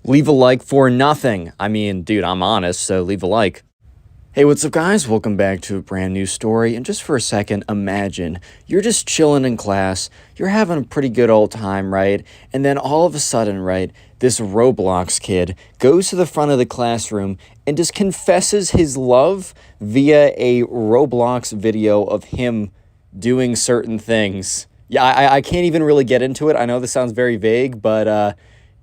Leave a like for nothing. I mean, dude, I'm honest, so leave a like. Hey, what's up, guys? Welcome back to a brand new story. And just for a second, imagine you're just chilling in class, you're having a pretty good old time, right? And then all of a sudden, right, this Roblox kid goes to the front of the classroom and just confesses his love via a Roblox video of him doing certain things. Yeah, I can't even really get into it. I know this sounds very vague, but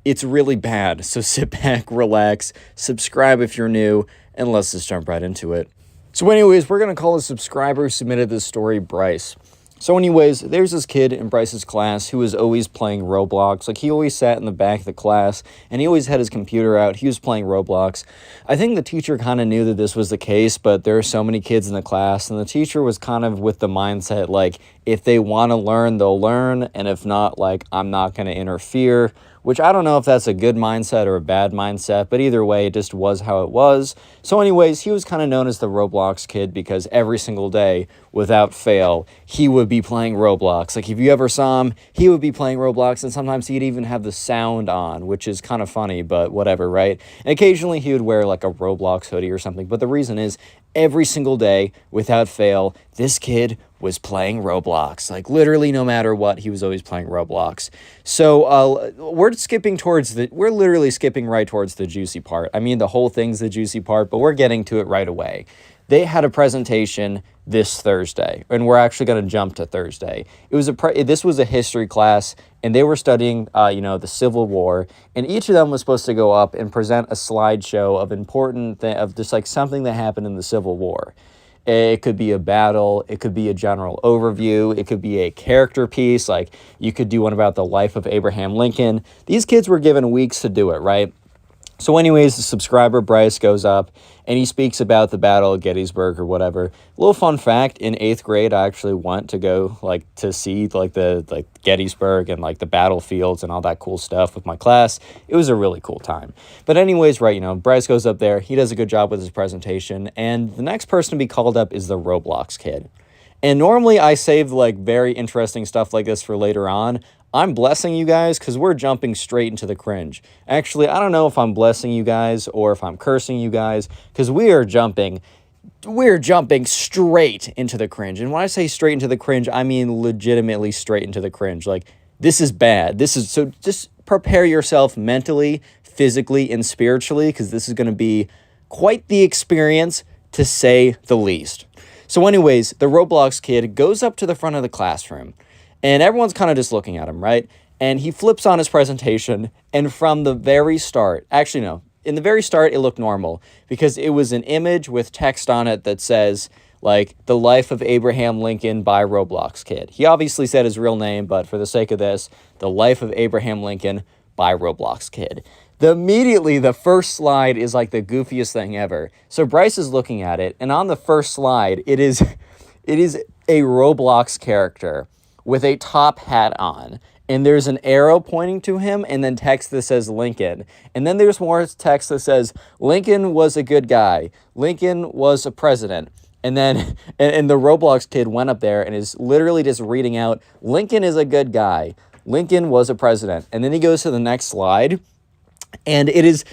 it's really bad. So sit back, relax, subscribe if you're new, and let's just jump right into it. So anyways, we're going to call a subscriber who submitted this story Bryce. So anyways, there's this kid in Bryce's class who was always playing Roblox. Like, he always sat in the back of the class, and he always had his computer out. He was playing Roblox. I think the teacher kind of knew that this was the case, but there are so many kids in the class, and the teacher was kind of with the mindset, like, if they want to learn, they'll learn, and if not, like, I'm not going to interfere. Which I don't know if that's a good mindset or a bad mindset, but either way, it just was how it was. So anyways, he was kind of known as the Roblox kid because every single day, without fail, he would be playing Roblox. Like, if you ever saw him, he would be playing Roblox, and sometimes he'd even have the sound on, which is kind of funny, but whatever, right? And occasionally he would wear like a Roblox hoodie or something, but the reason is, every single day, without fail, this kid was playing Roblox. Like, literally no matter what, he was always playing Roblox. So we're literally skipping right towards the juicy part. I mean, the whole thing's the juicy part, but we're getting to it right away. They had a presentation this Thursday, and we're actually going to jump to Thursday. This was a history class, and they were studying, the Civil War, and each of them was supposed to go up and present a slideshow of just like something that happened in the Civil War. It could be a battle, it could be a general overview, it could be a character piece, like you could do one about the life of Abraham Lincoln. These kids were given weeks to do it, right? So anyways, the subscriber Bryce goes up and he speaks about the Battle of Gettysburg or whatever. A little fun fact, in 8th grade, I actually went to go to see the Gettysburg and like the battlefields and all that cool stuff with my class. It was a really cool time. But anyways, right, Bryce goes up there, he does a good job with his presentation, and the next person to be called up is the Roblox kid. And normally I save like very interesting stuff like this for later on. I'm blessing you guys because we're jumping straight into the cringe. Actually, I don't know if I'm blessing you guys or if I'm cursing you guys because we're jumping straight into the cringe. And when I say straight into the cringe, I mean legitimately straight into the cringe. Like, this is bad. So just prepare yourself mentally, physically, and spiritually because this is going to be quite the experience, to say the least. So anyways, the Roblox kid goes up to the front of the classroom. And everyone's kind of just looking at him, right? And he flips on his presentation, and from the very start, actually no, in the very start, it looked normal because it was an image with text on it that says, like, the life of Abraham Lincoln by Roblox kid. He obviously said his real name, but for the sake of this, the life of Abraham Lincoln by Roblox kid. Immediately, the first slide is like the goofiest thing ever. So Bryce is looking at it, and on the first slide, it is a Roblox character with a top hat on, and there's an arrow pointing to him, and then text that says Lincoln. And then there's more text that says, Lincoln was a good guy. Lincoln was a president. And then, and the Roblox kid went up there and is literally just reading out, Lincoln is a good guy. Lincoln was a president. And then he goes to the next slide, and it is,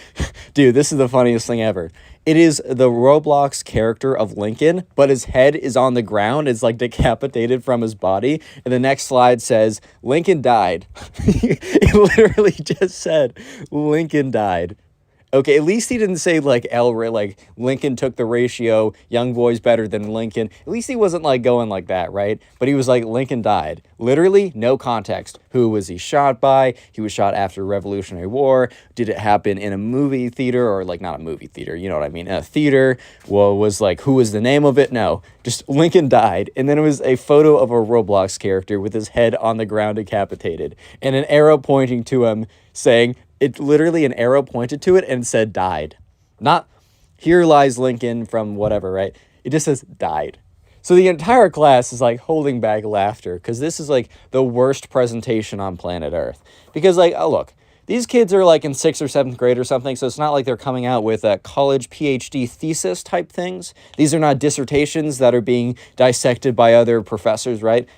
dude, this is the funniest thing ever. It is the Roblox character of Lincoln, but his head is on the ground. It's like decapitated from his body. And the next slide says, Lincoln died. It literally just said, Lincoln died. Okay, at least he didn't say like Lincoln took the ratio, young boy's better than Lincoln. At least he wasn't like going like that, right? But he was like, Lincoln died. Literally, no context. Who was he shot by? He was shot after Revolutionary War. Did it happen in a movie theater or like not a movie theater? You know what I mean? A theater. Well, was like, who was the name of it? No, just Lincoln died. And then it was a photo of a Roblox character with his head on the ground decapitated and an arrow pointing to him saying, it literally an arrow pointed to it and said died. Not here lies Lincoln from whatever, right? It just says died. So the entire class is like holding back laughter because this is like the worst presentation on planet Earth. Because like, oh, look, these kids are like in 6th or 7th grade or something, so it's not like they're coming out with a college PhD thesis type things. These are not dissertations that are being dissected by other professors, right?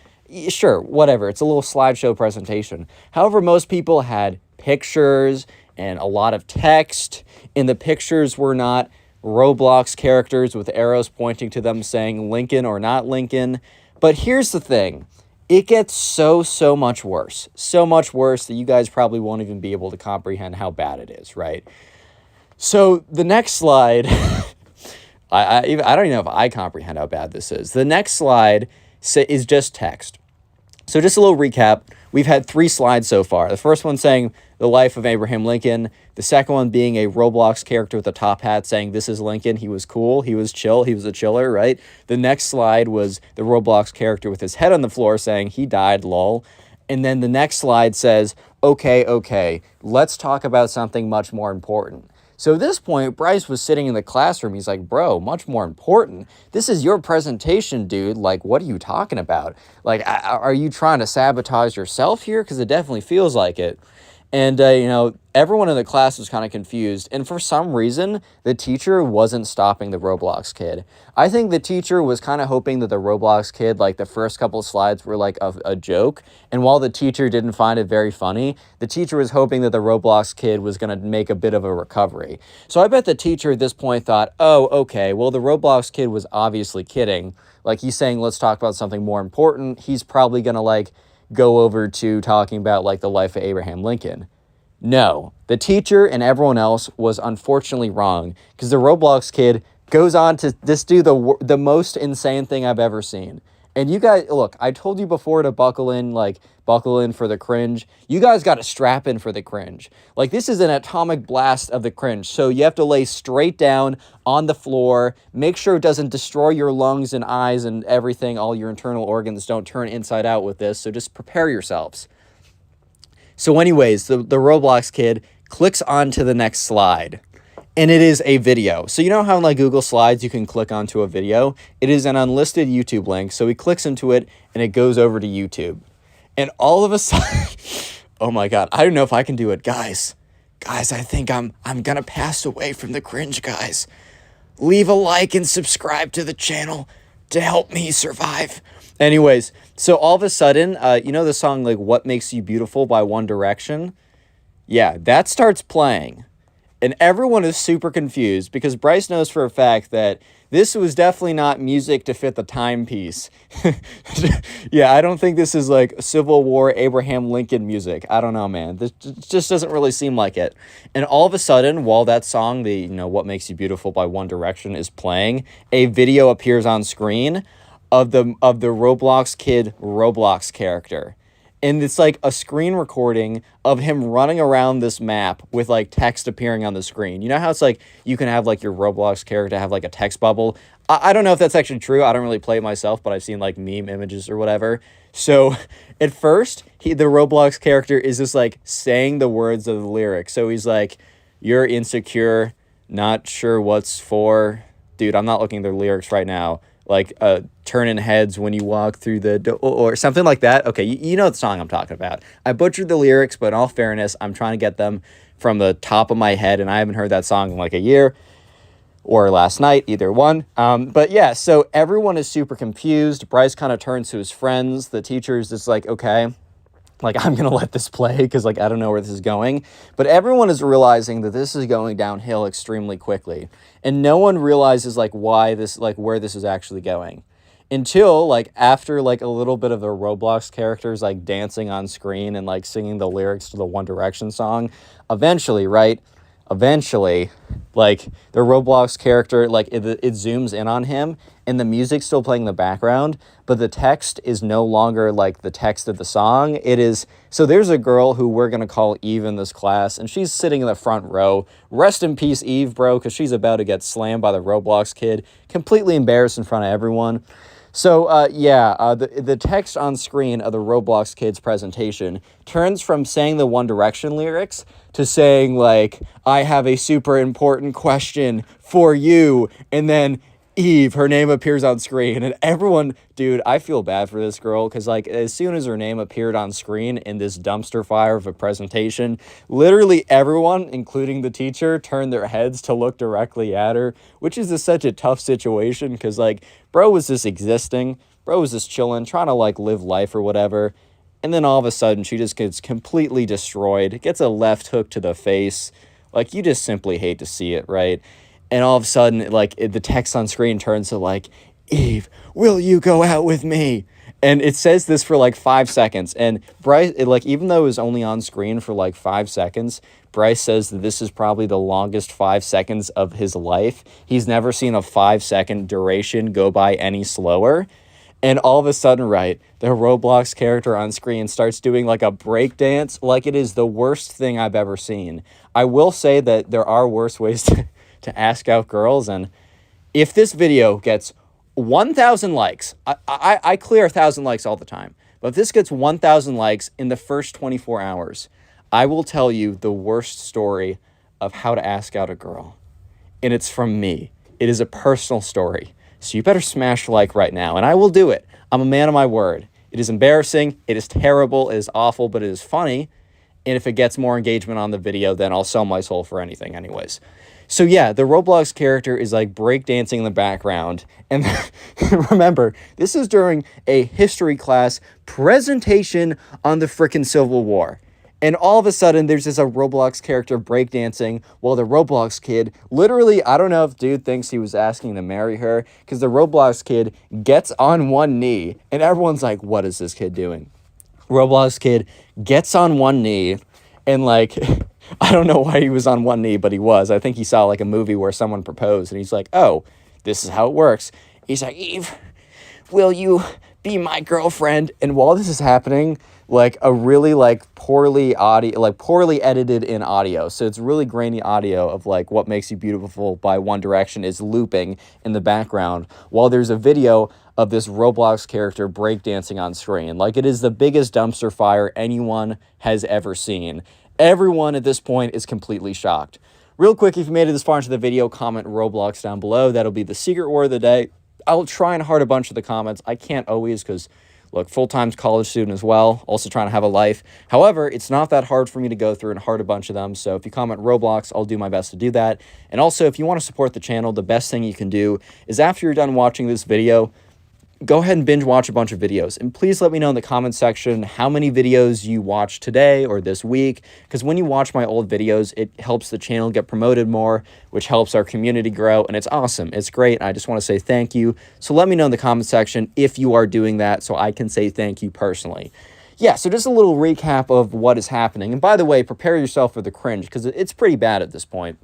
Sure, whatever. It's a little slideshow presentation. However, most people had pictures and a lot of text, and the pictures were not Roblox characters with arrows pointing to them saying Lincoln or not Lincoln. But here's the thing. It gets so much worse. So much worse that you guys probably won't even be able to comprehend how bad it is, right? So the next slide, I don't even know if I comprehend how bad this is. The next slide is just text. So just a little recap. We've had 3 slides so far. The first one saying the life of Abraham Lincoln. The second one being a Roblox character with a top hat saying this is Lincoln. He was cool. He was chill. He was a chiller, right? The next slide was the Roblox character with his head on the floor saying he died, lol. And then the next slide says, okay, let's talk about something much more important. So at this point, Bryce was sitting in the classroom. He's like, bro, much more important. This is your presentation, dude. Like, what are you talking about? Like, are you trying to sabotage yourself here? Because it definitely feels like it. And, everyone in the class was kind of confused. And for some reason, the teacher wasn't stopping the Roblox kid. I think the teacher was kind of hoping that the Roblox kid, like the first couple of slides were like a joke. And while the teacher didn't find it very funny, the teacher was hoping that the Roblox kid was going to make a bit of a recovery. So I bet the teacher at this point thought, oh, okay, well, the Roblox kid was obviously kidding. Like, he's saying, let's talk about something more important. He's probably going to, go over to talking about, the life of Abraham Lincoln. No, the teacher and everyone else was unfortunately wrong, because the Roblox kid goes on to just do the most insane thing I've ever seen. And you guys, look, I told you before to buckle in for the cringe. You guys got to strap in for the cringe. This is an atomic blast of the cringe. So you have to lay straight down on the floor. Make sure it doesn't destroy your lungs and eyes and everything. All your internal organs don't turn inside out with this. So just prepare yourselves. So anyways, the Roblox kid clicks onto the next slide, and it is a video. So you know how in Google Slides you can click onto a video? It is an unlisted YouTube link, so he clicks into it, and it goes over to YouTube. And all of a sudden, oh my God, I don't know if I can do it. Guys, I think I'm gonna pass away from the cringe, guys. Leave a like and subscribe to the channel to help me survive. Anyways, so all of a sudden, the song What Makes You Beautiful by One Direction? Yeah, that starts playing. And everyone is super confused because Bryce knows for a fact that this was definitely not music to fit the timepiece. Yeah, I don't think this is Civil War Abraham Lincoln music. I don't know, man. This just doesn't really seem like it. And all of a sudden, while that song, What Makes You Beautiful by One Direction is playing, a video appears on screen of the Roblox kid Roblox character. And it's a screen recording of him running around this map with text appearing on the screen. You know how it's you can have your Roblox character have a text bubble? I don't know if that's actually true. I don't really play it myself, but I've seen meme images or whatever. So at first, the Roblox character is just saying the words of the lyrics. So he's you're insecure, not sure what's for. Dude, I'm not looking at the lyrics right now. Turning heads when you walk through the door or something like that. Okay, you know the song I'm talking about. I butchered the lyrics, but in all fairness, I'm trying to get them from the top of my head, and I haven't heard that song in a year or last night, either one. But yeah, so everyone is super confused. Bryce kind of turns to his friends. The teacher is just okay, I'm going to let this play because, I don't know where this is going. But everyone is realizing that this is going downhill extremely quickly. And no one realizes, why this, where this is actually going. Until, after, a little bit of the Roblox characters, dancing on screen and, singing the lyrics to the One Direction song. Eventually, right? Eventually, the Roblox character, it zooms in on him, and the music's still playing in the background, but the text is no longer, the text of the song. It is, so there's a girl who we're gonna call Eve in this class, and she's sitting in the front row. Rest in peace, Eve, bro, because she's about to get slammed by the Roblox kid, completely embarrassed in front of everyone. So, the text on screen of the Roblox kid's presentation turns from saying the One Direction lyrics to saying, I have a super important question for you, and then Eve, her name appears on screen, and everyone, dude, I feel bad for this girl, because, as soon as her name appeared on screen in this dumpster fire of a presentation, literally everyone, including the teacher, turned their heads to look directly at her, which is just such a tough situation, because, bro was just existing, bro was just chilling, trying to, live life or whatever, And then all of a sudden, she just gets completely destroyed, gets a left hook to the face. Like, you just simply hate to see it, right? And all of a sudden, like, the text on screen turns to, like, Eve, will you go out with me? And it says this for, like, 5 seconds. And Bryce, like, even though it was only on screen for, like, 5 seconds, Bryce says that this is probably the longest 5 seconds of his life. He's never seen a 5-second duration go by any slower. And all of a sudden, right, the Roblox character on screen starts doing like a break dance, like it is the worst thing I've ever seen. I will say that there are worse ways to ask out girls, and if this video gets 1,000 likes, I clear 1,000 likes all the time, but if this gets 1,000 likes in the first 24 hours, I will tell you the worst story of how to ask out a girl. And it's from me. It is a personal story. So you better smash like right now, and I will do it. I'm a man of my word. It is embarrassing, it is terrible, it is awful, but it is funny. And if it gets more engagement on the video, then I'll sell my soul for anything anyways. So yeah, the Roblox character is like breakdancing in the background. And remember, this is during a history class presentation on the frickin' Civil War. And all of a sudden, there's just a Roblox character breakdancing while the Roblox kid, literally, I don't know if dude thinks he was asking to marry her, because the Roblox kid gets on one knee, and everyone's like, what is this kid doing? Roblox kid gets on one knee, and like, I don't know why he was on one knee, but he was. I think he saw like a movie where someone proposed, and he's like, oh, this is how it works. He's like, Eve, will you be my girlfriend? And while this is happening, like a really like poorly edited in audio, so it's really grainy audio of like What Makes You Beautiful by One Direction is looping in the background while there's a video of this Roblox character breakdancing on screen. Like, it is the biggest dumpster fire anyone has ever seen. Everyone at this point is completely shocked. Real quick, if you made it this far into the video, comment Roblox down below. That'll be the secret word of the day. I'll try and heart a bunch of the comments. I can't always, because look, full-time college student as well, also trying to have a life. However, it's not that hard for me to go through and heart a bunch of them, so if you comment Roblox, I'll do my best to do that. And also, if you want to support the channel, the best thing you can do is after you're done watching this video, go ahead and binge watch a bunch of videos. And please let me know in the comment section how many videos you watched today or this week, because when you watch my old videos, it helps the channel get promoted more, which helps our community grow, and it's awesome. It's great. I just want to say thank you. So let me know in the comment section if you are doing that so I can say thank you personally. Yeah, so just a little recap of what is happening. And by the way, prepare yourself for the cringe, because it's pretty bad at this point.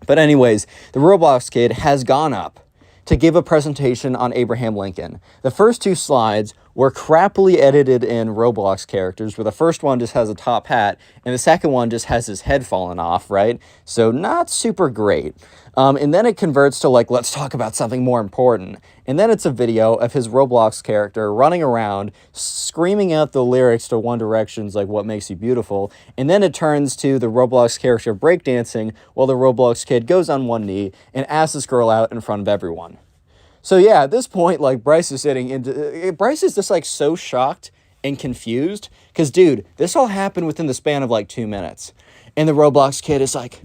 But anyways, the Roblox kid has gone up to give a presentation on Abraham Lincoln. The first 2 slides were crappily edited in Roblox characters, where the first one just has a top hat, and the second one just has his head fallen off, right? So not super great. And then it converts to like, let's talk about something more important. And then it's a video of his Roblox character running around, screaming out the lyrics to One Direction's like, What Makes You Beautiful. And then it turns to the Roblox character breakdancing while the Roblox kid goes on one knee and asks this girl out in front of everyone. So yeah, at this point, like Bryce is Bryce is just like so shocked and confused, because dude, this all happened within the span of like 2 minutes. And the Roblox kid is like,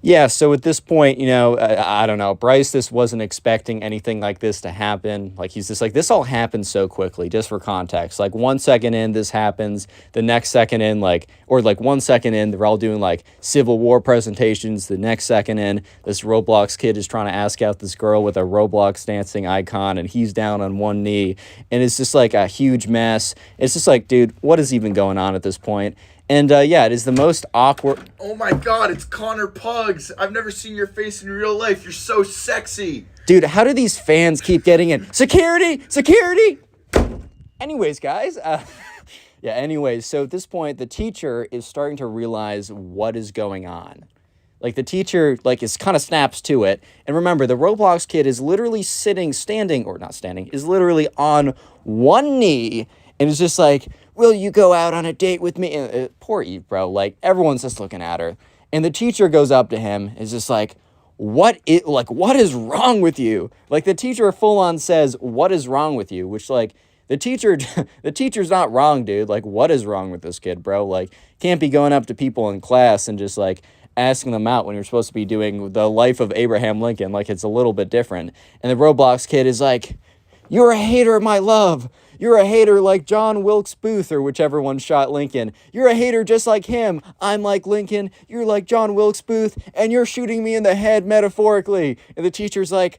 yeah, so at this point, you know, I don't know, Bryce just wasn't expecting anything like this to happen. Like, he's just like, this all happened so quickly, just for context. Like, 1 second in, this happens. The next second in, like, or like 1 second in, they're all doing like Civil War presentations. The next second in, this Roblox kid is trying to ask out this girl with a Roblox dancing icon, and he's down on one knee. And it's just like a huge mess. It's just like, dude, what is even going on at this point? And yeah, it is the most awkward. Oh my God, it's Connor Pugs. I've never seen your face in real life. You're so sexy. Dude, how do these fans keep getting in? Security! Security! Anyways, guys. Yeah, anyways, so at this point, the teacher is starting to realize what is going on. Like, the teacher, like, is kind of snaps to it. And remember, the Roblox kid is literally is literally on one knee and is just like, will you go out on a date with me? And, poor Eve, bro. Like, everyone's just looking at her. And the teacher goes up to him, is just like, what is wrong with you? Like, the teacher full on says, what is wrong with you? Which, like, the teacher's not wrong, dude. Like, what is wrong with this kid, bro? Like, can't be going up to people in class and just, like, asking them out when you're supposed to be doing the life of Abraham Lincoln. Like, it's a little bit different. And the Roblox kid is like, You're a hater of my love. You're a hater like John Wilkes Booth or whichever one shot Lincoln. You're a hater just like him. I'm like Lincoln. You're like John Wilkes Booth. And you're shooting me in the head metaphorically. And the teacher's like,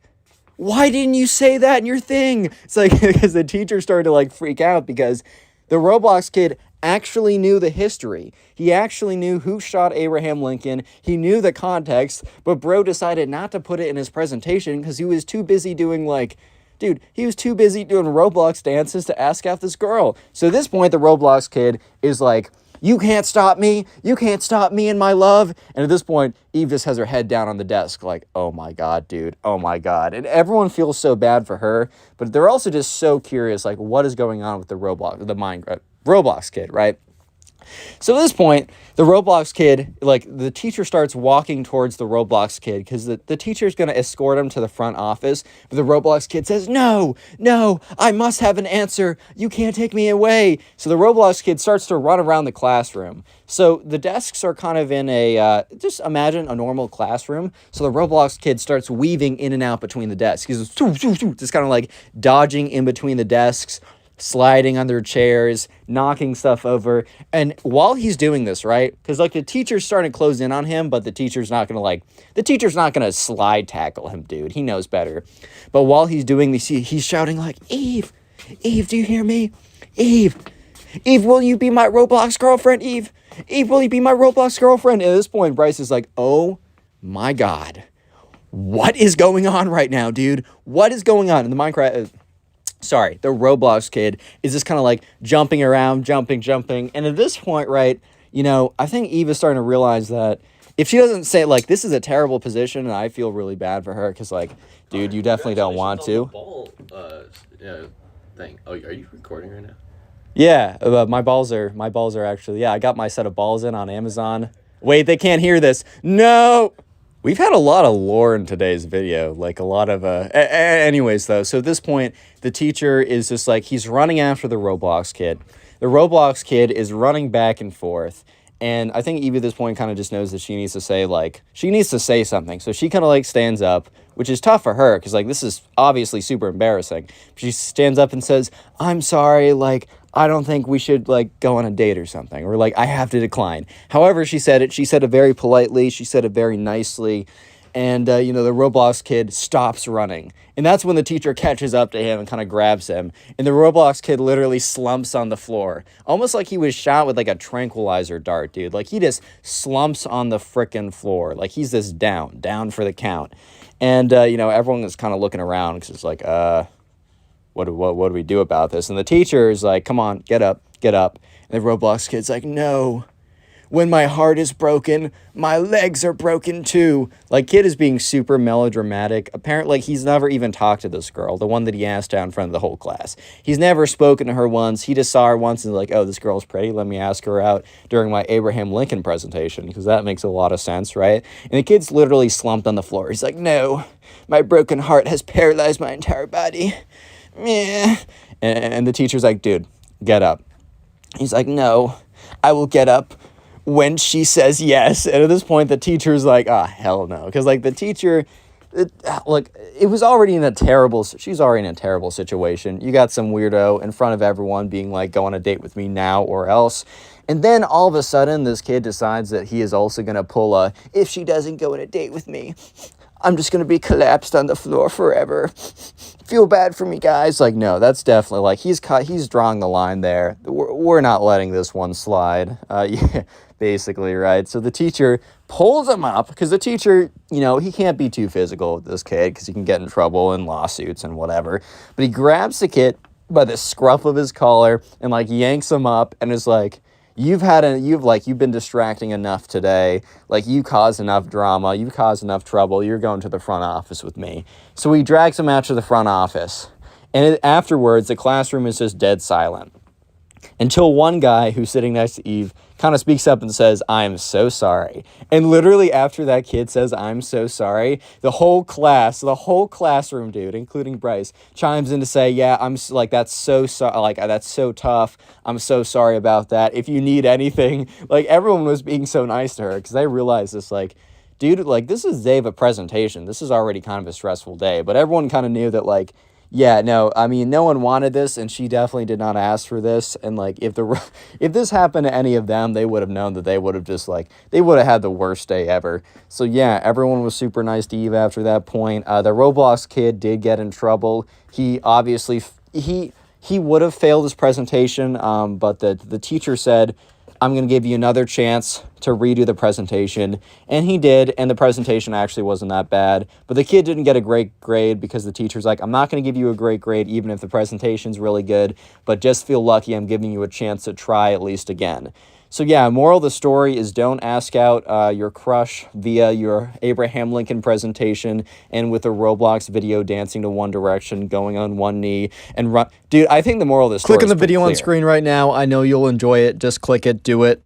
why didn't you say that in your thing? It's like, because the teacher started to like freak out because the Roblox kid actually knew the history. He actually knew who shot Abraham Lincoln. He knew the context, but bro decided not to put it in his presentation because he was too busy doing like, dude, he was too busy doing Roblox dances to ask out this girl. So at this point, the Roblox kid is like, you can't stop me. You can't stop me and my love. And at this point, Eve just has her head down on the desk like, oh my God, dude. Oh my God. And everyone feels so bad for her, but they're also just so curious, like what is going on with the Roblox kid, right? So at this point, the Roblox kid, like the teacher starts walking towards the Roblox kid because the teacher's going to escort him to the front office. But the Roblox kid says, no, I must have an answer. You can't take me away. So the Roblox kid starts to run around the classroom. So the desks are kind of in a, just imagine a normal classroom. So the Roblox kid starts weaving in and out between the desks. He's just kind of like dodging in between the desks, sliding under chairs, knocking stuff over. And while he's doing this, right, because like the teacher's starting to close in on him, but the teacher's not gonna slide tackle him, dude. He knows better. But while he's doing this, he's shouting like, Eve, do you hear me? Eve, will you be my Roblox girlfriend? Eve, will you be my Roblox girlfriend? And at this point, Bryce is like, oh my God, what is going on right now, dude? What is going on? And the Roblox kid is just kind of like jumping around, jumping. And at this point, right, you know, I think Eve is starting to realize that if she doesn't say, like, this is a terrible position, and I feel really bad for her because, like, dude, you definitely don't want to. Ball, thing. Oh, are you recording right now? Yeah, my balls are actually, I got my set of balls in on Amazon. Wait, they can't hear this. No! We've had a lot of lore in today's video, like a lot of, anyways though, so at this point, the teacher is just like, he's running after the Roblox kid. The Roblox kid is running back and forth, and I think Eve at this point kind of just knows that she needs to say something, so she kind of like stands up, which is tough for her, because like this is obviously super embarrassing. She stands up and says, I'm sorry, like, I don't think we should, like, go on a date or something. Or, like, I have to decline. However, she said it very politely. She said it very nicely. And, you know, the Roblox kid stops running. And that's when the teacher catches up to him and kind of grabs him. And the Roblox kid literally slumps on the floor. Almost like he was shot with, like, a tranquilizer dart, dude. Like, he just slumps on the frickin' floor. Like, he's just down for the count. And, you know, everyone is kind of looking around because it's like, what do we do about this? And the teacher is like, come on, get up. And the Roblox kid's like, no. When my heart is broken, my legs are broken too. Like, kid is being super melodramatic. Apparently, he's never even talked to this girl, the one that he asked out in front of the whole class. He's never spoken to her once. He just saw her once and like, oh, this girl's pretty. Let me ask her out during my Abraham Lincoln presentation, because that makes a lot of sense, right? And the kid's literally slumped on the floor. He's like, no, my broken heart has paralyzed my entire body. Meh. And the teacher's like, dude, get up. He's like, no, I will get up when she says yes. And at this point, the teacher's like, hell no. Because, like, the teacher, she's already in a terrible situation. You got some weirdo in front of everyone being like, go on a date with me now or else. And then all of a sudden, this kid decides that he is also going to pull if she doesn't go on a date with me, I'm just going to be collapsed on the floor forever. Feel bad for me, guys. Like, no, that's definitely, like, he's drawing the line there. We're not letting this one slide. Yeah, basically, right? So the teacher pulls him up, because the teacher, you know, he can't be too physical with this kid, because he can get in trouble and lawsuits and whatever. But he grabs the kid by the scruff of his collar and, like, yanks him up and is like, you've been distracting enough today. Like, you caused enough drama. You caused enough trouble. You're going to the front office with me. So he drags him out to the front office. And afterwards, the classroom is just dead silent. Until one guy who's sitting next to Eve kind of speaks up and says, I'm so sorry. And literally after that kid says, I'm so sorry, the whole classroom, dude, including Bryce, chimes in to say, yeah, that's so that's so tough. I'm so sorry about that. If you need anything, like, everyone was being so nice to her, because they realized this, like, dude, like, this is the day of a presentation. This is already kind of a stressful day, but everyone kind of knew that, like, Yeah, no, I mean, no one wanted this, and she definitely did not ask for this. And like, if this happened to any of them, they would have known that they would have just like they would have had the worst day ever. So yeah, everyone was super nice to Eve after that point. The Roblox kid did get in trouble. He obviously he would have failed his presentation, but the teacher said, I'm going to give you another chance to redo the presentation. And he did, and the presentation actually wasn't that bad. But the kid didn't get a great grade because the teacher's like, I'm not going to give you a great grade even if the presentation's really good, but just feel lucky I'm giving you a chance to try at least again. So yeah, moral of the story is don't ask out your crush via your Abraham Lincoln presentation and with a Roblox video dancing to One Direction, going on one knee, and run. Dude, I think the moral of this story Click on is the video on clear. screen right now. I know you'll enjoy it. Just click it. Do it.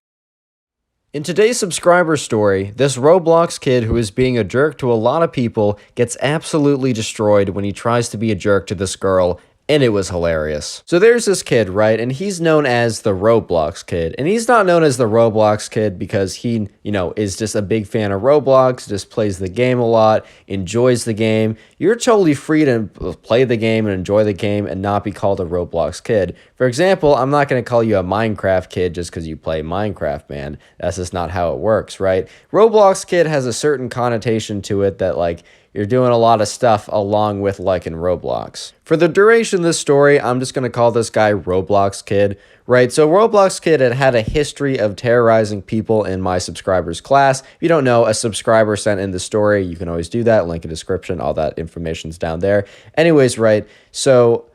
In today's subscriber story, this Roblox kid who is being a jerk to a lot of people gets absolutely destroyed when he tries to be a jerk to this girl, and it was hilarious. So there's this kid, right? And he's known as the Roblox kid. And he's not known as the Roblox kid because he, is just a big fan of Roblox, just plays the game a lot, enjoys the game. You're totally free to play the game and enjoy the game and not be called a Roblox kid. For example, I'm not going to call you a Minecraft kid just because you play Minecraft, man. That's just not how it works, right? Roblox kid has a certain connotation to it that, like, you're doing a lot of stuff along with like in Roblox. For the duration of this story, I'm just going to call this guy Roblox Kid, right? So Roblox Kid had a history of terrorizing people in my subscribers class. If you don't know, a subscriber sent in the story. You can always do that. Link in description. All that information's down there. Anyways, right? So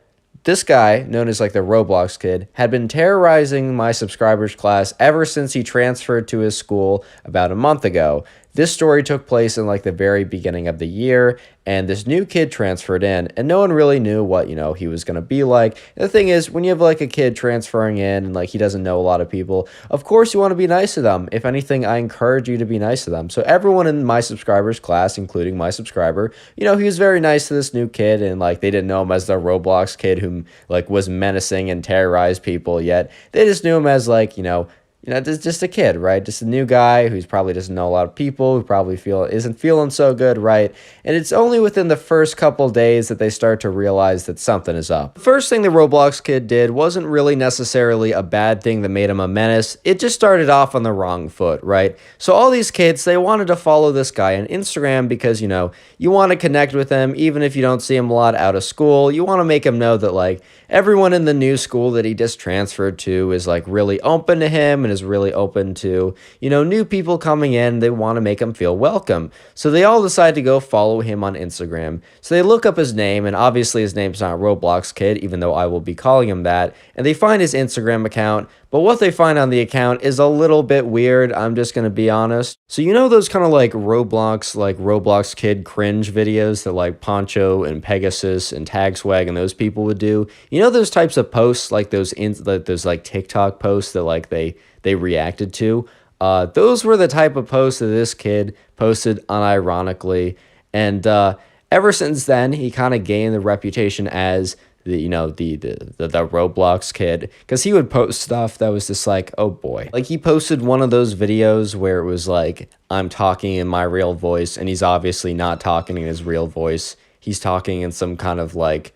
this guy, known as like the Roblox Kid, had been terrorizing my subscribers class ever since he transferred to his school about a month ago. This story took place in like the very beginning of the year, and this new kid transferred in, and no one really knew what, he was going to be like. And the thing is, when you have like a kid transferring in and like he doesn't know a lot of people, of course you want to be nice to them. If anything, I encourage you to be nice to them. So everyone in my subscribers class, including my subscriber, he was very nice to this new kid, and like they didn't know him as the Roblox kid who like was menacing and terrorized people yet. They just knew him as like, just a kid, right? Just a new guy who's probably doesn't know a lot of people, who probably isn't feeling so good, right? And it's only within the first couple days that they start to realize that something is up. The first thing the Roblox kid did wasn't really necessarily a bad thing that made him a menace. It just started off on the wrong foot, right? So all these kids, they wanted to follow this guy on Instagram because, you want to connect with him even if you don't see him a lot out of school. You want to make him know that, like, everyone in the new school that he just transferred to is, like, really open to him and is really open to, new people coming in. They want to make him feel welcome. So they all decide to go follow him on Instagram. So they look up his name, and obviously his name's not Roblox Kid, even though I will be calling him that. And they find his Instagram account. But what they find on the account is a little bit weird, I'm just going to be honest. So those kind of like Roblox Kid cringe videos that like Poncho and Pegasus and Tagswag and those people would do? Those types of posts, like those like TikTok posts that like they reacted to? Those were the type of posts that this kid posted unironically. And ever since then, he kind of gained the reputation as the Roblox kid, because he would post stuff that was just like, oh boy. Like he posted one of those videos where it was like, I'm talking in my real voice, and he's obviously not talking in his real voice. He's talking in some kind of like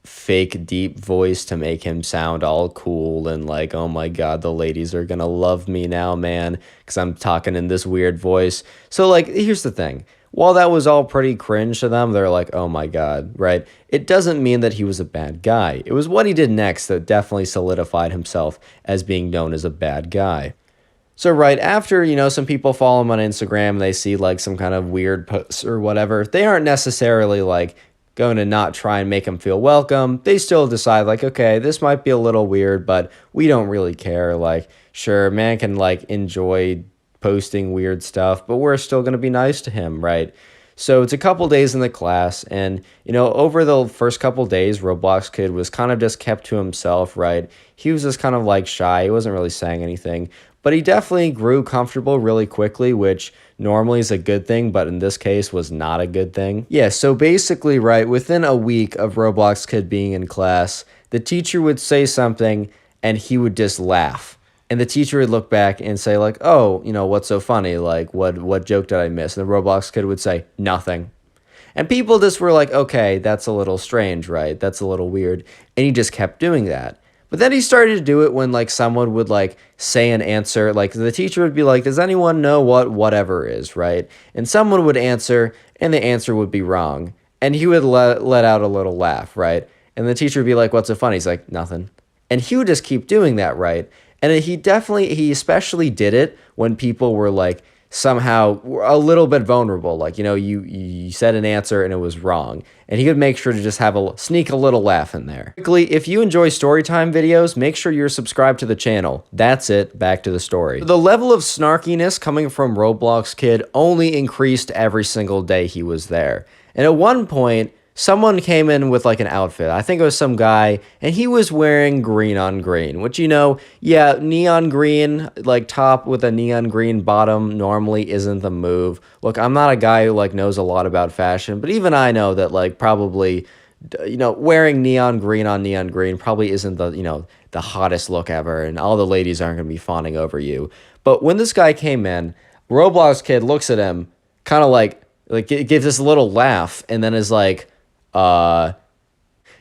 fake deep voice to make him sound all cool and like, oh my god, the ladies are gonna love me now, man, because I'm talking in this weird voice. So like, here's the thing. While that was all pretty cringe to them, they're like, oh my god, right? It doesn't mean that he was a bad guy. It was what he did next that definitely solidified himself as being known as a bad guy. So right after, some people follow him on Instagram and they see like some kind of weird posts or whatever, they aren't necessarily like going to not try and make him feel welcome. They still decide like, okay, this might be a little weird, but we don't really care. Like, sure, man can like enjoy posting weird stuff, but we're still going to be nice to him, right? So it's a couple days in the class, and over the first couple days, Roblox Kid was kind of just kept to himself, right? He was just kind of like shy. He wasn't really saying anything, but he definitely grew comfortable really quickly, which normally is a good thing, but in this case was not a good thing. Yeah, so basically, right, within a week of Roblox Kid being in class, the teacher would say something and he would just laugh. And the teacher would look back and say like, oh, what's so funny? Like, what joke did I miss? And the Roblox Kid would say, nothing. And people just were like, okay, that's a little strange, right? That's a little weird. And he just kept doing that. But then he started to do it when like someone would like say an answer, like the teacher would be like, does anyone know what whatever is, right? And someone would answer and the answer would be wrong. And he would let out a little laugh, right? And the teacher would be like, what's so funny? He's like, nothing. And he would just keep doing that, right? And he especially did it when people were like somehow a little bit vulnerable. Like, you said an answer and it was wrong. And he would make sure to just sneak a little laugh in there. Quickly, if you enjoy Storytime videos, make sure you're subscribed to the channel. That's it, back to the story. The level of snarkiness coming from Roblox Kid only increased every single day he was there. And at one point, someone came in with like an outfit. I think it was some guy, and he was wearing green on green, which, yeah, neon green, like top with a neon green bottom normally isn't the move. Look, I'm not a guy who like knows a lot about fashion, but even I know that like probably, wearing neon green on neon green probably isn't the hottest look ever, and all the ladies aren't going to be fawning over you. But when this guy came in, Roblox Kid looks at him, kind of like gives this little laugh, and then is like, and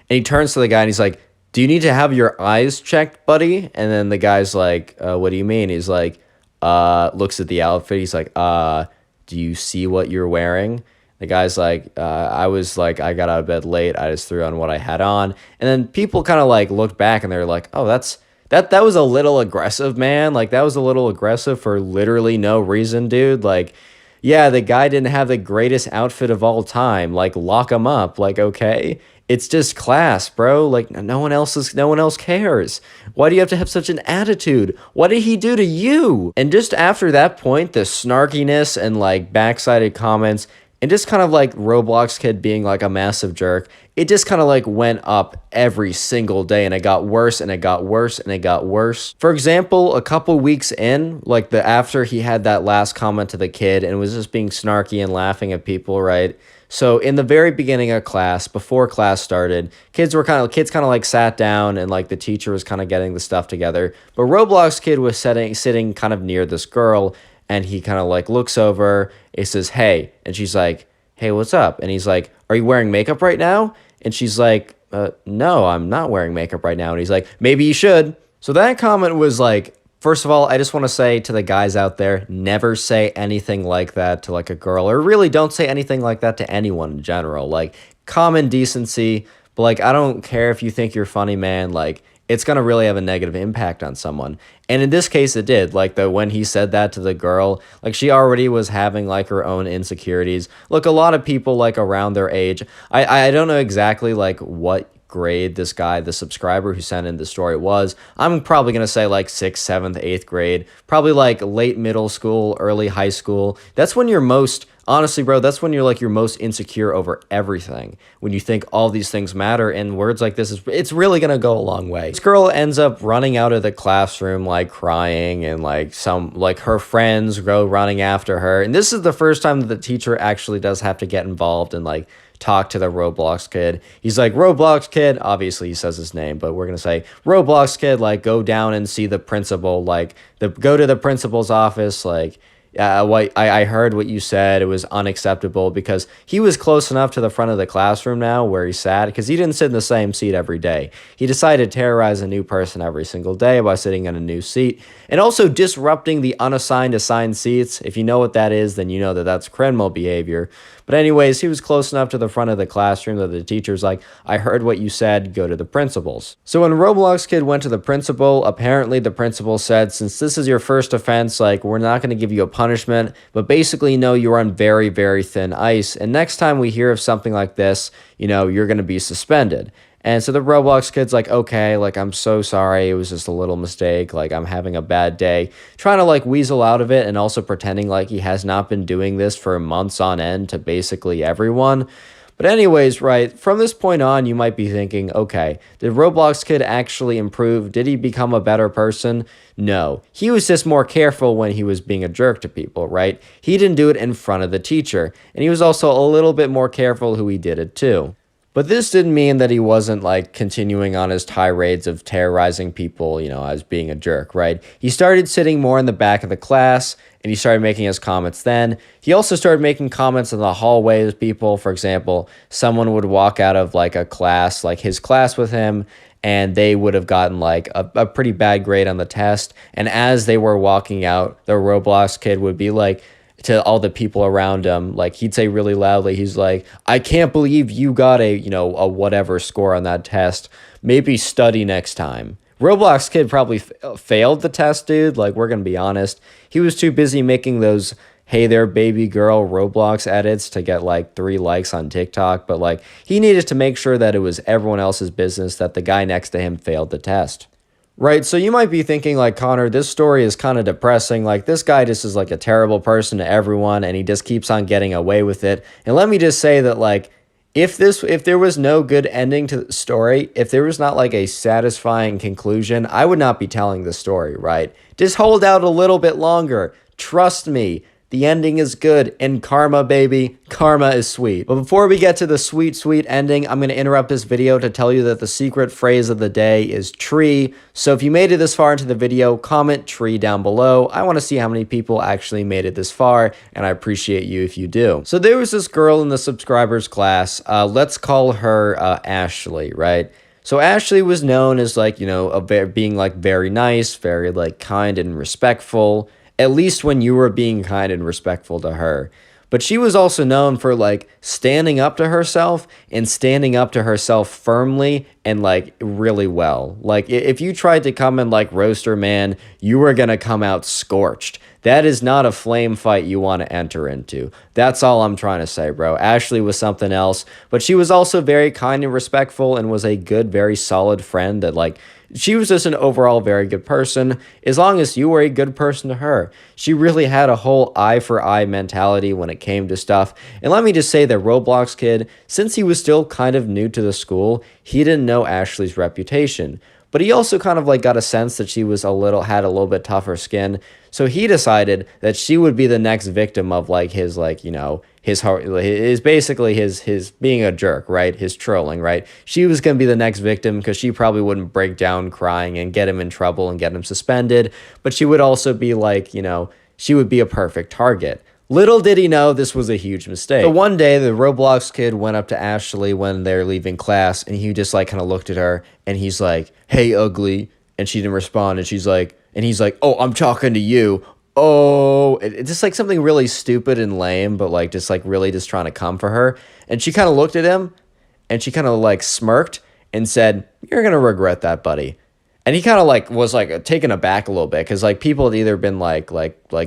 he turns to the guy and he's like, do you need to have your eyes checked, buddy? And then the guy's like, what do you mean? He's like, looks at the outfit. He's like, do you see what you're wearing? The guy's like, I got out of bed late. I just threw on what I had on. And then people kind of like looked back and they're like, oh, that was a little aggressive, man. Like that was a little aggressive for literally no reason, dude. Like, yeah, the guy didn't have the greatest outfit of all time. Like, lock him up. Like, okay, it's just class, bro. Like, no one else cares. Why do you have to have such an attitude? What did he do to you? And just after that point, the snarkiness and like backsided comments and just kind of like Roblox Kid being like a massive jerk, it just kind of like went up every single day, and it got worse and it got worse and it got worse. For example, a couple weeks in, like after he had that last comment to the kid and was just being snarky and laughing at people, right? So in the very beginning of class, before class started, kids kind of like sat down and like the teacher was kind of getting the stuff together. But Roblox Kid was sitting kind of near this girl, and he kind of like looks over, he says, hey, and she's like, hey, what's up? And he's like, are you wearing makeup right now? And she's like, no, I'm not wearing makeup right now. And he's like, maybe you should. So that comment was like, first of all, I just want to say to the guys out there, never say anything like that to like a girl, or really don't say anything like that to anyone in general. Like common decency, but like, I don't care if you think you're funny, man. Like, it's going to really have a negative impact on someone. And in this case, it did. Like, when he said that to the girl, like, she already was having, like, her own insecurities. Look, a lot of people, like, around their age, I don't know exactly, like, what grade this guy, the subscriber who sent in the story was. I'm probably going to say, like, 6th, 7th, 8th grade. Probably, like, late middle school, early high school. That's when you're most... Honestly, bro, that's when you're like your most insecure over everything. When you think all these things matter, and words like this it's really gonna go a long way. This girl ends up running out of the classroom like crying, and like her friends go running after her. And this is the first time that the teacher actually does have to get involved and like talk to the Roblox Kid. He's like, Roblox Kid, obviously he says his name, but we're gonna say Roblox Kid, like go down and see the principal, like go to the principal's office, like I heard what you said. It was unacceptable, because he was close enough to the front of the classroom now where he sat, because he didn't sit in the same seat every day. He decided to terrorize a new person every single day by sitting in a new seat, and also disrupting the assigned seats. If you know what that is, then you know that that's criminal behavior. But anyways, he was close enough to the front of the classroom that the teacher's like, I heard what you said, go to the principal's. So when Roblox Kid went to the principal, apparently the principal said, since this is your first offense, like, we're not going to give you a punishment, but basically, no, you're on very, very thin ice. And next time we hear of something like this, you're going to be suspended. And so the Roblox Kid's like, okay, like, I'm so sorry. It was just a little mistake. Like, I'm having a bad day. Trying to, like, weasel out of it, and also pretending like he has not been doing this for months on end to basically everyone. But anyways, right, from this point on, you might be thinking, okay, did Roblox Kid actually improve? Did he become a better person? No. He was just more careful when he was being a jerk to people, right? He didn't do it in front of the teacher. And he was also a little bit more careful who he did it to. But this didn't mean that he wasn't like continuing on his tirades of terrorizing people, as being a jerk, right? He started sitting more in the back of the class and he started making his comments then. He also started making comments in the hallway with people. For example, someone would walk out of like a class, like his class with him, and they would have gotten like a pretty bad grade on the test. And as they were walking out, the Roblox kid would be like, to all the people around him, like he'd say really loudly, he's like, I can't believe you got a whatever score on that test. Maybe study next time. Roblox kid probably failed the test, dude. Like, we're gonna be honest. He was too busy making those hey there baby girl Roblox edits to get like 3 likes on TikTok, but like he needed to make sure that it was everyone else's business that the guy next to him failed the test. Right, so you might be thinking like, Connor, this story is kind of depressing. Like, this guy just is like a terrible person to everyone and he just keeps on getting away with it. And let me just say that like, if there was no good ending to the story, if there was not like a satisfying conclusion, I would not be telling the story, right? Just hold out a little bit longer. Trust me. The ending is good, and karma, baby. Karma is sweet. But before we get to the sweet, sweet ending, I'm going to interrupt this video to tell you that the secret phrase of the day is tree. So if you made it this far into the video, comment tree down below. I want to see how many people actually made it this far, and I appreciate you if you do. So there was this girl in the subscribers class. Let's call her Ashley, right? So Ashley was known as like, being like very nice, very like kind and respectful. At least when you were being kind and respectful to her. But she was also known for like standing up to herself and standing up to herself firmly and like really well. Like if you tried to come and like roast her, man, you were going to come out scorched. That is not a flame fight you want to enter into. That's all I'm trying to say, bro. Ashley was something else, but she was also very kind and respectful and was a good, very solid friend that like, she was just an overall very good person, as long as you were a good person to her. She really had a whole eye for eye mentality when it came to stuff. And let me just say that Roblox kid, since he was still kind of new to the school, he didn't know Ashley's reputation. But he also kind of like got a sense that she was had a little bit tougher skin. So he decided that she would be the next victim of like his like, his basically his being a jerk, right? His trolling, right? She was going to be the next victim because she probably wouldn't break down crying and get him in trouble and get him suspended. But she would also be like, she would be a perfect target. Little did he know this was a huge mistake. So one day, the Roblox kid went up to Ashley when they're leaving class, and he just like kind of looked at her, and he's like, hey, ugly. And she didn't respond, and he's like, oh, I'm talking to you. Oh, it's just like something really stupid and lame, but like just like really just trying to come for her. And she kind of looked at him, and she kind of like smirked and said, you're going to regret that, buddy. And he kind of like was like taken aback a little bit because like people had either been like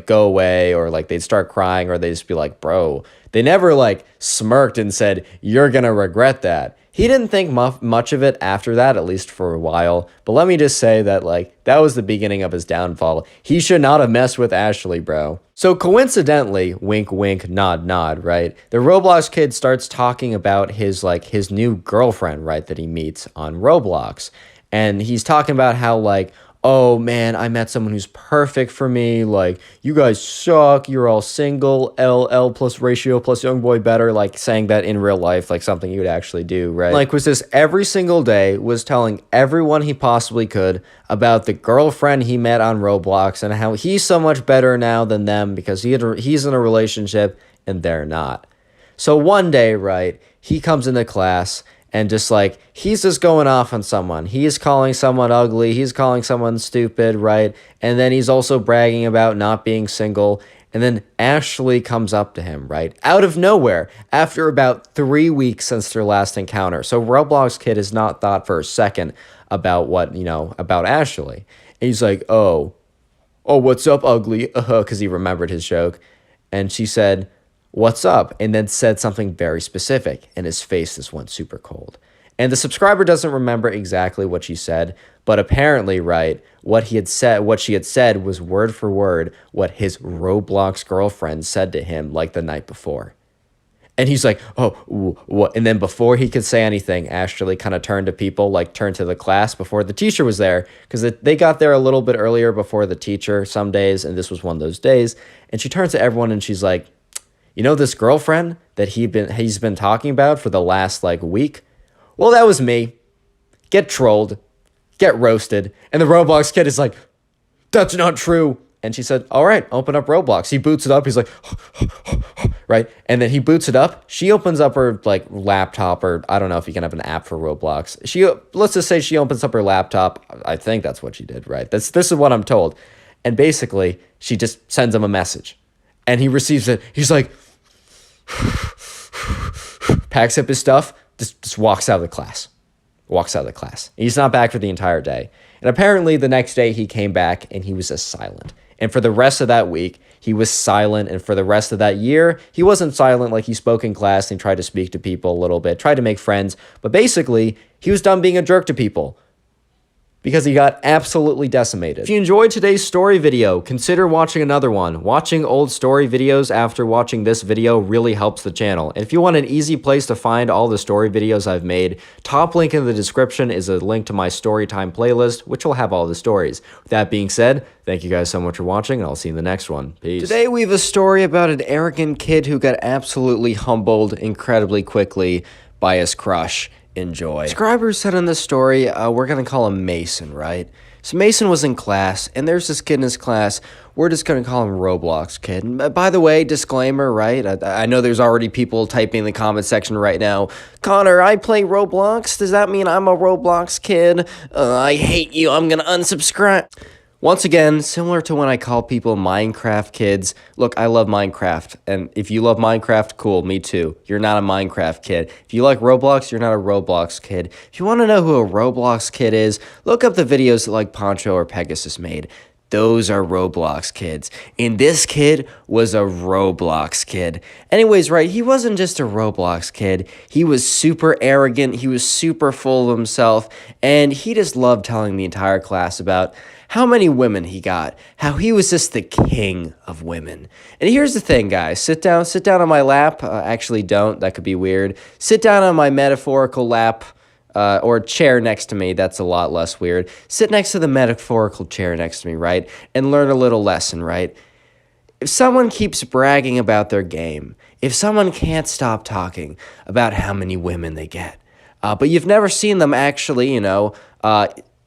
go away or like they'd start crying or they'd just be like, bro. They never like smirked and said, you're going to regret that. He didn't think much of it after that, at least for a while. But let me just say that like that was the beginning of his downfall. He should not have messed with Ashley, bro. So coincidentally, wink, wink, nod, nod, right? The Roblox kid starts talking about his new girlfriend, right, that he meets on Roblox. And he's talking about how like, oh man, I met someone who's perfect for me. Like, you guys suck. You're all single. LL plus ratio plus young boy better. Like saying that in real life, like something you would actually do, right? Like was this every single day was telling everyone he possibly could about the girlfriend he met on Roblox and how he's so much better now than them because he's in a relationship and they're not. So one day, right, he comes into class and just like, he's just going off on someone. He's calling someone ugly. He's calling someone stupid, right? And then he's also bragging about not being single. And then Ashley comes up to him, right? Out of nowhere, after about 3 weeks since their last encounter. So Roblox kid has not thought for a second about about Ashley. And he's like, oh, what's up, ugly? Because he remembered his joke. And she said, what's up? And then said something very specific, and his face just went super cold. And the subscriber doesn't remember exactly what she said, but apparently, right, what she had said was word for word what his Roblox girlfriend said to him like the night before. And he's like, oh, what? And then before he could say anything, Ashley kind of turned to the class before the teacher was there, because they got there a little bit earlier before the teacher some days, and this was one of those days. And she turns to everyone and she's like, you know this girlfriend that he's been talking about for the last like week? Well, that was me. Get trolled. Get roasted. And the Roblox kid is like, that's not true. And she said, all right, open up Roblox. He boots it up. He's like, right? And then he boots it up. She opens up her like laptop, or I don't know if you can have an app for Roblox. Let's just say she opens up her laptop. I think that's what she did, right? This is what I'm told. And basically, she just sends him a message. And he receives it. He's like, packs up his stuff, just walks out of the class. Walks out of the class. He's not back for the entire day. And apparently the next day he came back and he was just silent. And for the rest of that week, he was silent. And for the rest of that year, he wasn't silent. Like, he spoke in class and tried to speak to people a little bit, tried to make friends. But basically, he was done being a jerk to people because he got absolutely decimated. If you enjoyed today's story video, consider watching another one. Watching old story videos after watching this video really helps the channel. And if you want an easy place to find all the story videos I've made, top link in the description is a link to my Storytime playlist, which will have all the stories. With that being said, thank you guys so much for watching, and I'll see you in the next one. Peace. Today we have a story about an arrogant kid who got absolutely humbled incredibly quickly by his crush. Enjoy. Subscribers said in this story, we're going to call him Mason, right? So Mason was in class, and there's this kid in his class. We're just going to call him Roblox kid. And by the way, disclaimer, right? I know there's already people typing in the comment section right now, Connor, I play Roblox. Does that mean I'm a Roblox kid? I hate you. I'm going to unsubscribe. Once again, similar to when I call people Minecraft kids, look, I love Minecraft, and if you love Minecraft, cool, me too. You're not a Minecraft kid. If you like Roblox, you're not a Roblox kid. If you want to know who a Roblox kid is, look up the videos that like Poncho or Pegasus made. Those are Roblox kids. And this kid was a Roblox kid. Anyways, right, he wasn't just a Roblox kid. He was super arrogant. He was super full of himself. And he just loved telling the entire class about how many women he got, how he was just the king of women. And here's the thing, guys. Sit down on my lap. Actually, don't. That could be weird. Sit down on my metaphorical lap. Or chair next to me. That's a lot less weird. Sit next to the metaphorical chair next to me, right? And learn a little lesson, right? If someone keeps bragging about their game, if someone can't stop talking about how many women they get, but you've never seen them actually,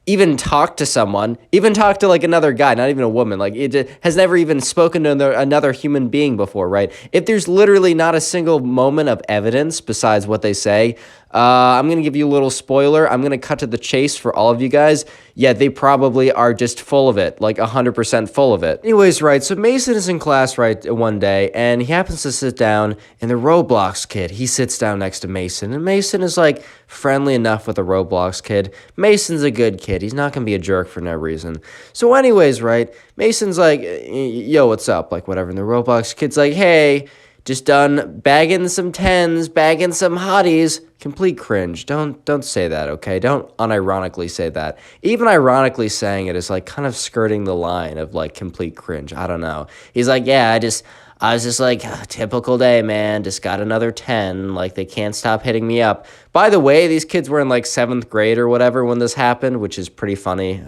even talk to someone, even talk to like another guy, not even a woman, like it has never even spoken to another human being before, right? If there's literally not a single moment of evidence besides what they say, I'm going to give you a little spoiler. I'm going to cut to the chase for all of you guys. Yeah, they probably are just full of it, like 100% full of it. Anyways, right, so Mason is in class, right, one day, and he happens to sit down, and the Roblox kid, he sits down next to Mason, and Mason is, like, friendly enough with the Roblox kid. Mason's a good kid. He's not going to be a jerk for no reason. So anyways, right, Mason's like, yo, what's up, like, whatever, and the Roblox kid's like, hey, just done bagging some tens, bagging some hotties. Complete cringe. Don't say that, okay? Don't unironically say that. Even ironically saying it is like kind of skirting the line of like complete cringe. I don't know. He's like, yeah, I was just like, typical day, man. Just got another 10. Like, they can't stop hitting me up. By the way, these kids were in like 7th grade or whatever when this happened, which is pretty funny.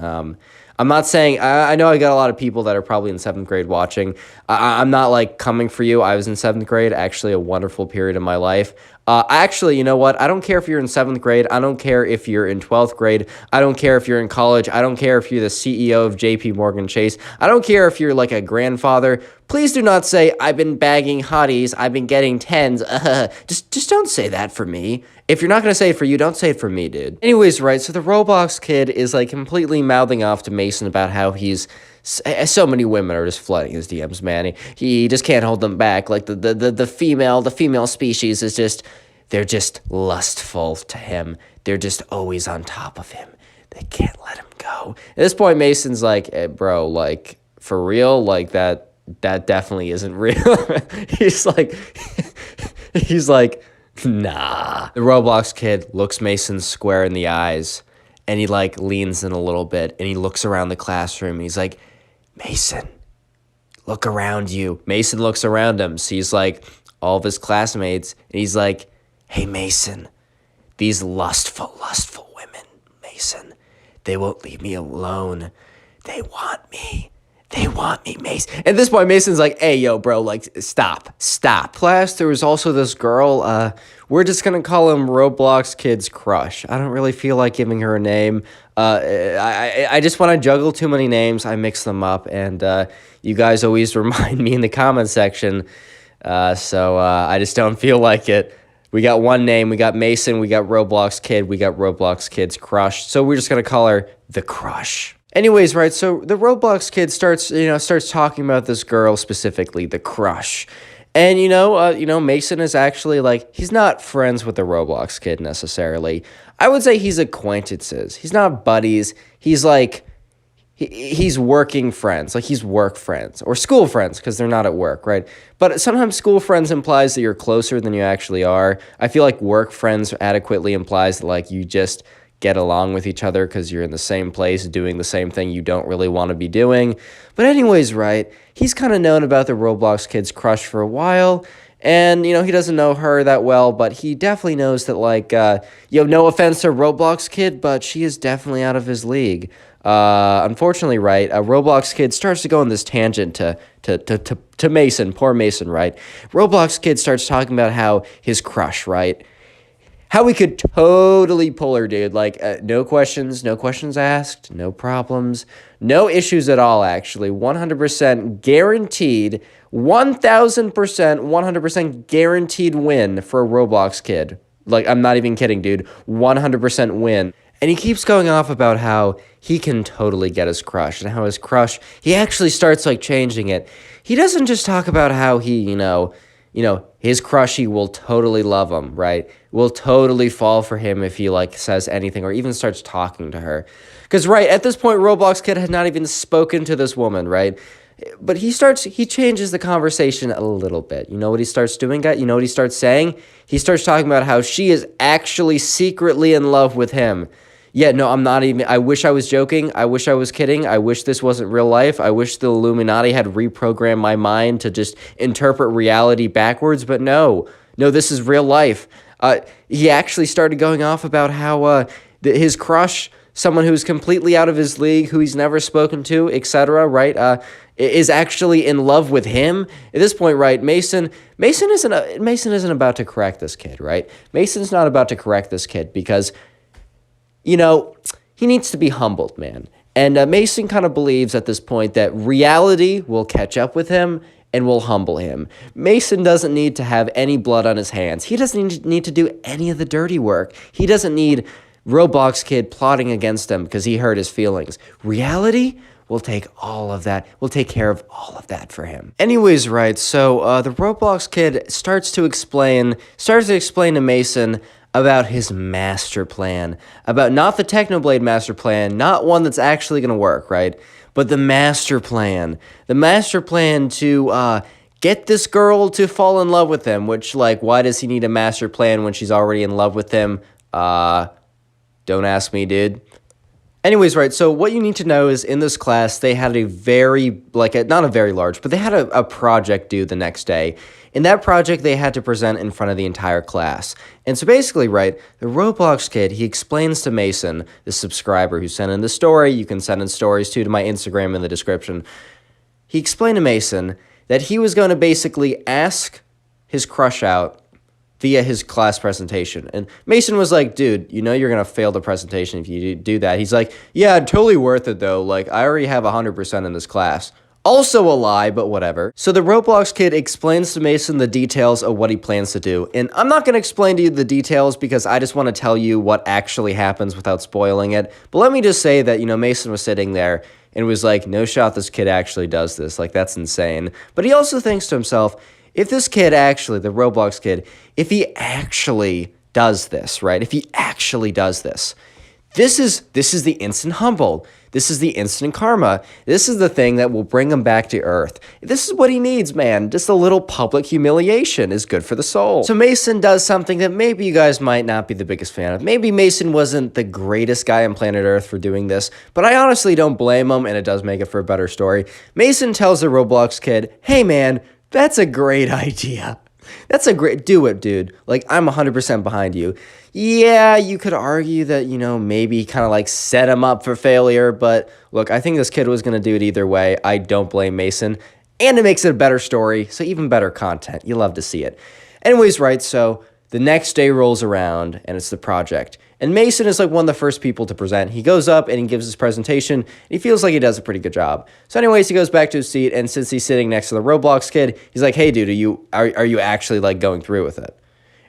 I'm not saying, I know I got a lot of people that are probably in 7th grade watching. I'm not like coming for you. I was in 7th grade, actually a wonderful period of my life. Actually, you know what? I don't care if you're in 7th grade. I don't care if you're in 12th grade. I don't care if you're in college. I don't care if you're the CEO of JP Morgan Chase. I don't care if you're like a grandfather. Please do not say, I've been bagging hotties. I've been getting 10s. Just don't say that for me. If you're not going to say it for you, don't say it for me, dude. Anyways, right, so the Roblox kid is like completely mouthing off to Mason about how he's so many women are just flooding his DMs, man. He just can't hold them back. Like the female species is just, they're just lustful to him. They're just always on top of him. They can't let him go. At this point, Mason's like, hey, bro, like for real, like that definitely isn't real. he's like, nah. The Roblox kid looks Mason square in the eyes, and he like leans in a little bit, and he looks around the classroom. He's like, Mason, look around you. Mason looks around him, sees like all of his classmates, and he's like, hey, Mason, these lustful women, Mason, they won't leave me alone. They want me. They want me, Mason. At this point, Mason's like, hey, yo, bro, like, stop. Class, there was also this girl, we're just gonna call him Roblox Kid's crush. I don't really feel like giving her a name. I just want to juggle too many names. I mix them up, and you guys always remind me in the comment section, so I just don't feel like it. We got one name, we got Mason, we got Roblox Kid, we got Roblox Kid's crush, so we're just gonna call her the Crush. Anyways, right, so the Roblox Kid starts talking about this girl specifically, the Crush. And, Mason is actually, like, he's not friends with the Roblox Kid necessarily. I would say he's acquaintances. He's not buddies. He's, like, he's working friends. Like, he's work friends. Or school friends, because they're not at work, right? But sometimes school friends implies that you're closer than you actually are. I feel like work friends adequately implies that, like, you just get along with each other because you're in the same place doing the same thing you don't really want to be doing. But anyways, right, he's kind of known about the Roblox Kid's crush for a while, and, he doesn't know her that well, but he definitely knows that, like, no offense to Roblox Kid, but she is definitely out of his league. Unfortunately, right, Roblox Kid starts to go on this tangent to Mason, poor Mason, right? Roblox Kid starts talking about how his crush, right, how we could totally pull her, dude. Like, no questions asked, no problems, no issues at all, actually. 100% guaranteed, 1,000%, 100% guaranteed win for a Roblox Kid. Like, I'm not even kidding, dude. 100% win. And he keeps going off about how he can totally get his crush, and how his crush, he actually starts, like, changing it. He doesn't just talk about how he, his crushie will totally love him, right? Will totally fall for him if he, like, says anything or even starts talking to her. Because, right, at this point, Roblox Kid had not even spoken to this woman, right? But he changes the conversation a little bit. You know what he starts doing, guys? You know what he starts saying? He starts talking about how she is actually secretly in love with him. Yeah, no, I'm not even, I wish I was joking. I wish I was kidding. I wish this wasn't real life. I wish the Illuminati had reprogrammed my mind to just interpret reality backwards, but no, this is real life. He actually started going off about how his crush, someone who's completely out of his league, who he's never spoken to, etc., right, is actually in love with him. At this point, right, Mason isn't about to correct this kid, right? Mason's not about to correct this kid because, he needs to be humbled, man. And Mason kind of believes at this point that reality will catch up with him and will humble him. Mason doesn't need to have any blood on his hands. He doesn't need to do any of the dirty work. He doesn't need Roblox Kid plotting against him because he hurt his feelings. Reality will take all of that. We'll take care of all of that for him. Anyways, right, so the Roblox Kid starts to explain to Mason about his master plan, about not the Technoblade master plan, not one that's actually going to work, right? But the master plan to get this girl to fall in love with him, which, like, why does he need a master plan when she's already in love with him? Don't ask me, dude. Anyways, right, so what you need to know is in this class, they had a very, not a very large, but they had a project due the next day. In that project, they had to present in front of the entire class. And so basically, right, the Roblox Kid, he explains to Mason, the subscriber who sent in the story, you can send in stories too to my Instagram in the description. He explained to Mason that he was going to basically ask his crush out via his class presentation. And Mason was like, dude, you're going to fail the presentation if you do that. He's like, yeah, totally worth it though. Like, I already have 100% in this class. Also a lie, but whatever. So the Roblox Kid explains to Mason the details of what he plans to do. And I'm not going to explain to you the details because I just want to tell you what actually happens without spoiling it. But let me just say that, Mason was sitting there and was like, no shot this kid actually does this. Like, that's insane. But he also thinks to himself, if this kid actually, the Roblox Kid, if he actually does this, right? If he actually does this, this is the instant humble. This is the instant karma. This is the thing that will bring him back to earth. This is what he needs, man. Just a little public humiliation is good for the soul. So Mason does something that maybe you guys might not be the biggest fan of. Maybe Mason wasn't the greatest guy on planet Earth for doing this, but I honestly don't blame him, and it does make it for a better story. Mason tells the Roblox Kid, hey man, that's a great idea. That's a great, do it, dude. Like, I'm 100% behind you. Yeah, you could argue that, maybe kind of like set him up for failure, but look, I think this kid was going to do it either way. I don't blame Mason, and it makes it a better story, so even better content. You love to see it. Anyways, right, so the next day rolls around, and it's the project. And Mason is like one of the first people to present. He goes up and he gives his presentation. And he feels like he does a pretty good job. So anyways, he goes back to his seat, and since he's sitting next to the Roblox kid, he's like, hey, dude, are you actually like going through with it?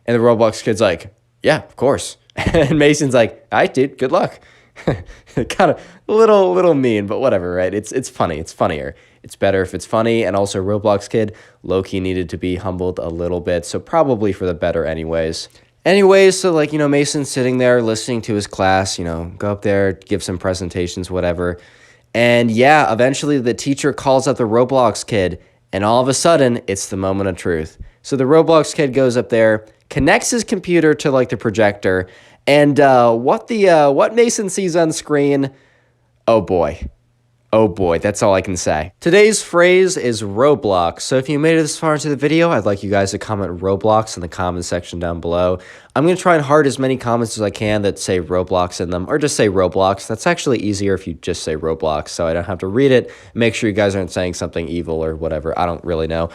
And the Roblox kid's like, yeah, of course. And Mason's like, all right, dude, good luck. Kind of a little mean, but whatever, right? It's funny. It's funnier. It's better if it's funny. And also Roblox kid, low-key needed to be humbled a little bit. So probably for the better anyways. Anyways, so like, Mason's sitting there listening to his class, go up there, give some presentations, whatever. And yeah, eventually the teacher calls up the Roblox kid, and all of a sudden, it's the moment of truth. So the Roblox kid goes up there, connects his computer to like the projector, and what Mason sees on screen, oh boy. Oh boy, that's all I can say. Today's phrase is Roblox. So if you made it this far into the video, I'd like you guys to comment Roblox in the comment section down below. I'm going to try and heart as many comments as I can that say Roblox in them, or just say Roblox. That's actually easier if you just say Roblox, so I don't have to read it. Make sure you guys aren't saying something evil or whatever. I don't really know.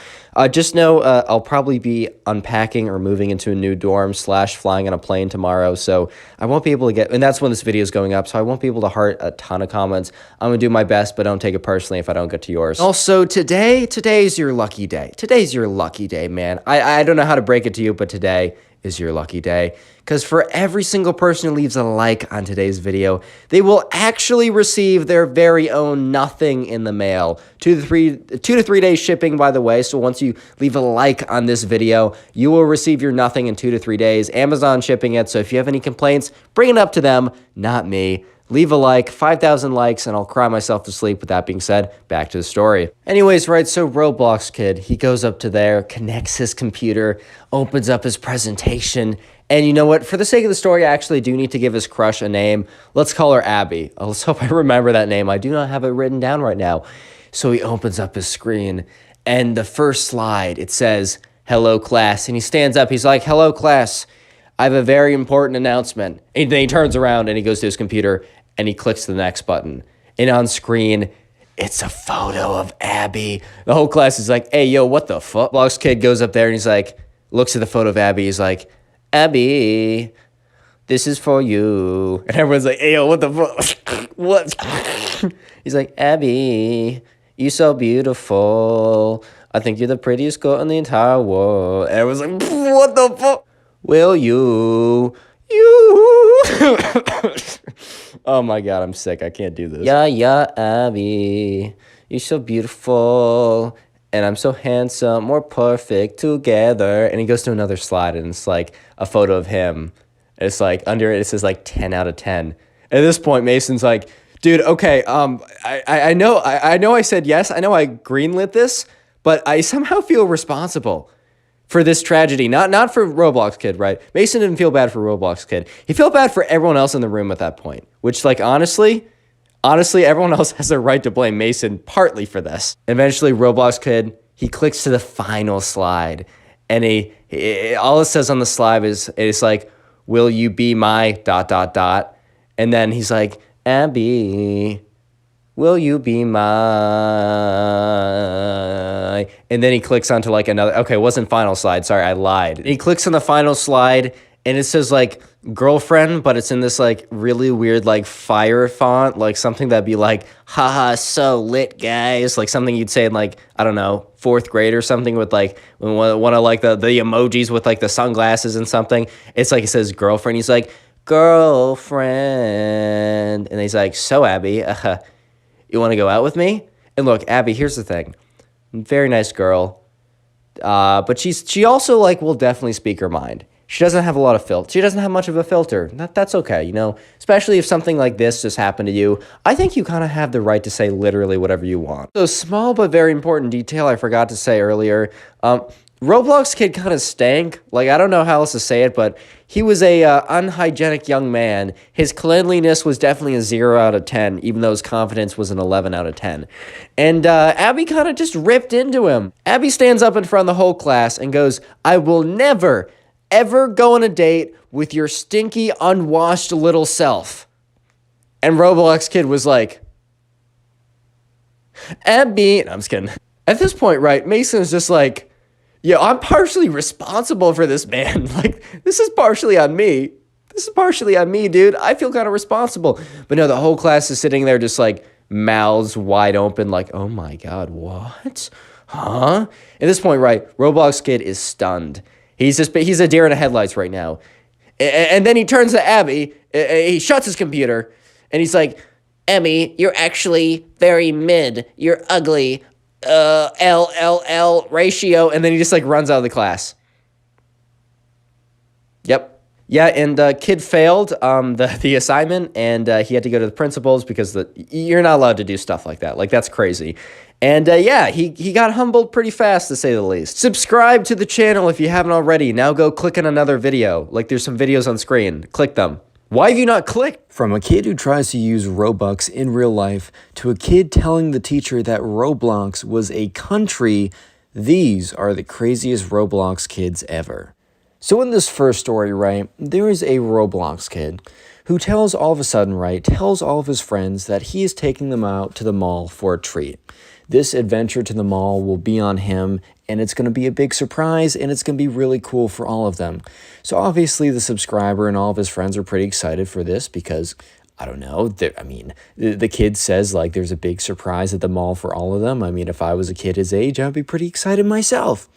Just know I'll probably be unpacking or moving into a new dorm / flying on a plane tomorrow, so I won't be able to get, and that's when this video is going up, so I won't be able to heart a ton of comments. I'm going to do my best, but don't take it personally if I don't get to yours. Also, today's your lucky day. Today's your lucky day, man. I don't know how to break it to you, but today is your lucky day, because for every single person who leaves a like on today's video, they will actually receive their very own nothing in the mail. 2 to 3 days shipping, by the way. So once you leave a like on this video, you will receive your nothing in 2 to 3 days. Amazon shipping it. So if you have any complaints, bring it up to them, not me. Leave a like, 5,000 likes, and I'll cry myself to sleep. With that being said, back to the story. Anyways, right, so Roblox kid, he goes up to there, connects his computer, opens up his presentation, and you know what? For the sake of the story, I actually do need to give his crush a name. Let's call her Abby. Let's hope I remember that name. I do not have it written down right now. So he opens up his screen, and the first slide, it says, hello, class. And he stands up. He's like, hello, class. I have a very important announcement. And then he turns around, and he goes to his computer, and he clicks the next button. And on screen, it's a photo of Abby. The whole class is like, hey, yo, what the fuck? Roblox kid goes up there, and he's like, looks at the photo of Abby. He's like, Abby, this is for you. And everyone's like, hey, yo, what the fuck? What? He's like, Abby, you so beautiful. I think you're the prettiest girl in the entire world. And everyone's like, what the fuck? Will you? Oh my god, I'm sick. I can't do this. Yeah, Abby. You're so beautiful. And I'm so handsome. We're perfect together. And he goes to another slide, and it's like a photo of him. It's like under it says like 10 out of 10. At this point, Mason's like, dude, okay, I know I said yes. I know I greenlit this, but I somehow feel responsible for this tragedy. Not for Roblox kid, right? Mason didn't feel bad for Roblox kid. He felt bad for everyone else in the room at that point, which, like, honestly, everyone else has a right to blame Mason partly for this. Eventually, Roblox kid, he clicks to the final slide, and he all it says on the slide is, it's like, will you be my ... And then he's like, Abby, will you be my... And then he clicks onto like another... Okay, it wasn't final slide. Sorry, I lied. And he clicks on the final slide, and it says like girlfriend, but it's in this like really weird like fire font, like something that'd be like, haha, so lit, guys. Like something you'd say in like, I don't know, 4th grade or something, with like one of like the emojis with like the sunglasses and something. It's like it says girlfriend. He's like, girlfriend. And he's like, so Abby, you want to go out with me? And look, Abby, here's the thing. Very nice girl. But she also like will definitely speak her mind. She doesn't have a lot of filter. She doesn't have much of a filter. That's okay, you know? Especially if something like this just happened to you. I think you kind of have the right to say literally whatever you want. So small but very important detail I forgot to say earlier. Roblox kid kind of stank. Like, I don't know how else to say it, but he was a unhygienic young man. His cleanliness was definitely a 0 out of 10, even though his confidence was an 11 out of 10. And Abby kind of just ripped into him. Abby stands up in front of the whole class and goes, "I will never, ever go on a date with your stinky, unwashed little self." And Roblox kid was like, "Abby," no, I'm just kidding. At this point, right, Mason's just like, "Yeah, I'm partially responsible for this, man. Like, this is partially on me. This is partially on me, dude. I feel kind of responsible." But no, the whole class is sitting there just like mouths wide open, like, "Oh my God, what? Huh?" At this point, right, Roblox kid is stunned. He's a deer in the headlights right now. And then he turns to Abby, he shuts his computer, and he's like, "Emmy, you're actually very mid. You're ugly. LLL ratio," and then he just like runs out of the class. Yep. Yeah, and kid failed the assignment, and he had to go to the principals because you're not allowed to do stuff like that. Like, that's crazy. And yeah, he got humbled pretty fast, to say the least. Subscribe to the channel if you haven't already. Now go click on another video. Like, there's some videos on screen. Click them. Why have you not clicked? From a kid who tries to use Robux in real life to a kid telling the teacher that Roblox was a country, these are the craziest Roblox kids ever. So in this first story, right, there is a Roblox kid who tells all of his friends that he is taking them out to the mall for a treat. This adventure to the mall will be on him, and it's going to be a big surprise, and it's going to be really cool for all of them. So obviously the subscriber and all of his friends are pretty excited for this because, I don't know, the kid says like there's a big surprise at the mall for all of them. I mean, if I was a kid his age, I'd be pretty excited myself.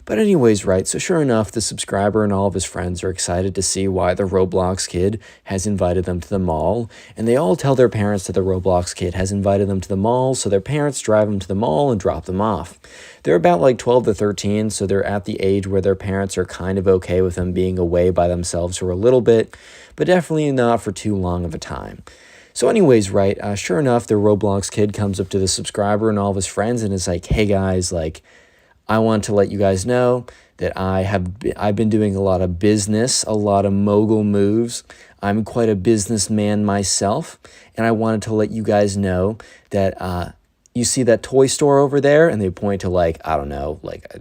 But anyways, right, so sure enough, the subscriber and all of his friends are excited to see why the Roblox kid has invited them to the mall, and they all tell their parents that the Roblox kid has invited them to the mall, so their parents drive them to the mall and drop them off. They're about like 12 to 13, so they're at the age where their parents are kind of okay with them being away by themselves for a little bit, but definitely not for too long of a time. So anyways, right, sure enough, the Roblox kid comes up to the subscriber and all of his friends and is like, "Hey guys, like, I want to let you guys know that I've been doing a lot of business, a lot of mogul moves. I'm quite a businessman myself, and I wanted to let you guys know that you see that toy store over there?" And they point to like, I don't know, like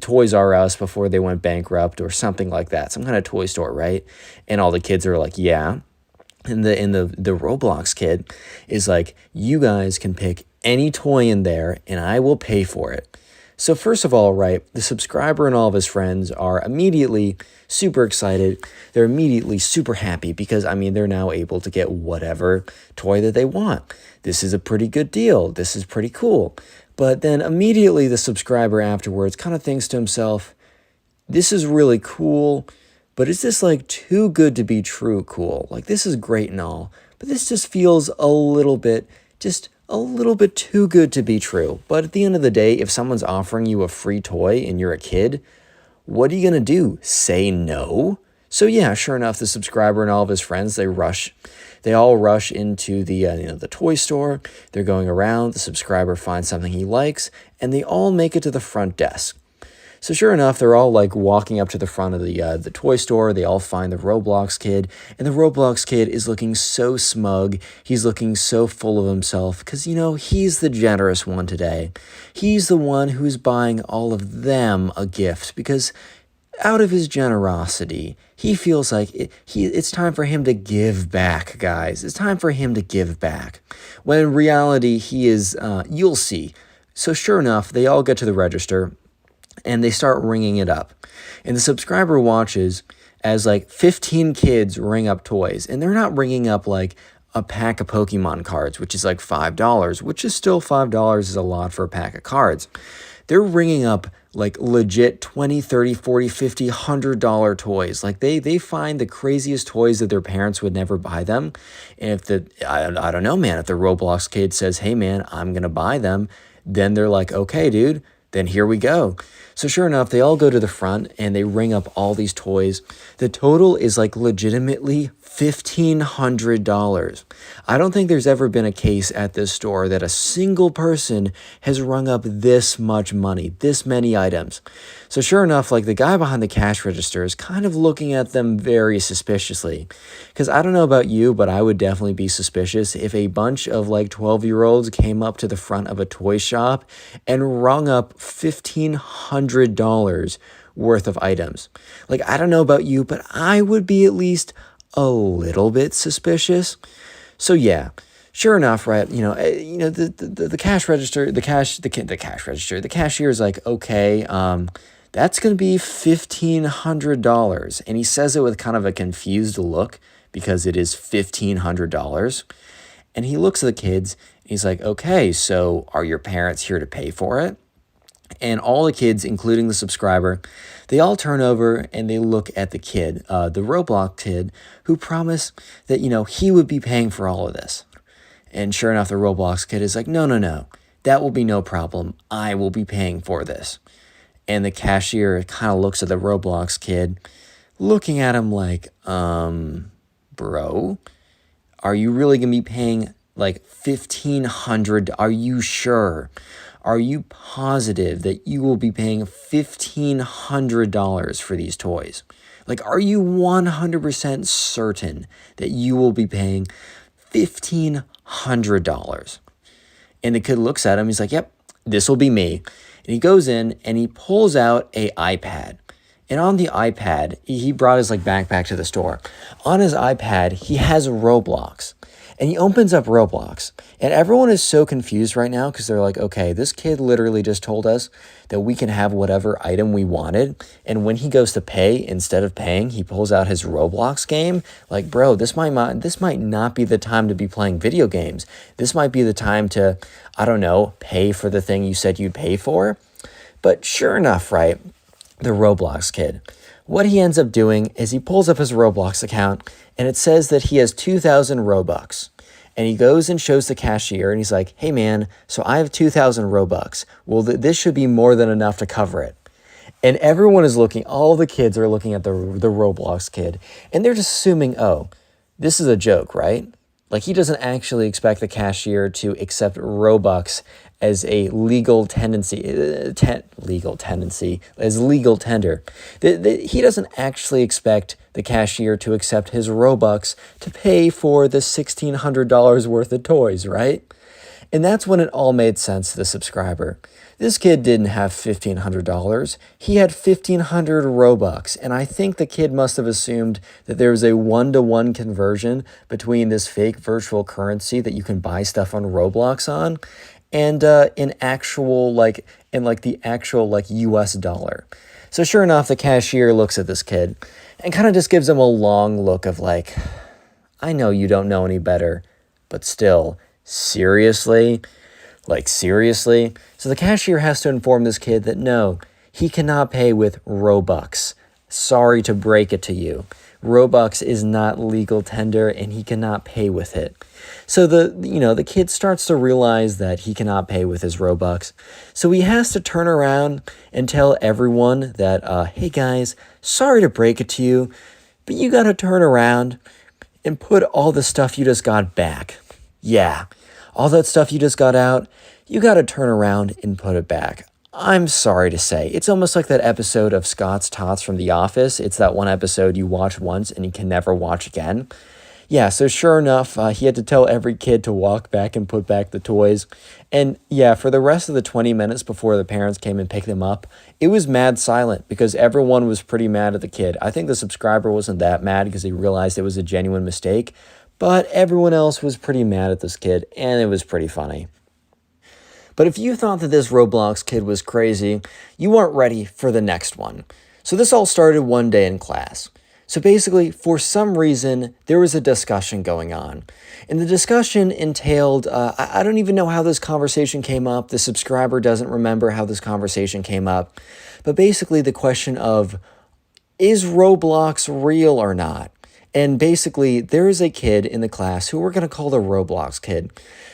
Toys R Us before they went bankrupt or something like that, some kind of toy store, right? And all the kids are like, "Yeah." And the Roblox kid is like, "You guys can pick any toy in there, and I will pay for it." So first of all, right, the subscriber and all of his friends are immediately super excited. They're immediately super happy because, I mean, they're now able to get whatever toy that they want. This is a pretty good deal. This is pretty cool. But then immediately the subscriber afterwards kind of thinks to himself, "This is really cool, but is this like too good to be true cool? Like, this is great and all, but this just feels a little bit too good to be true." But at the end of the day, if someone's offering you a free toy and you're a kid, what are you going to do? Say no? So yeah, sure enough, the subscriber and all of his friends, they all rush into the toy store. They're going around, the subscriber finds something he likes, and they all make it to the front desk. So sure enough, they're all like walking up to the front of the toy store. They all find the Roblox kid, and the Roblox kid is looking so smug. He's looking so full of himself because, you know, he's the generous one today. He's the one who's buying all of them a gift because out of his generosity, he feels like it's time for him to give back, guys. It's time for him to give back. When in reality, he is, you'll see. So sure enough, they all get to the register, and they start ringing it up. And the subscriber watches as like 15 kids ring up toys. And they're not ringing up like a pack of Pokemon cards, which is like $5, which is still $5 is a lot for a pack of cards. They're ringing up like legit $20, $30, $40, $50, $100 toys. Like they find the craziest toys that their parents would never buy them. And if I don't know, man, if the Roblox kid says, "Hey man, I'm going to buy them," then they're like, "Okay, dude, then here we go." So sure enough, they all go to the front and they ring up all these toys. The total is like legitimately $1,500. I don't think there's ever been a case at this store that a single person has rung up this much money, this many items. So sure enough, like the guy behind the cash register is kind of looking at them very suspiciously. Because I don't know about you, but I would definitely be suspicious if a bunch of like 12-year-olds came up to the front of a toy shop and rung up $1,500 worth of items. Like, I don't know about you, but I would be at least a little bit suspicious. So yeah, sure enough, right? The cash register, the cashier is like, okay, that's gonna be $1,500, and he says it with kind of a confused look because it is $1,500, and he looks at the kids. And he's like, okay, so are your parents here to pay for it? And all the kids, including the subscriber, they all turn over and they look at the kid, the Roblox kid, who promised that, he would be paying for all of this. And sure enough, the Roblox kid is like, no, that will be no problem. I will be paying for this. And the cashier kind of looks at the Roblox kid, looking at him like, bro, are you really going to be paying like $1,500? Are you sure? Are you positive that you will be paying $1,500 for these toys? Like, are you 100% certain that you will be paying $1,500? And the kid looks at him. He's like, yep, this will be me. And he goes in and he pulls out a iPad. And on the iPad, he brought his like backpack to the store. On his iPad, he has Roblox. And he opens up Roblox. And everyone is so confused right now because they're like, okay, this kid literally just told us that we can have whatever item we wanted. And when he goes to pay, instead of paying, he pulls out his Roblox game. Like, bro, this might not be the time to be playing video games. This might be the time to, I don't know, pay for the thing you said you'd pay for. But sure enough, right, the Roblox kid, what he ends up doing is he pulls up his Roblox account and it says that he has 2,000 Robux. And he goes and shows the cashier and he's like, hey man, so I have 2,000 Robux. Well, this should be more than enough to cover it. And everyone is looking, all the kids are looking at the Roblox kid and they're just assuming, oh, this is a joke, right? Like he doesn't actually expect the cashier to accept Robux as a legal tendency, legal tender. He doesn't actually expect the cashier to accept his Robux to pay for the $1,600 worth of toys, right? And that's when it all made sense to the subscriber. This kid didn't have $1,500. He had 1,500 Robux. And I think the kid must have assumed that there was a one-to-one conversion between this fake virtual currency that you can buy stuff on Roblox on and the actual US dollar. So sure enough, the cashier looks at this kid and kind of just gives him a long look of like, I know you don't know any better, but still, seriously? Like, seriously? So the cashier has to inform this kid that no, he cannot pay with Robux. Sorry to break it to you. Robux is not legal tender and he cannot pay with it. So the kid starts to realize that he cannot pay with his Robux. So he has to turn around and tell everyone that, hey guys, sorry to break it to you, but you got to turn around and put all the stuff you just got back. Yeah, all that stuff you just got out, you got to turn around and put it back. I'm sorry to say, it's almost like that episode of Scott's Tots from The Office. It's that one episode you watch once and you can never watch again. Yeah, so sure enough, he had to tell every kid to walk back and put back the toys. And yeah, for the rest of the 20 minutes before the parents came and picked them up, it was mad silent because everyone was pretty mad at the kid. I think the subscriber wasn't that mad because he realized it was a genuine mistake, but everyone else was pretty mad at this kid, and it was pretty funny. But if you thought that this Roblox kid was crazy, you weren't ready for the next one. So this all started one day in class. So basically, for some reason, there was a discussion going on. And the discussion entailed, I don't even know how this conversation came up. The subscriber doesn't remember how this conversation came up. But basically the question of, is Roblox real or not? And basically, there is a kid in the class who we're going to call the Roblox kid,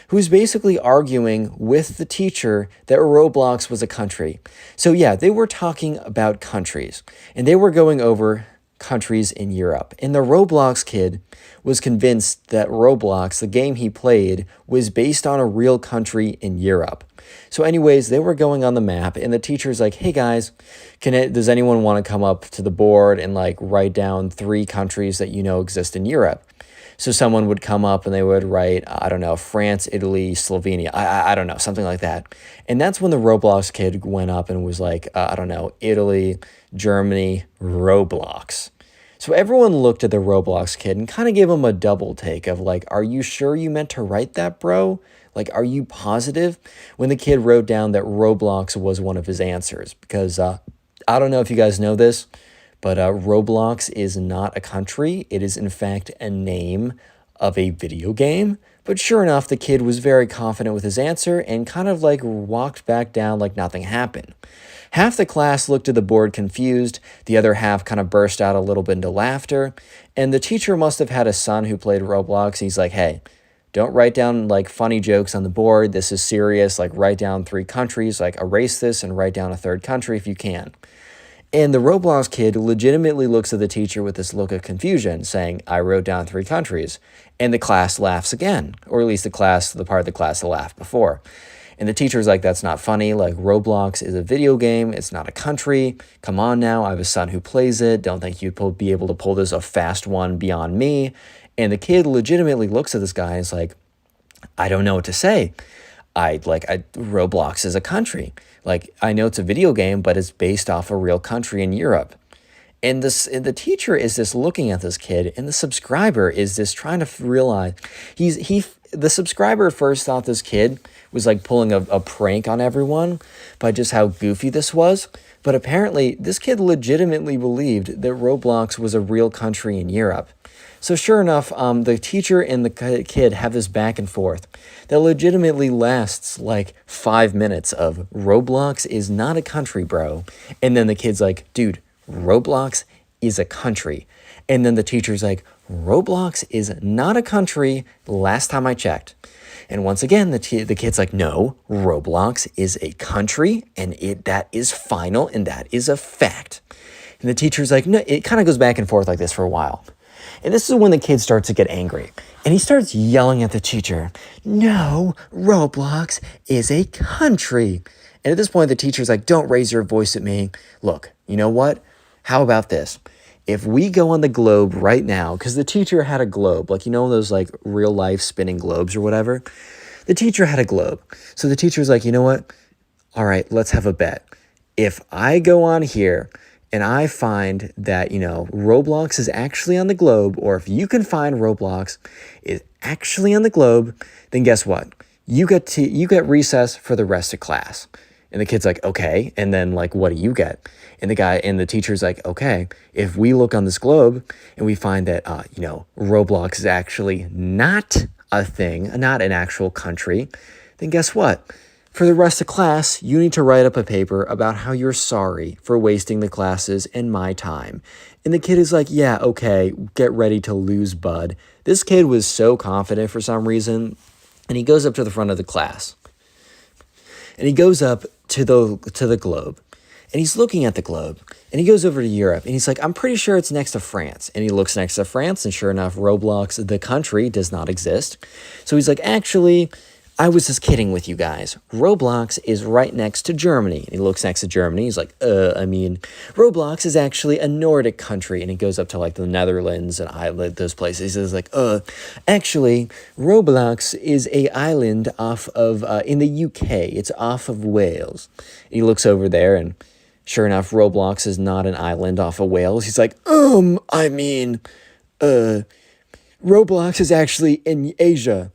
who's basically arguing with the teacher that Roblox was a country. So yeah, they were talking about countries, and they were going over countries in Europe. And the Roblox kid was convinced that Roblox, the game he played, was based on a real country in Europe. So anyways, they were going on the map, and the teacher's like, hey guys, does anyone want to come up to the board and like write down 3 countries that you know exist in Europe? So someone would come up and they would write, I don't know, France, Italy, Slovenia. I don't know, something like that. And that's when the Roblox kid went up and was like, I don't know, Italy, Germany, Roblox. So everyone looked at the Roblox kid and kind of gave him a double take of like, are you sure you meant to write that, bro? Like, are you positive? When the kid wrote down that Roblox was one of his answers. Because I don't know if you guys know this, but Roblox is not a country. It is, in fact, a name of a video game. But sure enough, the kid was very confident with his answer and kind of like walked back down like nothing happened. Half the class looked at the board confused. The other half kind of burst out a little bit into laughter. And the teacher must have had a son who played Roblox. He's like, hey, don't write down like funny jokes on the board. This is serious. Like write down 3 countries, like erase this and write down a 3rd country if you can. And the Roblox kid legitimately looks at the teacher with this look of confusion, saying, I wrote down 3 countries. And the class laughs again, or at least the part of the class that laughed before. And the teacher's like, that's not funny. Like, Roblox is a video game. It's not a country. Come on now. I have a son who plays it. Don't think you'd be able to pull this a fast one beyond me. And the kid legitimately looks at this guy and is like, I don't know what to say. Roblox is a country. Like, I know it's a video game, but it's based off a real country in Europe. And the teacher is just looking at this kid, and the subscriber is just trying to realize the subscriber first thought this kid was like pulling a prank on everyone by just how goofy this was. But apparently, this kid legitimately believed that Roblox was a real country in Europe. So sure enough, the teacher and the kid have this back and forth that legitimately lasts like 5 minutes of Roblox is not a country, bro. And then the kid's like, dude, Roblox is a country. And then the teacher's like, Roblox is not a country last time I checked. And once again, the kid's like, no, Roblox is a country, and that is final, and that is a fact. And the teacher's like, no, it kind of goes back and forth like this for a while. And this is when the kid starts to get angry. And he starts yelling at the teacher, no, Roblox is a country. And at this point, the teacher's like, don't raise your voice at me. Look, you know what? How about this? If we go on the globe right now, because the teacher had a globe, like, you know, those like real life spinning globes or whatever. The teacher had a globe. So the teacher's like, you know what? All right, let's have a bet. If I go on here and I find that, you know, Roblox is actually on the globe, or if you can find Roblox is actually on the globe, then guess what? You get recess for the rest of class. And the kid's like, okay. And then like, what do you get? And the teacher's like, okay, if we look on this globe and we find that, Roblox is actually not a thing, not an actual country, then guess what? For the rest of class, you need to write up a paper about how you're sorry for wasting the classes and my time. And the kid is like, yeah, okay, get ready to lose, bud. This kid was so confident for some reason. And he goes up to the front of the class. And he goes up to the globe. And he's looking at the globe. And he goes over to Europe. And he's like, I'm pretty sure it's next to France. And he looks next to France. And sure enough, Roblox, the country, does not exist. So he's like, actually, I was just kidding with you guys. Roblox is right next to Germany. And he looks next to Germany. He's like, Roblox is actually a Nordic country. And he goes up to like the Netherlands and Ireland, those places. He's like, actually, Roblox is a island off of, in the UK. It's off of Wales. And he looks over there and sure enough, Roblox is not an island off of Wales. He's like, Roblox is actually in Asia.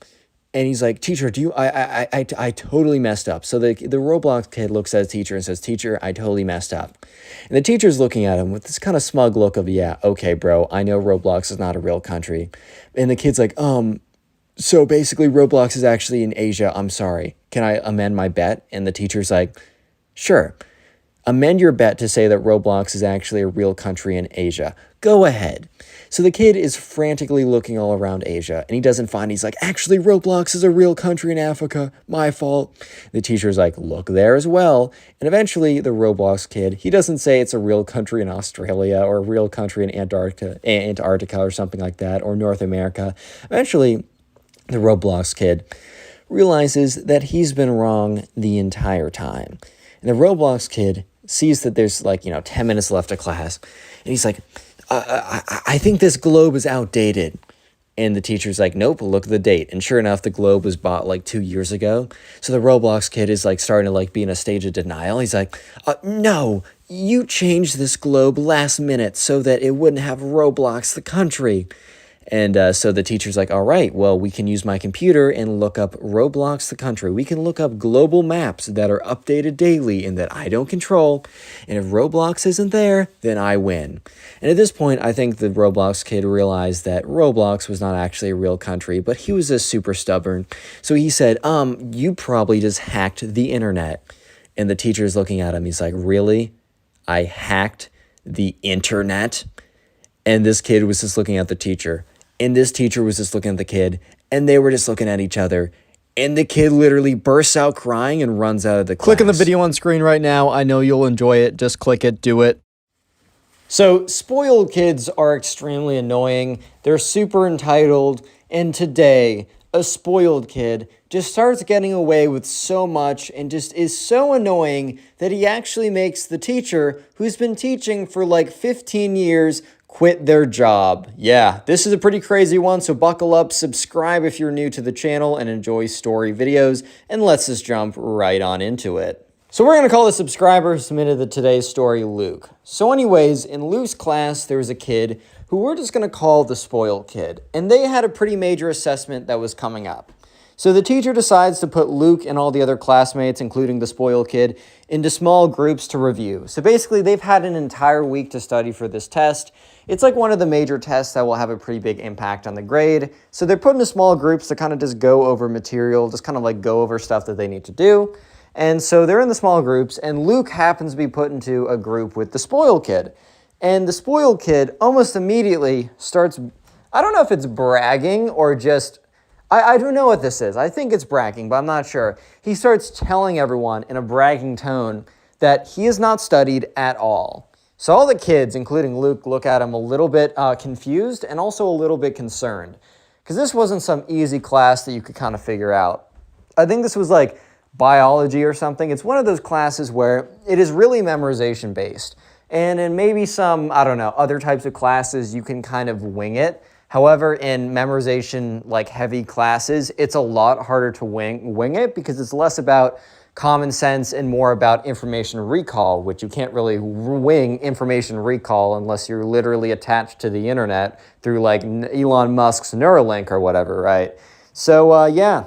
And he's like, teacher, I totally messed up. So the Roblox kid looks at his teacher and says, teacher, I totally messed up. And the teacher's looking at him with this kind of smug look of, yeah, okay, bro, I know Roblox is not a real country. And the kid's like, so basically Roblox is actually in Asia. I'm sorry. Can I amend my bet? And the teacher's like, sure. Amend your bet to say that Roblox is actually a real country in Asia. Go ahead. So the kid is frantically looking all around Asia, and he doesn't find, he's like, actually, Roblox is a real country in Africa. My fault. The teacher's like, look there as well. And eventually, the Roblox kid, he doesn't say it's a real country in Australia or a real country in Antarctica or something like that, or North America. Eventually, the Roblox kid realizes that he's been wrong the entire time. And the Roblox kid sees that there's 10 minutes left of class, and he's like, I think this globe is outdated. And the teacher's like, nope, look at the date. And sure enough, the globe was bought 2 years ago. So the Roblox kid is starting to be in a stage of denial. He's like, no, you changed this globe last minute so that it wouldn't have Roblox, the country. And so the teacher's like, all right, well, we can use my computer and look up Roblox, the country. We can look up global maps that are updated daily and that I don't control. And if Roblox isn't there, then I win. And at this point, I think the Roblox kid realized that Roblox was not actually a real country, but he was just super stubborn. So he said, you probably just hacked the internet. And the teacher's looking at him. He's like, really? I hacked the internet? And this kid was just looking at the teacher. And this teacher was just looking at the kid, and they were just looking at each other. And the kid literally bursts out crying and runs out of the class. Click on the video on screen right now. I know you'll enjoy it. Just click it, do it. So spoiled kids are extremely annoying. They're super entitled. And today, a spoiled kid just starts getting away with so much and just is so annoying that he actually makes the teacher, who's been teaching for 15 years, quit their job. Yeah, this is a pretty crazy one, so buckle up, subscribe if you're new to the channel and enjoy story videos, and let's just jump right on into it. So we're going to call the subscriber who submitted today's story Luke. So anyways, in Luke's class, there was a kid who we're just going to call the spoiled kid, and they had a pretty major assessment that was coming up. So the teacher decides to put Luke and all the other classmates, including the spoiled kid, into small groups to review. So basically, they've had an entire week to study for this test. It's one of the major tests that will have a pretty big impact on the grade. So they're put into small groups to kind of just go over material, just kind of go over stuff that they need to do. And so they're in the small groups, and Luke happens to be put into a group with the spoiled kid. And the spoiled kid almost immediately starts, I don't know if it's bragging or just, I don't know what this is. I think it's bragging, but I'm not sure. He starts telling everyone in a bragging tone that he has not studied at all. So all the kids, including Luke, look at him a little bit confused and also a little bit concerned, because this wasn't some easy class that you could kind of figure out. I think this was biology or something. It's one of those classes where it is really memorization based. And in maybe some, I don't know, other types of classes, you can kind of wing it. However, in memorization, heavy classes, it's a lot harder to wing it because it's less about common sense and more about information recall, which you can't really wing information recall unless you're literally attached to the internet through Elon Musk's Neuralink or whatever, right? So yeah,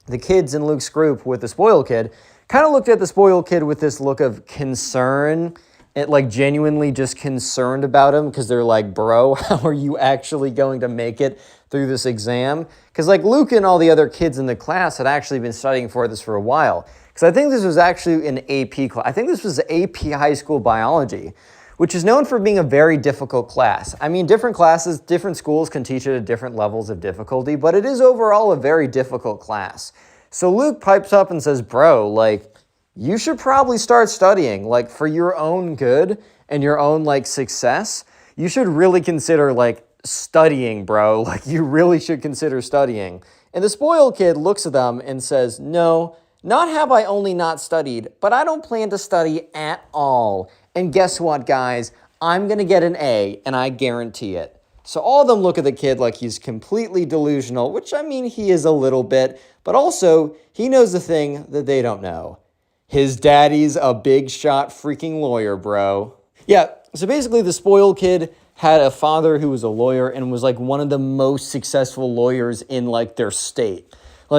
the kids in Luke's group with the spoiled kid kind of looked at the spoiled kid with this look of concern. It genuinely just concerned about him because they're like, bro, how are you actually going to make it through this exam? Because Luke and all the other kids in the class had actually been studying for this for a while. Because I think this was actually an AP class. I think this was AP high school biology, which is known for being a very difficult class. I mean, different classes, different schools can teach it at different levels of difficulty, but it is overall a very difficult class. So Luke pipes up and says, bro, you should probably start studying, for your own good and your own, success. You should really consider, studying, bro. You really should consider studying. And the spoiled kid looks at them and says, no, not have I only not studied, but I don't plan to study at all. And guess what, guys? I'm going to get an A, and I guarantee it. So all of them look at the kid like he's completely delusional, which, I mean, he is a little bit, but also he knows the thing that they don't know. His daddy's a big shot freaking lawyer, bro. Yeah, so basically the spoiled kid had a father who was a lawyer and was one of the most successful lawyers in their state.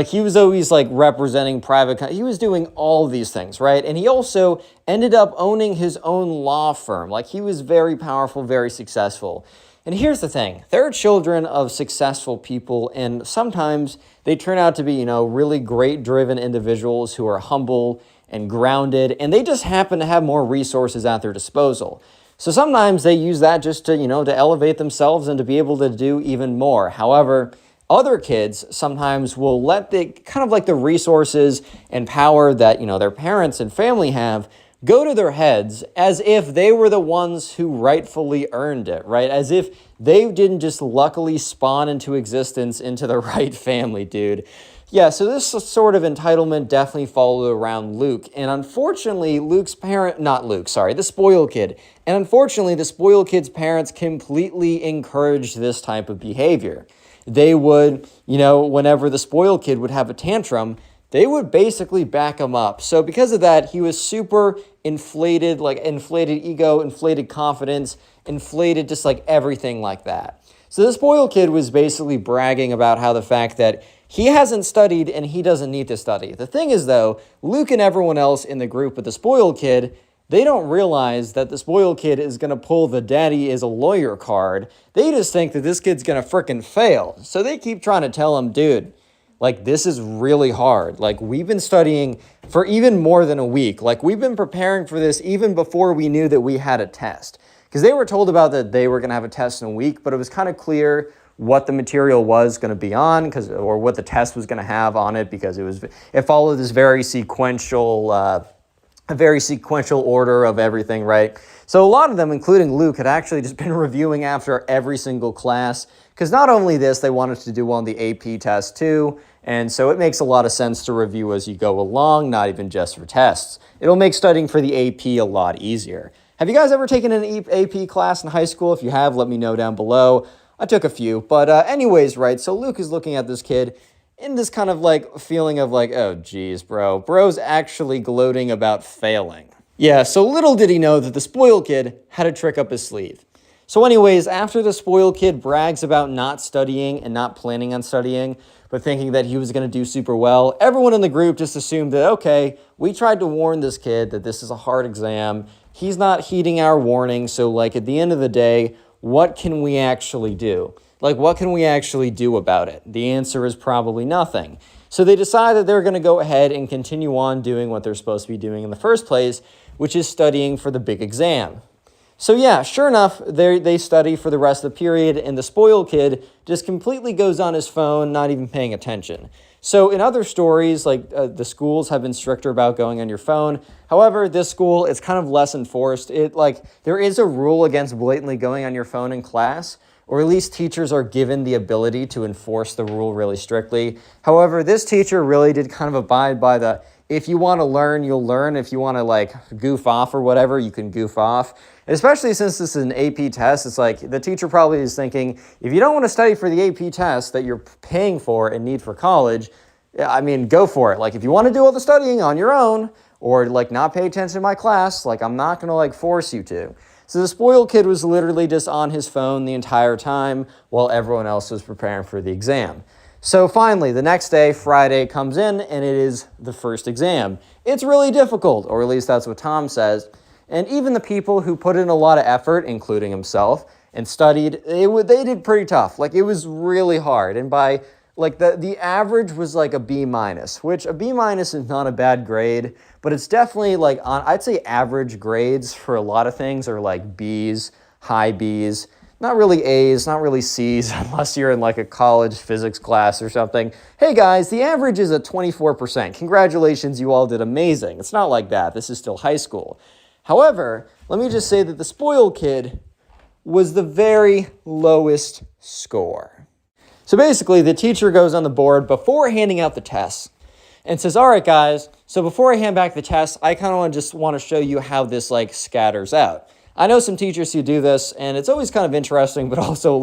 He was always representing he was doing all these things, right? And he also ended up owning his own law firm. He was very powerful, very successful. And here's the thing, they're children of successful people, and sometimes they turn out to be, really great driven individuals who are humble and grounded, and they just happen to have more resources at their disposal. So sometimes they use that just to, to elevate themselves and to be able to do even more. However, other kids sometimes will let the kind of like the resources and power that, their parents and family have go to their heads as if they were the ones who rightfully earned it, right? As if they didn't just luckily spawn into existence into the right family, dude. Yeah, so this sort of entitlement definitely followed around Luke. And unfortunately, the spoiled kid. And unfortunately, the spoiled kid's parents completely encouraged this type of behavior. They would, whenever the spoiled kid would have a tantrum, they would basically back him up. So because of that, he was super inflated, like inflated ego, inflated confidence, inflated just like everything like that. So the spoiled kid was basically bragging about how the fact that he hasn't studied and he doesn't need to study. The thing is, though, Luke and everyone else in the group with the spoiled kid, they don't realize that the spoiled kid is going to pull the daddy is a lawyer card. They just think that this kid's going to frickin' fail. So they keep trying to tell him, dude, like, this is really hard. Like, we've been studying for even more than a week. Like, we've been preparing for this even before we knew that we had a test. Because they were told about that they were going to have a test in a week, but it was kind of clear what the material was going to be on, or what the test was going to have on it, because it followed this very sequential order of everything, right? So a lot of them, including Luke, had actually just been reviewing after every single class, because not only this, they wanted to do well on the AP test too, and so it makes a lot of sense to review as you go along, not even just for tests. It'll make studying for the AP a lot easier. Have you guys ever taken an AP class in high school? If you have, let me know down below. I took a few, but anyways, right, so Luke is looking at this kid in this kind of like feeling of like, oh geez, bro's actually gloating about failing. Yeah, so little did he know that the spoiled kid had a trick up his sleeve. So anyways, after the spoiled kid brags about not studying and not planning on studying, but thinking that he was going to do super well, everyone in the group just assumed that, okay, we tried to warn this kid that this is a hard exam. He's not heeding our warning, so like at the end of the day, what can we actually do? Like, what can we actually do about it? The answer is probably nothing. So they decide that they're going to go ahead and continue on doing what they're supposed to be doing in the first place, which is studying for the big exam. So yeah, sure enough, they study for the rest of the period, and the spoiled kid just completely goes on his phone, not even paying attention. So in other stories, like the schools have been stricter about going on your phone. However, this school, it's kind of less enforced. There is a rule against blatantly going on your phone in class, or at least teachers are given the ability to enforce the rule really strictly. However, this teacher really did kind of abide by the, if you want to learn, you'll learn. If you want to like goof off or whatever, you can goof off. Especially since this is an AP test, it's like the teacher probably is thinking, if you don't want to study for the AP test that you're paying for and need for college, I mean, go for it. Like, if you want to do all the studying on your own, or like not pay attention to my class, like I'm not going to like force you to. So the spoiled kid was literally just on his phone the entire time while everyone else was preparing for the exam. So finally, the next day, Friday, comes in, and it is the first exam. It's really difficult, or at least that's what Tom says. And even the people who put in a lot of effort, including himself, and studied, they did pretty tough. Like, it was really hard. And by, like, the average was like a B-, which a B- is not a bad grade, but it's definitely like, I'd say average grades for a lot of things are like B's, high B's, not really A's, not really C's, unless you're in like a college physics class or something. Hey guys, the average is at 24%. Congratulations, you all did amazing. It's not like that. This is still high school. However, let me just say that the spoiled kid was the very lowest score. So basically, the teacher goes on the board before handing out the tests and says, all right, guys, so before I hand back the test, I kind of just want to show you how this like scatters out. I know some teachers who do this, and it's always kind of interesting, but also a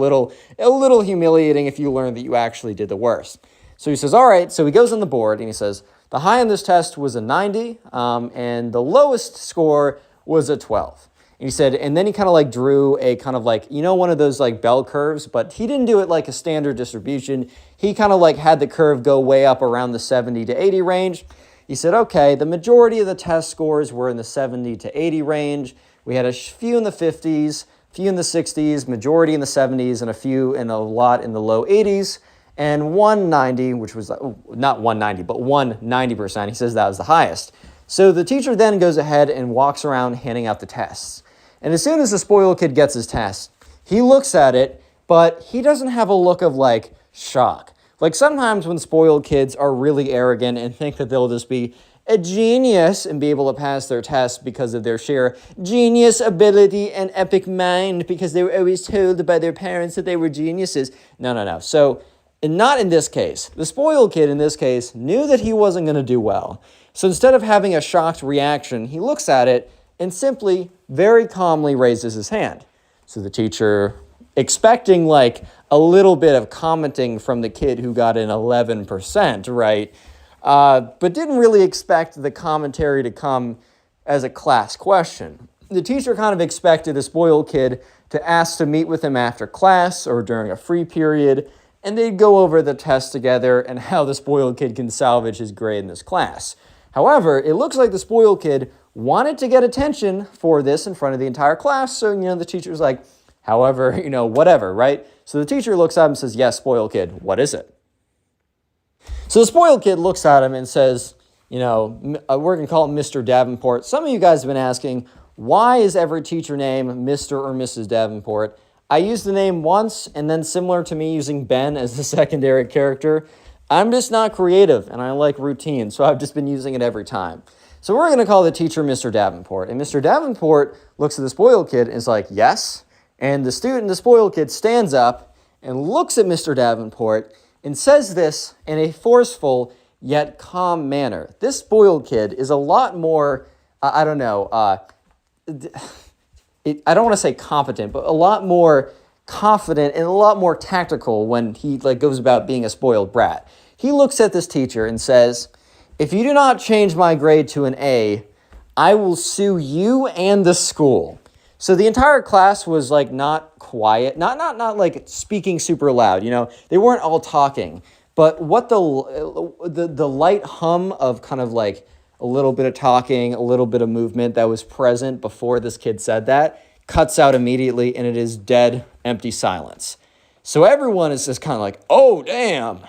little humiliating if you learn that you actually did the worst. So he says, all right, so he goes on the board and he says, the high on this test was a 90, and the lowest score was a 12. And he said, and then he kind of like drew a kind of like, one of those like bell curves, but he didn't do it like a standard distribution. He kind of like had the curve go way up around the 70 to 80 range. He said, okay, the majority of the test scores were in the 70 to 80 range. We had a few in the 50s, few in the 60s, majority in the 70s, and a few and a lot in the low 80s. And 190, which was not 190, but 190%. He says that was the highest. So the teacher then goes ahead and walks around handing out the tests. And as soon as the spoiled kid gets his test, he looks at it, but he doesn't have a look of like shock. Like sometimes when spoiled kids are really arrogant and think that they'll just be a genius and be able to pass their test because of their sheer genius ability and epic mind because they were always told by their parents that they were geniuses. No. So, and not in this case. The spoiled kid in this case knew that he wasn't going to do well. So instead of having a shocked reaction, he looks at it and simply very calmly raises his hand. So the teacher, expecting like a little bit of commenting from the kid who got an 11%, right? But didn't really expect the commentary to come as a class question. The teacher kind of expected the spoiled kid to ask to meet with him after class or during a free period, and they'd go over the test together and how the spoiled kid can salvage his grade in this class. However, it looks like the spoiled kid wanted to get attention for this in front of the entire class, so, the teacher's like, however, whatever, right? So the teacher looks at him and says, yes, spoiled kid, what is it? So the spoiled kid looks at him and says, we're going to call him Mr. Davenport. Some of you guys have been asking, why is every teacher named Mr. or Mrs. Davenport? I used the name once, and then similar to me using Ben as the secondary character, I'm just not creative, and I like routine, so I've just been using it every time. So we're going to call the teacher Mr. Davenport. And Mr. Davenport looks at the spoiled kid and is like, yes. And the spoiled kid stands up and looks at Mr. Davenport and says this in a forceful yet calm manner. This spoiled kid is a lot more, I don't want to say competent, but a lot more confident and a lot more tactical when he goes about being a spoiled brat. He looks at this teacher and says, if you do not change my grade to an A, I will sue you and the school. So the entire class was not quiet, not like speaking super loud, they weren't all talking, but what the light hum of kind of like a little bit of talking, a little bit of movement that was present before this kid said that cuts out immediately, and it is dead, empty silence. So everyone is just kind of like, oh, damn,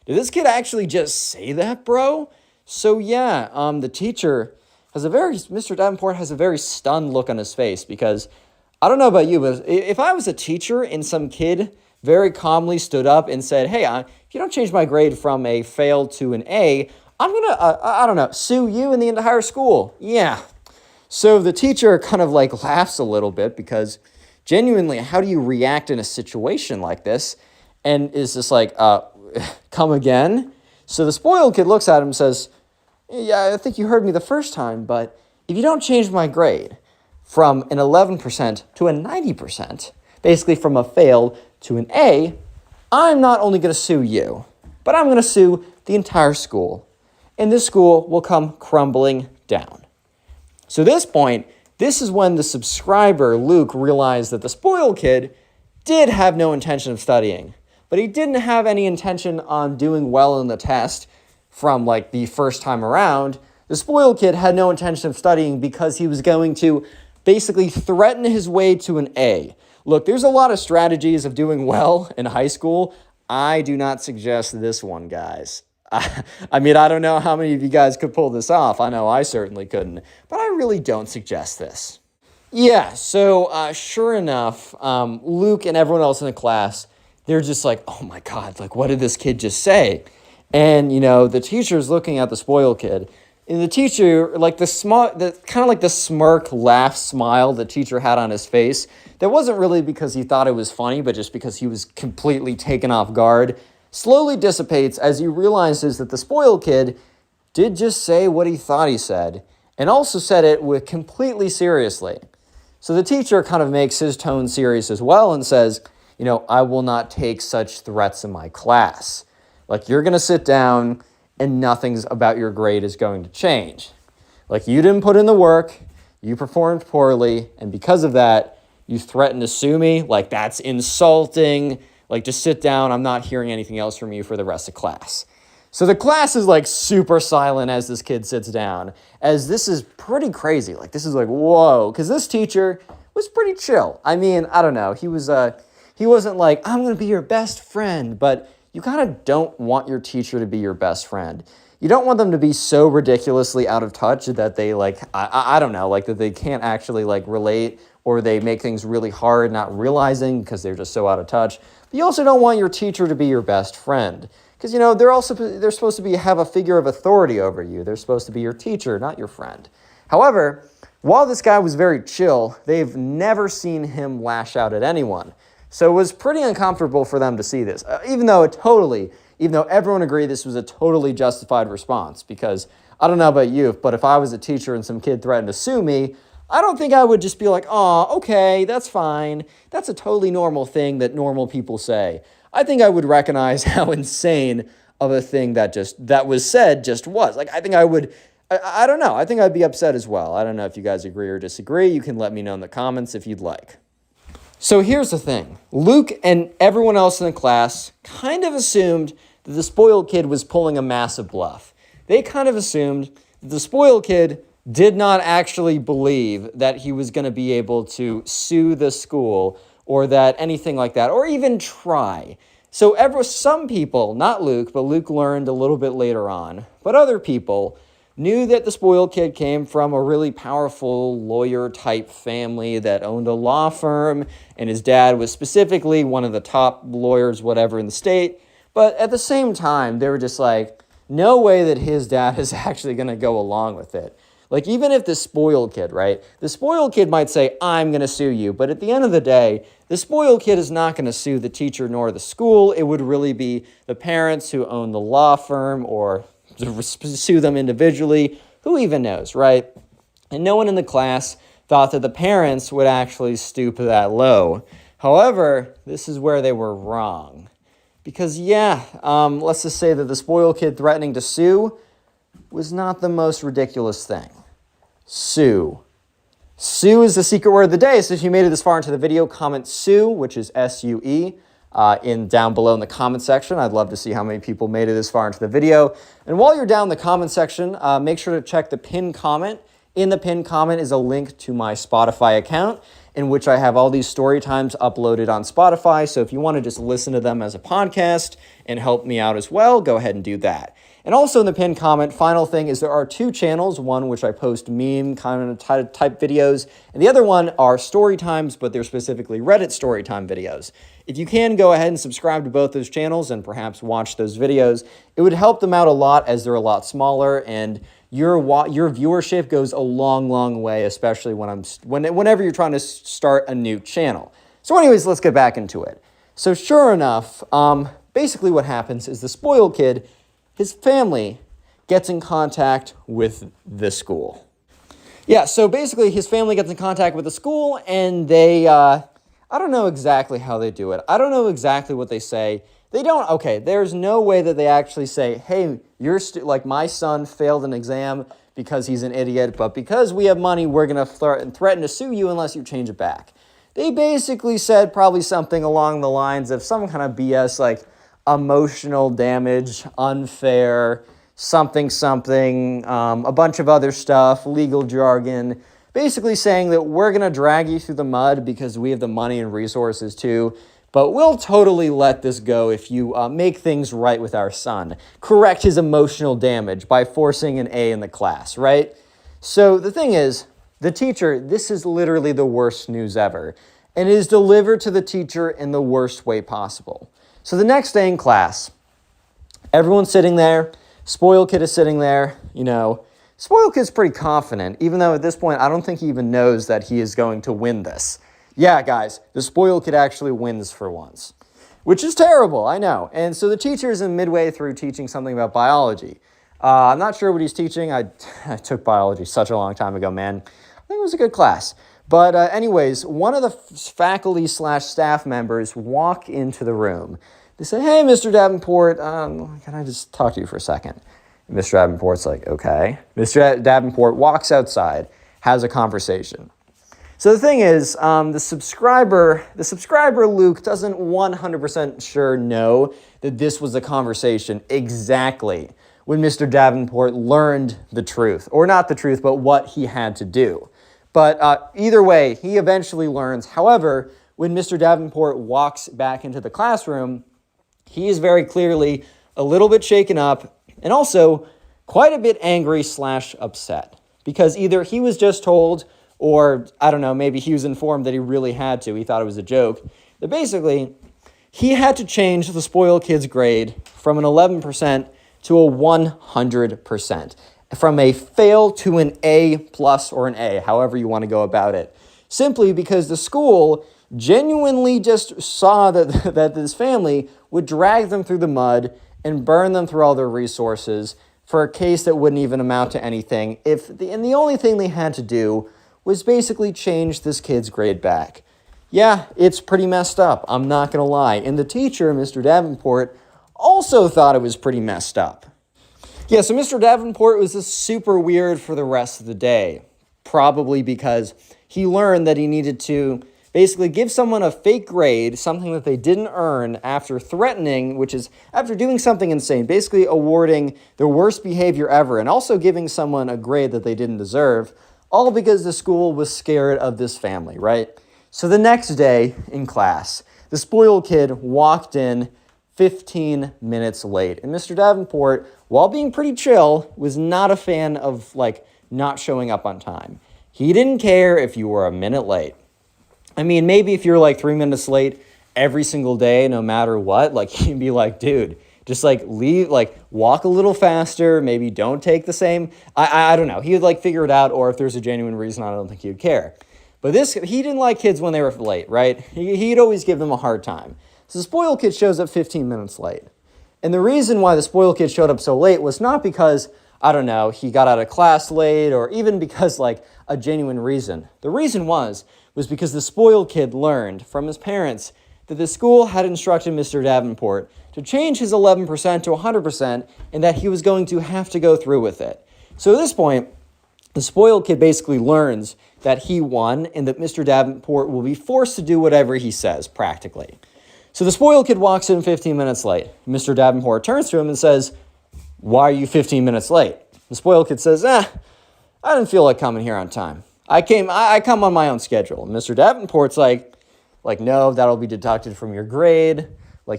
did this kid actually just say that, bro? So yeah, the teacher Mr. Davenport has a very stunned look on his face because, I don't know about you, but if I was a teacher and some kid very calmly stood up and said, hey, if you don't change my grade from a fail to an A, I'm going to, sue you and the entire school. Yeah. So the teacher kind of laughs a little bit because genuinely, how do you react in a situation like this? And is just come again? So the spoiled kid looks at him and says, yeah, I think you heard me the first time, but if you don't change my grade from an 11% to a 90%, basically from a fail to an A, I'm not only going to sue you, but I'm going to sue the entire school. And this school will come crumbling down. So at this point, this is when the subscriber, Luke, realized that the spoiled kid did have no intention of studying, but he didn't have any intention on doing well in the test from the first time around. The spoiled kid had no intention of studying because he was going to basically threaten his way to an A. Look, there's a lot of strategies of doing well in high school. I do not suggest this one, guys. I mean, I don't know how many of you guys could pull this off. I know I certainly couldn't, but I really don't suggest this. Yeah, so sure enough, Luke and everyone else in the class, they're just like, oh my God, what did this kid just say? And, the teacher's looking at the spoiled kid. And the teacher, the smirk, laugh, smile the teacher had on his face, that wasn't really because he thought it was funny, but just because he was completely taken off guard, slowly dissipates as he realizes that the spoiled kid did just say what he thought he said, and also said it with completely seriously. So the teacher kind of makes his tone serious as well and says, I will not take such threats in my class. You're going to sit down and nothing's about your grade is going to change. You didn't put in the work, you performed poorly, and because of that, you threatened to sue me. That's insulting. Just sit down. I'm not hearing anything else from you for the rest of class. So the class is super silent as this kid sits down, as this is pretty crazy. This is whoa, because this teacher was pretty chill. I mean, I don't know. He wasn't I'm going to be your best friend, but you kind of don't want your teacher to be your best friend. you don't want them to be so ridiculously out of touch that they like, I don't know, like that they can't actually like relate, or they make things really hard not realizing because they're just so out of touch. But you also don't want your teacher to be your best friend, because, you know, they're supposed to have a figure of authority over you. They're supposed to be your teacher, not your friend. However, while this guy was very chill, they've never seen him lash out at anyone. So it was pretty uncomfortable for them to see this, even though everyone agreed this was a totally justified response. Because I don't know about you, but if I was a teacher and some kid threatened to sue me, I don't think I would just be like, oh, okay, that's fine. That's a totally normal thing that normal people say. I think I would recognize how insane of a thing that was said just was. Like, I think I don't know. I think I'd be upset as well. I don't know if you guys agree or disagree. You can let me know in the comments if you'd like. So here's the thing. Luke and everyone else in the class kind of assumed that the spoiled kid was pulling a massive bluff. They kind of assumed that the spoiled kid did not actually believe that he was going to be able to sue the school or that anything like that, or even try. So some people, not Luke, but Luke learned a little bit later on, but other people knew that the spoiled kid came from a really powerful lawyer-type family that owned a law firm, and his dad was specifically one of the top lawyers, whatever, in the state. But at the same time, they were just like, no way that his dad is actually going to go along with it. Like, even if the spoiled kid, right? The spoiled kid might say, I'm going to sue you. But at the end of the day, the spoiled kid is not going to sue the teacher nor the school. It would really be the parents who own the law firm, or to sue them individually. Who even knows, right? And no one in the class thought that the parents would actually stoop that low. However, this is where they were wrong. Because, let's just say that the spoiled kid threatening to sue was not the most ridiculous thing. Sue. Sue is the secret word of the day. So if you made it this far into the video, comment Sue, which is S-U-E, down below in the comment section. I'd love to see how many people made it this far into the video. And while you're down in the comment section, make sure to check the pinned comment. In the pinned comment is a link to my Spotify account, in which I have all these story times uploaded on Spotify. So if you want to just listen to them as a podcast and help me out as well, go ahead and do that. And also in the pinned comment, final thing is there are two channels, one which I post meme kind of type videos, and the other one are Storytimes, but they're specifically Reddit Storytime videos. If you can, go ahead and subscribe to both those channels and perhaps watch those videos. It would help them out a lot, as they're a lot smaller, and your viewership goes a long, long way, especially whenever you're trying to start a new channel. So anyways, let's get back into it. So sure enough, basically what happens is the spoiled kid, his family gets in contact with the school. Yeah, so basically his family gets in contact with the school, and they, I don't know exactly how they do it. I don't know exactly what they say. There's no way that they actually say, hey, like my son failed an exam because he's an idiot, but because we have money, we're going to threaten to sue you unless you change it back. They basically said probably something along the lines of some kind of BS, like emotional damage, unfair, something, a bunch of other stuff, legal jargon, basically saying that we're going to drag you through the mud because we have the money and resources too, but we'll totally let this go if you make things right with our son. Correct his emotional damage by forcing an A in the class, right? So the thing is, the teacher, this is literally the worst news ever, and it is delivered to the teacher in the worst way possible. So the next day in class, everyone's sitting there, spoiled kid is sitting there, spoiled kid's pretty confident, even though at this point, I don't think he even knows that he is going to win this. Yeah, guys, the spoiled kid actually wins for once, which is terrible, I know. And so the teacher is midway through teaching something about biology. I'm not sure what he's teaching. I took biology such a long time ago, man. I think it was a good class. But anyways, one of the faculty/staff members walk into the room. They say, hey, Mr. Davenport, can I just talk to you for a second? And Mr. Davenport's like, okay. Mr. Davenport walks outside, has a conversation. So the thing is, the subscriber Luke doesn't 100% sure know that this was a conversation exactly when Mr. Davenport learned the truth. Or not the truth, but what he had to do. But either way, he eventually learns. However, when Mr. Davenport walks back into the classroom, he is very clearly a little bit shaken up. And also, quite a bit angry slash upset because either he was just told or, I don't know, maybe he was informed that he really had to. He thought it was a joke. That basically, he had to change the spoiled kid's grade from an 11% to a 100%. From a fail to an A plus or an A, however you want to go about it. Simply because the school genuinely just saw that this family would drag them through the mud and burn them through all their resources for a case that wouldn't even amount to anything. And the only thing they had to do was basically change this kid's grade back. Yeah, it's pretty messed up, I'm not going to lie. And the teacher, Mr. Davenport, also thought it was pretty messed up. Yeah, so Mr. Davenport was just super weird for the rest of the day, probably because he learned that he needed to basically give someone a fake grade, something that they didn't earn after threatening, which is after doing something insane, basically awarding the worst behavior ever and also giving someone a grade that they didn't deserve, all because the school was scared of this family, right? So the next day in class, the spoiled kid walked in 15 minutes late. And Mr. Davenport, while being pretty chill, was not a fan of, not showing up on time. He didn't care if you were a minute late. I mean, maybe if you're 3 minutes late every single day, no matter what, he'd be like, dude, just leave, walk a little faster, maybe don't take the same. I don't know. He would figure it out, or if there's a genuine reason, I don't think he would care. But he didn't like kids when they were late, right? He'd always give them a hard time. So the spoiled kid shows up 15 minutes late. And the reason why the spoiled kid showed up so late was not because, I don't know, he got out of class late or even because a genuine reason. The reason was because the spoiled kid learned from his parents that the school had instructed Mr. Davenport to change his 11% to 100% and that he was going to have to go through with it. So at this point, the spoiled kid basically learns that he won and that Mr. Davenport will be forced to do whatever he says, practically. So the spoiled kid walks in 15 minutes late. Mr. Davenport turns to him and says, "Why are you 15 minutes late?" The spoiled kid says, I didn't feel like coming here on time. I come on my own schedule. And Mr. Davenport's like, no, that'll be deducted from your grade.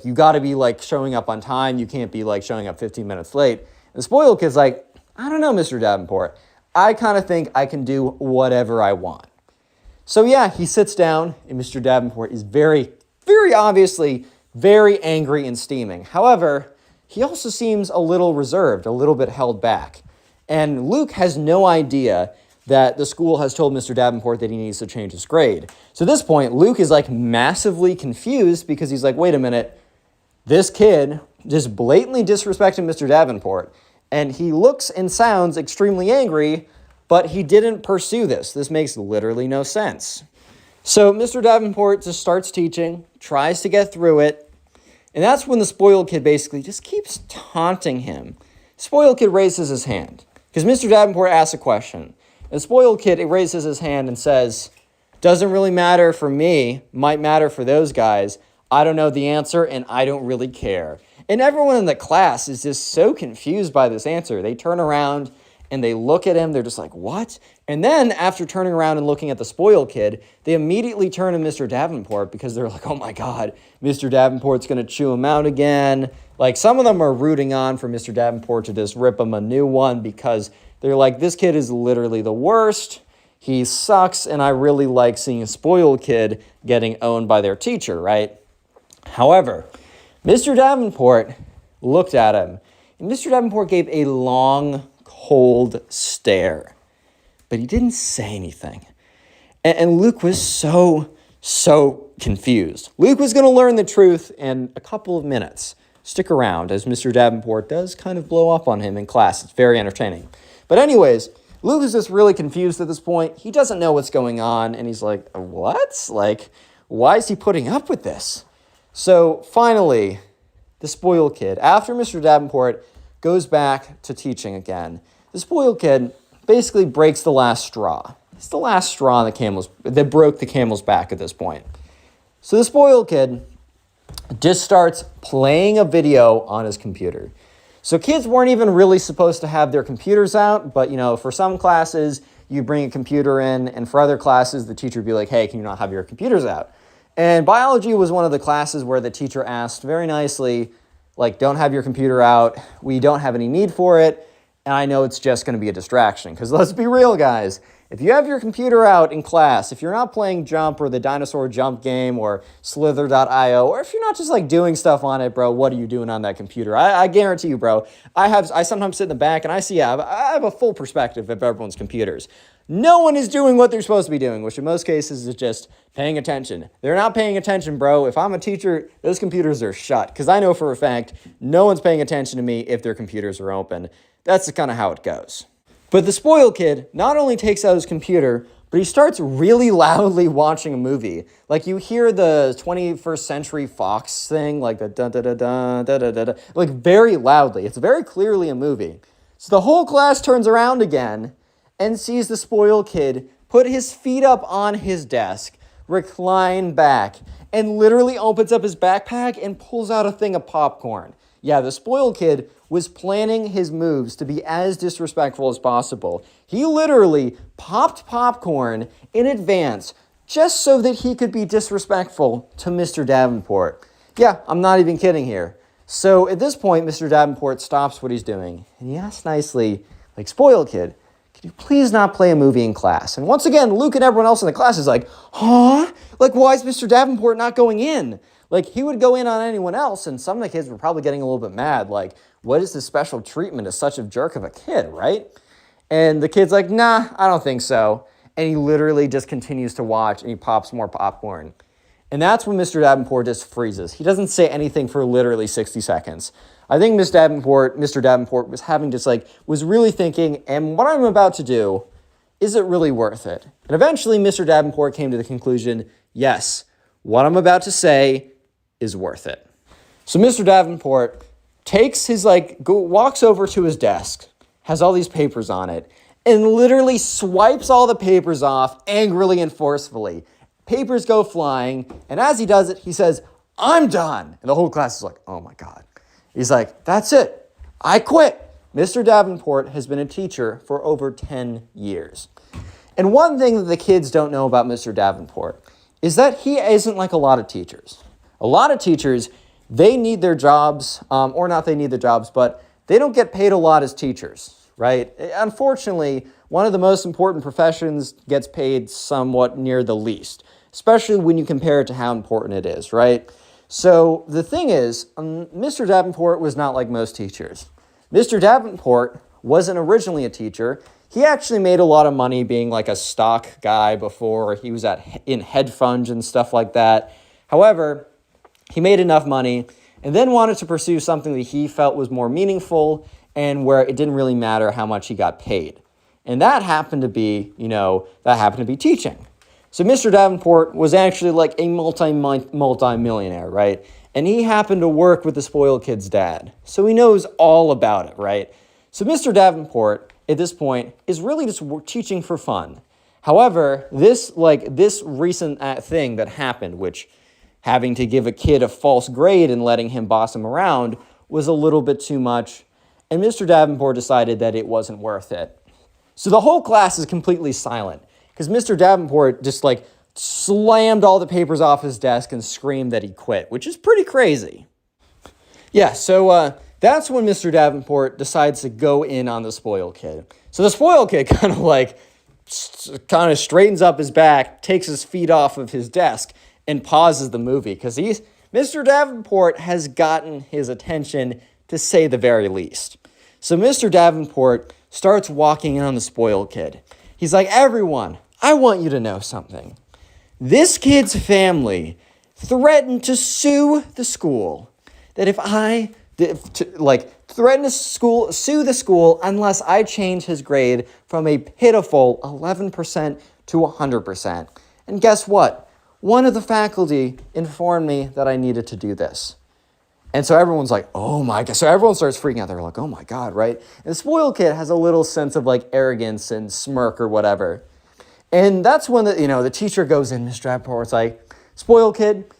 You got to be showing up on time. You can't be showing up 15 minutes late. And the spoiled kid's like, I don't know, Mr. Davenport. I kind of think I can do whatever I want. So yeah, he sits down and Mr. Davenport is very, very obviously very angry and steaming. However, he also seems a little reserved, a little bit held back. And Luke has no idea that the school has told Mr. Davenport that he needs to change his grade. So at this point, Luke is massively confused because he's like, wait a minute, this kid just blatantly disrespected Mr. Davenport. And he looks and sounds extremely angry, but he didn't pursue this. This makes literally no sense. So Mr. Davenport just starts teaching, tries to get through it, and that's when the spoiled kid basically just keeps taunting him. Spoiled kid raises his hand, because Mr. Davenport asks a question. And the spoiled kid raises his hand and says, doesn't really matter for me, might matter for those guys. I don't know the answer, and I don't really care. And everyone in the class is just so confused by this answer. They turn around and they look at him. They're just like, what? And then after turning around and looking at the spoiled kid, they immediately turn to Mr. Davenport because they're like, oh my God, Mr. Davenport's going to chew him out again. Some of them are rooting on for Mr. Davenport to just rip him a new one because they're like, this kid is literally the worst. He sucks. And I really like seeing a spoiled kid getting owned by their teacher, right? However, Mr. Davenport looked at him, and Mr. Davenport gave a long, cold stare, but he didn't say anything. And Luke was so confused. Luke was going to learn the truth in a couple of minutes. Stick around, as Mr. Davenport does kind of blow up on him in class. It's very entertaining. But anyways, Luke is just really confused at this point. He doesn't know what's going on, and he's like, what? Why is he putting up with this? So finally, the spoiled kid, after Mr. Davenport goes back to teaching again, the spoiled kid basically breaks the last straw. It's the last straw that broke the camel's back at this point. So the spoiled kid just starts playing a video on his computer. So kids weren't even really supposed to have their computers out, but for some classes, you bring a computer in, and for other classes, the teacher would be like, hey, can you not have your computers out? And biology was one of the classes where the teacher asked very nicely, don't have your computer out. We don't have any need for it. And I know it's just going to be a distraction because let's be real, guys. If you have your computer out in class, if you're not playing Jump or the dinosaur jump game or slither.io, or if you're not just like doing stuff on it, bro, what are you doing on that computer? I guarantee you, bro, I sometimes sit in the back and I have a full perspective of everyone's computers. No one is doing what they're supposed to be doing, which in most cases is just paying attention. They're not paying attention, bro. If I'm a teacher, those computers are shut because I know for a fact no one's paying attention to me if their computers are open. That's kind of how it goes. But the spoiled kid not only takes out his computer, but he starts really loudly watching a movie. Like you hear the 21st Century Fox thing, like the da-da-da-da, like very loudly. It's very clearly a movie. So the whole class turns around again and sees the spoiled kid put his feet up on his desk, recline back, and literally opens up his backpack and pulls out a thing of popcorn. Yeah, the spoiled kid was planning his moves to be as disrespectful as possible. He literally popped popcorn in advance just so that he could be disrespectful to Mr. Davenport. Yeah, I'm not even kidding here. So at this point, Mr. Davenport stops what he's doing and he asks nicely, like, spoiled kid, could you please not play a movie in class? And once again, Luke and everyone else in the class is like, huh? Like, why is Mr. Davenport not going in? Like, he would go in on anyone else, and some of the kids were probably getting a little bit mad. Like, what is this special treatment to such a jerk of a kid, right? And the kid's like, nah, I don't think so. And he literally just continues to watch, and he pops more popcorn. And that's when Mr. Davenport just freezes. He doesn't say anything for literally 60 seconds. I think Mr. Davenport was really thinking, and what I'm about to do, is it really worth it? And eventually, Mr. Davenport came to the conclusion, yes, what I'm about to say is worth it. So Mr. Davenport walks over to his desk, has all these papers on it, and literally swipes all the papers off angrily and forcefully. Papers go flying, and as he does it, he says, I'm done. And the whole class is like, oh my God. He's like, that's it. I quit. Mr. Davenport has been a teacher for over 10 years. And one thing that the kids don't know about Mr. Davenport is that he isn't like a lot of teachers. A lot of teachers, they need their jobs, or not they need their jobs, but they don't get paid a lot as teachers, right? Unfortunately, one of the most important professions gets paid somewhat near the least, especially when you compare it to how important it is, right? So the thing is, Mr. Davenport was not like most teachers. Mr. Davenport wasn't originally a teacher. He actually made a lot of money being like a stock guy before. He was in hedge funds and stuff like that. However, he made enough money and then wanted to pursue something that he felt was more meaningful and where it didn't really matter how much he got paid. And that happened to be, teaching. So Mr. Davenport was actually like a multi-millionaire, right? And he happened to work with the spoiled kid's dad. So he knows all about it, right? So Mr. Davenport, at this point, is really just teaching for fun. However, this recent thing that happened, which having to give a kid a false grade and letting him boss him around was a little bit too much. And Mr. Davenport decided that it wasn't worth it. So the whole class is completely silent because Mr. Davenport just slammed all the papers off his desk and screamed that he quit, which is pretty crazy. Yeah, so that's when Mr. Davenport decides to go in on the spoiled kid. So the spoiled kid kind of straightens up his back, takes his feet off of his desk, and pauses the movie because Mr. Davenport has gotten his attention, to say the very least. So Mr. Davenport starts walking in on the spoiled kid. He's like, everyone, I want you to know something. This kid's family threatened to sue the school. That threaten to sue the school unless I change his grade from a pitiful 11% to 100%. And guess what? One of the faculty informed me that I needed to do this. And so everyone's like, oh my God. So everyone starts freaking out. They're like, oh my God, right? And the spoiled kid has a little sense of arrogance and smirk or whatever. And that's when the teacher goes in, Mr. Davenport's like, spoiled kid,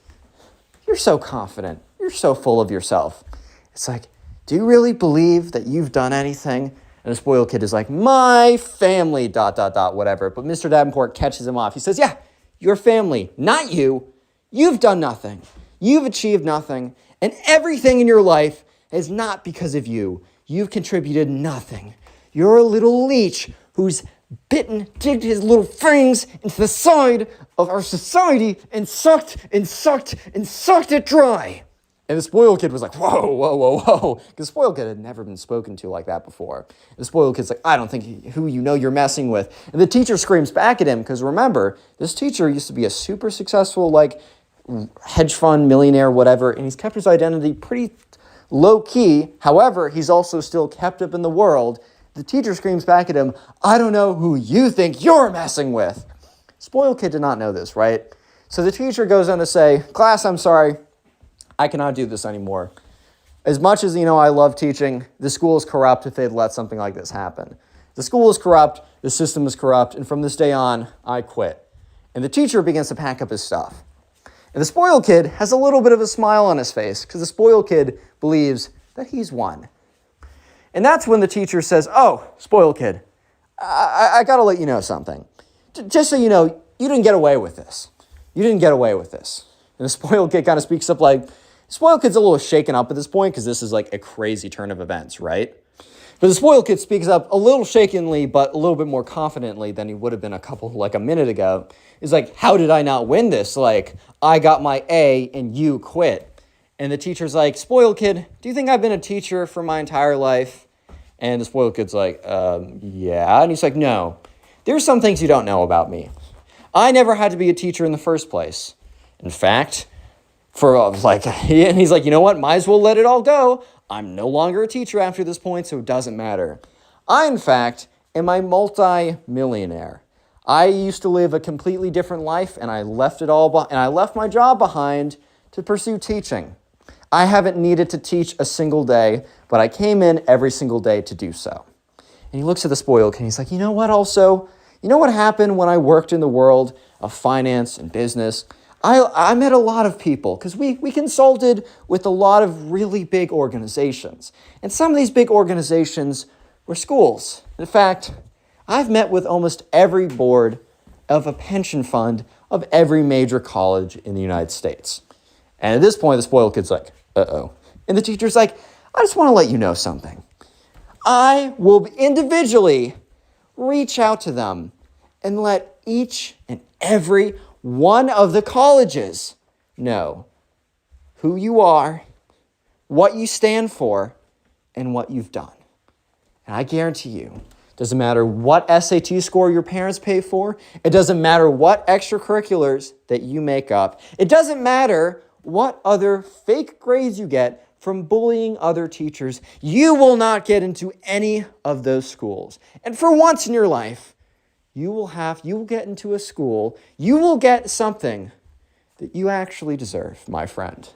you're so confident. You're so full of yourself. It's like, do you really believe that you've done anything? And the spoiled kid is like, my family, ... whatever. But Mr. Davenport catches him off. He says, yeah, your family, not you. You've done nothing. You've achieved nothing. And everything in your life is not because of you. You've contributed nothing. you're a little leech who's digged his little fangs into the side of our society and sucked it dry. And the spoiled kid was like, whoa. Because the spoiled kid had never been spoken to like that before. And the spoiled kid's like, I don't think who you know you're messing with. And the teacher screams back at him, because remember, this teacher used to be a super successful, like, hedge fund millionaire, whatever, and he's kept his identity pretty low key. However, he's also still kept up in the world. The teacher screams back at him, I don't know who you think you're messing with. Spoiled kid did not know this, right? So the teacher goes on to say, class, I'm sorry. I cannot do this anymore. As much as, I love teaching, the school is corrupt if they'd let something like this happen. The school is corrupt, the system is corrupt, and from this day on, I quit. And the teacher begins to pack up his stuff. And the spoiled kid has a little bit of a smile on his face, because the spoiled kid believes that he's won. And that's when the teacher says, oh, spoiled kid, I got to let you know something. Just so you know, you didn't get away with this. You didn't get away with this. And the spoiled kid kind of speaks up like, spoiled kid's a little shaken up at this point because this is like a crazy turn of events, right? But the spoiled kid speaks up a little shakenly, but a little bit more confidently than he would have been a minute ago. He's like, how did I not win this? Like, I got my A and you quit. And the teacher's like, spoiled kid, do you think I've been a teacher for my entire life? And the spoiled kid's like, yeah. And he's like, no, there's some things you don't know about me. I never had to be a teacher in the first place. In fact, and he's like, you know what? Might as well let it all go. I'm no longer a teacher after this point, so it doesn't matter. I, in fact, am a multi-millionaire. I used to live a completely different life, and I left it all, and I left my job behind to pursue teaching. I haven't needed to teach a single day, but I came in every single day to do so. And he looks at the spoiled kid, and he's like, you know what also? You know what happened when I worked in the world of finance and business? I met a lot of people because we consulted with a lot of really big organizations. And some of these big organizations were schools. In fact, I've met with almost every board of a pension fund of every major college in the United States. And at this point, the spoiled kid's like, uh-oh. And the teacher's like, I just want to let you know something. I will individually reach out to them and let each and every one of the colleges know who you are, what you stand for, and what you've done. And I guarantee you, doesn't matter what SAT score your parents pay for, it doesn't matter what extracurriculars that you make up, it doesn't matter what other fake grades you get from bullying other teachers, you will not get into any of those schools. And for once in your life, you will get into a school, you will get something that you actually deserve, my friend.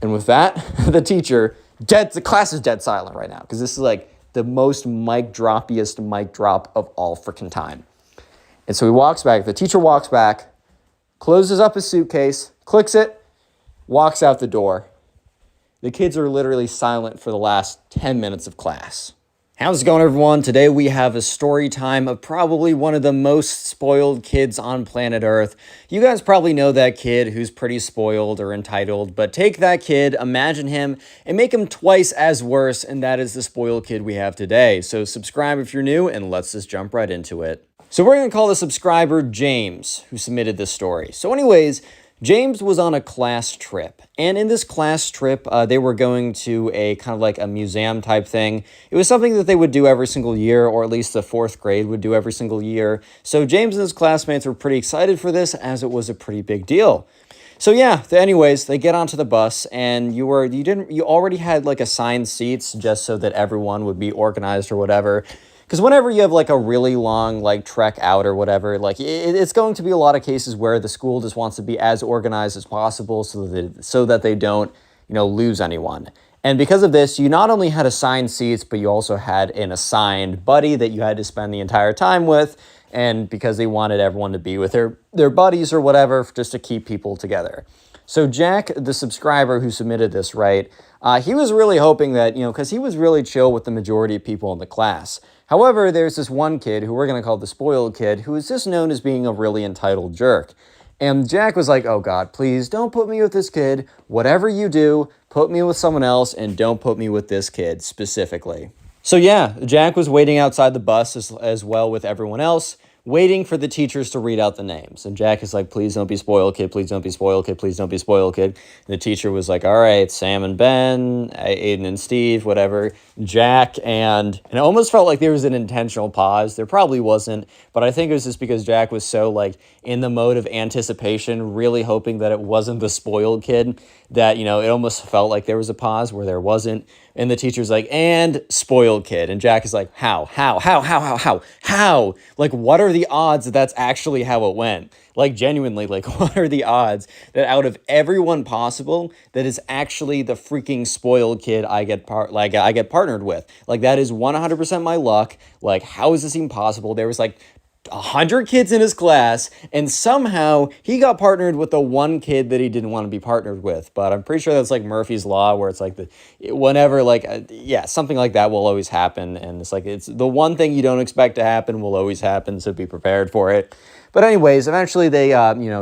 And with that, the class is dead silent right now, because this is like the most mic drop of all freaking time. And so the teacher walks back, closes up his suitcase, clicks it, walks out the door. The kids are literally silent for the last 10 minutes of class. How's it going, everyone? Today we have a story time of probably one of the most spoiled kids on planet Earth. You guys probably know that kid who's pretty spoiled or entitled, but take that kid, imagine him, and make him twice as worse, and that is the spoiled kid we have today. So subscribe if you're new, and let's just jump right into it. So we're going to call the subscriber James, who submitted this story. So anyways, James was on a class trip, and in this class trip, they were going to a kind of like a museum type thing. It was something that they would do every single year, or at least the fourth grade would do every single year. So James and his classmates were pretty excited for this, as it was a pretty big deal. So yeah, anyways, they get onto the bus, and you already had like assigned seats just so that everyone would be organized or whatever. Because whenever you have like a really long like trek out or whatever, like it's going to be a lot of cases where the school just wants to be as organized as possible so that they don't, lose anyone. And because of this, you not only had assigned seats, but you also had an assigned buddy that you had to spend the entire time with. And because they wanted everyone to be with their buddies or whatever, just to keep people together. So Jack, the subscriber who submitted this, right, he was really hoping that, because he was really chill with the majority of people in the class. However, there's this one kid who we're going to call the spoiled kid, who is just known as being a really entitled jerk. And Jack was like, oh God, please don't put me with this kid. Whatever you do, put me with someone else and don't put me with this kid specifically. So yeah, Jack was waiting outside the bus as well with everyone else, waiting for the teachers to read out the names. And Jack is like, please don't be spoiled, kid. Please don't be spoiled, kid. Please don't be spoiled, kid. And the teacher was like, all right, Sam and Ben, Aiden and Steve, whatever, Jack, and it almost felt like there was an intentional pause. There probably wasn't, but I think it was just because Jack was so like in the mode of anticipation, really hoping that it wasn't the spoiled kid, that, it almost felt like there was a pause where there wasn't. And the teacher's like, and spoiled kid. And Jack is like, how? Like, what are the odds that that's actually how it went? Like, genuinely, like, what are the odds that out of everyone possible, that is actually the freaking spoiled kid I get partnered with? Like, that is 100% my luck. Like, how is this even possible? There was like 100 kids in his class, and somehow he got partnered with the one kid that he didn't want to be partnered with. But I'm pretty sure that's like Murphy's Law, where it's like something like that will always happen. And it's the one thing you don't expect to happen will always happen, so be prepared for it. But anyways, eventually they,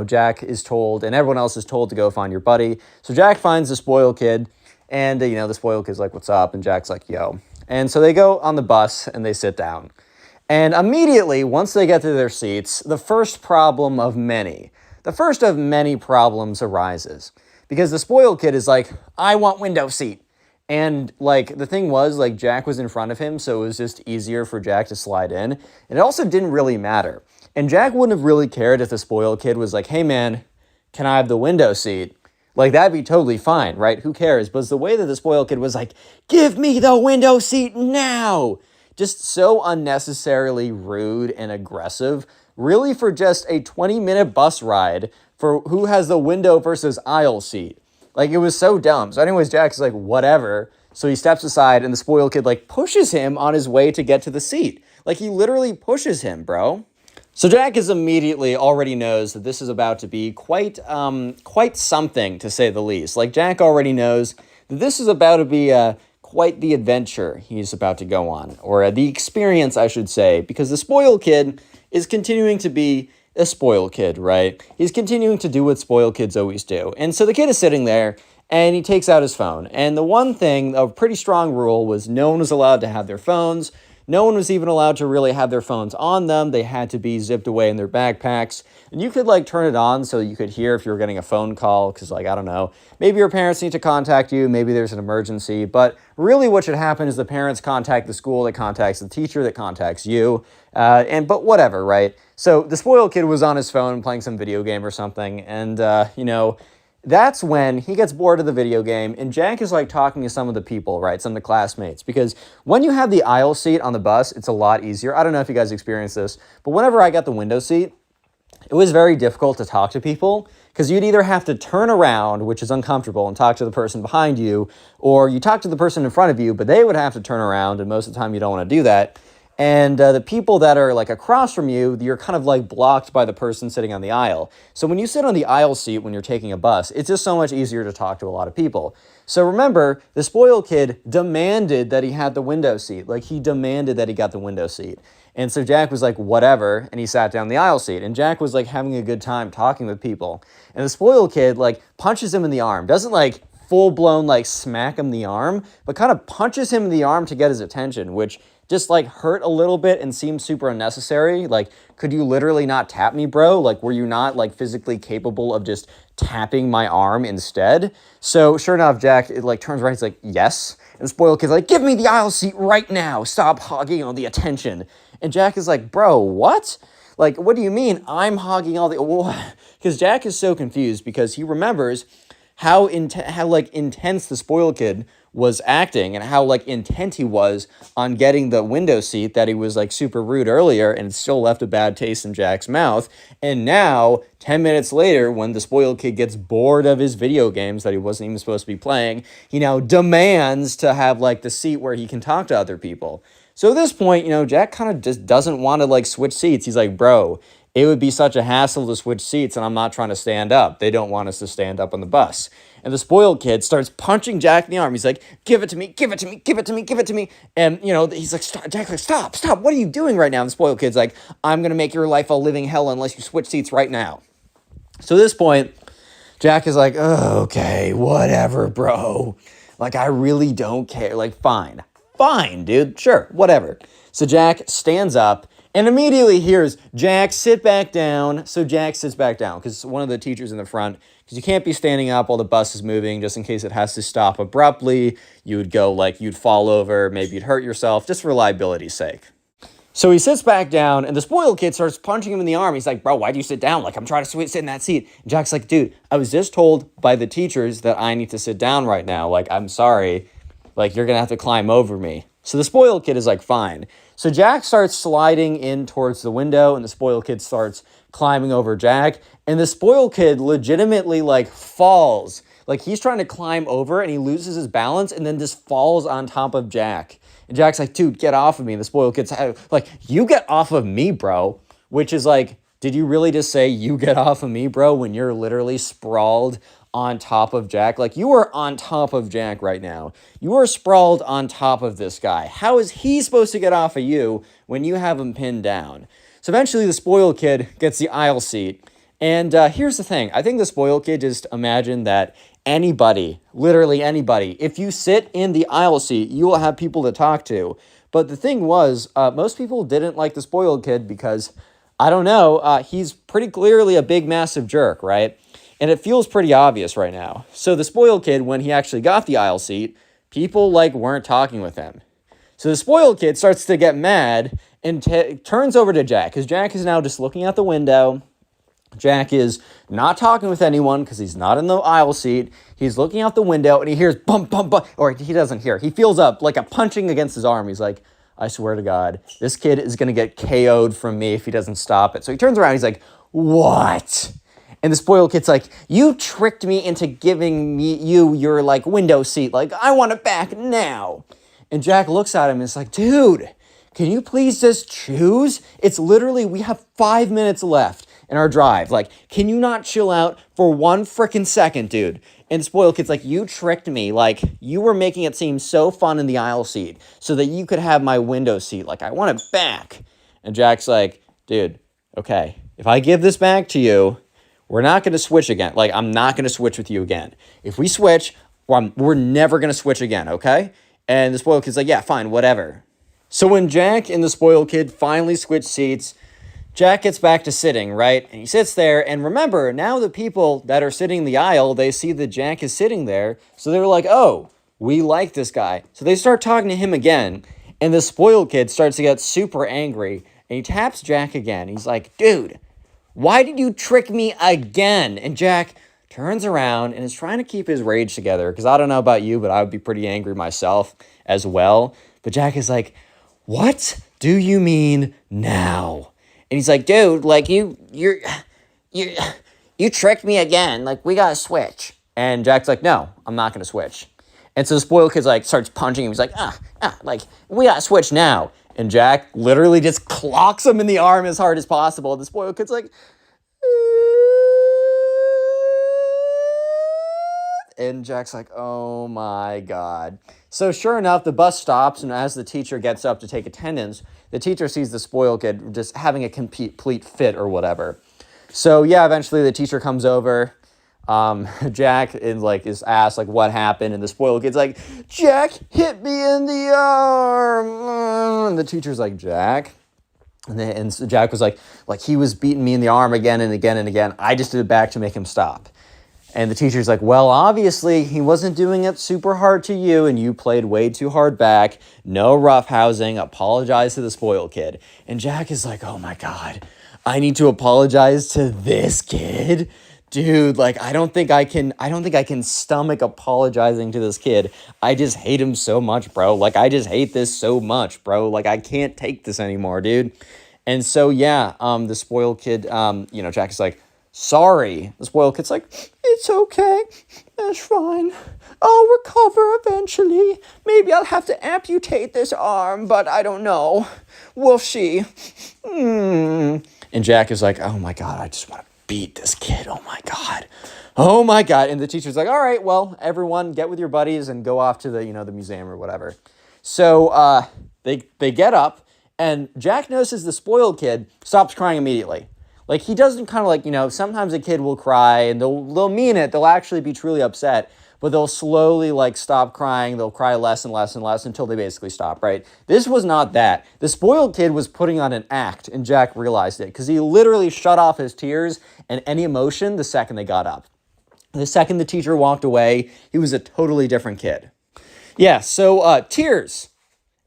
Jack is told, and everyone else is told to go find your buddy. So Jack finds the spoiled kid, and, the spoiled kid's like, what's up? And Jack's like, yo. And so they go on the bus, and they sit down. And immediately, once they get to their seats, the first of many problems arises. Because the spoiled kid is like, I want window seat. And, like, the thing was, like, Jack was in front of him, so it was just easier for Jack to slide in. And it also didn't really matter. And Jack wouldn't have really cared if the spoiled kid was like, hey, man, can I have the window seat? Like, that'd be totally fine, right? Who cares? But it's the way that the spoiled kid was like, give me the window seat now! Just so unnecessarily rude and aggressive, really for just a 20-minute bus ride for who has the window versus aisle seat. Like, it was so dumb. So anyways, Jack's like, whatever. So he steps aside, and the spoiled kid, like, pushes him on his way to get to the seat. Like, he literally pushes him, bro. So Jack is immediately already knows that this is about to be quite something, to say the least. Like, Jack already knows that this is about to be quite the adventure he's about to go on, or the experience, I should say, because the spoiled kid is continuing to be a spoiled kid, right? He's continuing to do what spoiled kids always do. And so the kid is sitting there, and he takes out his phone. And the one thing, a pretty strong rule, was no one was allowed to have their phones. No one was even allowed to really have their phones on them. They had to be zipped away in their backpacks. And you could, like, turn it on so you could hear if you were getting a phone call, because, like, I don't know, maybe your parents need to contact you, maybe there's an emergency. But really what should happen is the parents contact the school, that contacts the teacher, that contacts you, but whatever, right? So the spoiled kid was on his phone playing some video game or something, and, that's when he gets bored of the video game, and Jack is, like, talking to some of the people, right, some of the classmates, because when you have the aisle seat on the bus, it's a lot easier. I don't know if you guys experienced this, but whenever I got the window seat, it was very difficult to talk to people, because you'd either have to turn around, which is uncomfortable, and talk to the person behind you, or you talk to the person in front of you, but they would have to turn around, and most of the time you don't want to do that. And the people that are, like, across from you, you're kind of, like, blocked by the person sitting on the aisle. So when you sit on the aisle seat when you're taking a bus, it's just so much easier to talk to a lot of people. So remember, the spoiled kid demanded that he had the window seat. Like, he demanded that he got the window seat. And so Jack was like, whatever, and he sat down the aisle seat. And Jack was, like, having a good time talking with people. And the spoiled kid, like, punches him in the arm. Doesn't, like, full-blown, like, smack him in the arm, but kind of punches him in the arm to get his attention, which just, like, hurt a little bit and seemed super unnecessary. Like, could you literally not tap me, bro? Like, were you not, like, physically capable of just tapping my arm instead? So, sure enough, Jack, turns around, he's like, yes. And the spoiled kid's like, give me the aisle seat right now. Stop hogging all the attention. And Jack is like, bro, what? Like, what do you mean I'm hogging all the... Because Jack is so confused because he remembers how intense the spoiled kid was acting and how, like, intent he was on getting the window seat, that he was, like, super rude earlier, and it still left a bad taste in Jack's mouth. And now, 10 minutes later, when the spoiled kid gets bored of his video games that he wasn't even supposed to be playing, he now demands to have, like, the seat where he can talk to other people. So at this point, Jack kind of just doesn't want to, like, switch seats. He's like, bro, it would be such a hassle to switch seats, and I'm not trying to stand up. They don't want us to stand up on the bus. And the spoiled kid starts punching Jack in the arm. He's like, give it to me, give it to me, give it to me, give it to me. And, he's like, stop. Jack's like, stop. What are you doing right now? And the spoiled kid's like, I'm going to make your life a living hell unless you switch seats right now. So at this point, Jack is like, oh, okay, whatever, bro. Like, I really don't care. Like, fine. fine, dude, sure, whatever. So Jack stands up and immediately hears Jack sit back down. So Jack sits back down because one of the teachers in the front, because you can't be standing up while the bus is moving just in case it has to stop abruptly. You would go like you'd fall over, maybe you'd hurt yourself, just for reliability's sake. So he sits back down, and the spoiled kid starts punching him in the arm. He's like, bro, why'd you sit down? Like, I'm trying to sit in that seat. And Jack's like, dude, I was just told by the teachers that I need to sit down right now. Like, I'm sorry. Like, you're going to have to climb over me. So the spoiled kid is like, fine. So Jack starts sliding in towards the window, and the spoiled kid starts climbing over Jack. And the spoiled kid legitimately, like, falls. Like, he's trying to climb over, and he loses his balance, and then just falls on top of Jack. And Jack's like, dude, get off of me. And the spoiled kid's like, you get off of me, bro. Which is like, did you really just say you get off of me, bro, when you're literally sprawled on top of Jack? Like, you are on top of Jack right now. You are sprawled on top of this guy. How is he supposed to get off of you when you have him pinned down? So eventually the spoiled kid gets the aisle seat. And here's the thing. I think the spoiled kid just imagined that anybody, literally anybody, if you sit in the aisle seat, you will have people to talk to. But the thing was, most people didn't like the spoiled kid because, I don't know, he's pretty clearly a big, massive jerk, right? And it feels pretty obvious right now. So the spoiled kid, when he actually got the aisle seat, people, like, weren't talking with him. So the spoiled kid starts to get mad and turns over to Jack, because Jack is now just looking out the window. Jack is not talking with anyone because he's not in the aisle seat. He's looking out the window and he hears bump, bump, bump. Or he doesn't hear. He feels up like a punching against his arm. He's like, I swear to God, this kid is going to get KO'd from me if he doesn't stop it. So he turns around. He's like, what? And the spoiled kid's like, you tricked me into giving me your like window seat. Like, I want it back now. And Jack looks at him and is like, dude, can you please just choose? It's literally, we have 5 minutes left in our drive. Like, can you not chill out for 1 frickin' second, dude? And the spoiled kid's like, you tricked me. Like, you were making it seem so fun in the aisle seat so that you could have my window seat. Like, I want it back. And Jack's like, dude, okay, if I give this back to you, we're not going to switch again. Like, I'm not going to switch with you again. If we switch, we're never going to switch again, okay? And the spoiled kid's like, yeah, fine, whatever. So when Jack and the spoiled kid finally switch seats, Jack gets back to sitting, right? And he sits there, and remember, now the people that are sitting in the aisle, they see that Jack is sitting there, so they're like, oh, we like this guy. So they start talking to him again, and the spoiled kid starts to get super angry, and he taps Jack again. He's like, dude, why did you trick me again? And Jack turns around and is trying to keep his rage together, because I don't know about you, but I would be pretty angry myself as well. But Jack is like, what do you mean now? And he's like, dude, like, you tricked me again. Like, we gotta switch. And Jack's like, no, I'm not gonna switch. And so the spoiled kid, like, starts punching him. He's like, like, we gotta switch now. And Jack literally just clocks him in the arm as hard as possible. And the spoiled kid's like, and Jack's like, oh my God. So sure enough, the bus stops, and as the teacher gets up to take attendance, the teacher sees the spoiled kid just having a complete fit or whatever. So yeah, eventually the teacher comes over. Jack is asked like what happened, and the spoiled kid's like, Jack hit me in the arm. And the teacher's like, Jack? And so Jack was like he was beating me in the arm again and again and again. I just did it back to make him stop. And the teacher's like, well, obviously, he wasn't doing it super hard to you, and you played way too hard back. No roughhousing. Apologize to the spoiled kid. And Jack is like, oh my God, I need to apologize to this kid? Dude, like, I don't think I can stomach apologizing to this kid. I just hate him so much, bro. Like, I just hate this so much, bro. Like, I can't take this anymore, dude. And so, yeah, the spoiled kid, Jack is like, sorry. The spoiled kid's like, it's okay. That's fine. I'll recover eventually. Maybe I'll have to amputate this arm, but I don't know. We'll see. And Jack is like, oh my God, I just want to beat this kid. Oh my God. Oh my God. And the teacher's like, all right, well, everyone get with your buddies and go off to the museum or whatever. So they get up, and Jack notices the spoiled kid stops crying immediately. Like, he doesn't kind of sometimes a kid will cry and they'll mean it. They'll actually be truly upset. but they'll slowly like stop crying. They'll cry less and less and less until they basically stop, right? This was not that. The spoiled kid was putting on an act, and Jack realized it because he literally shut off his tears and any emotion the second they got up. The second the teacher walked away, he was a totally different kid. Yeah, so tears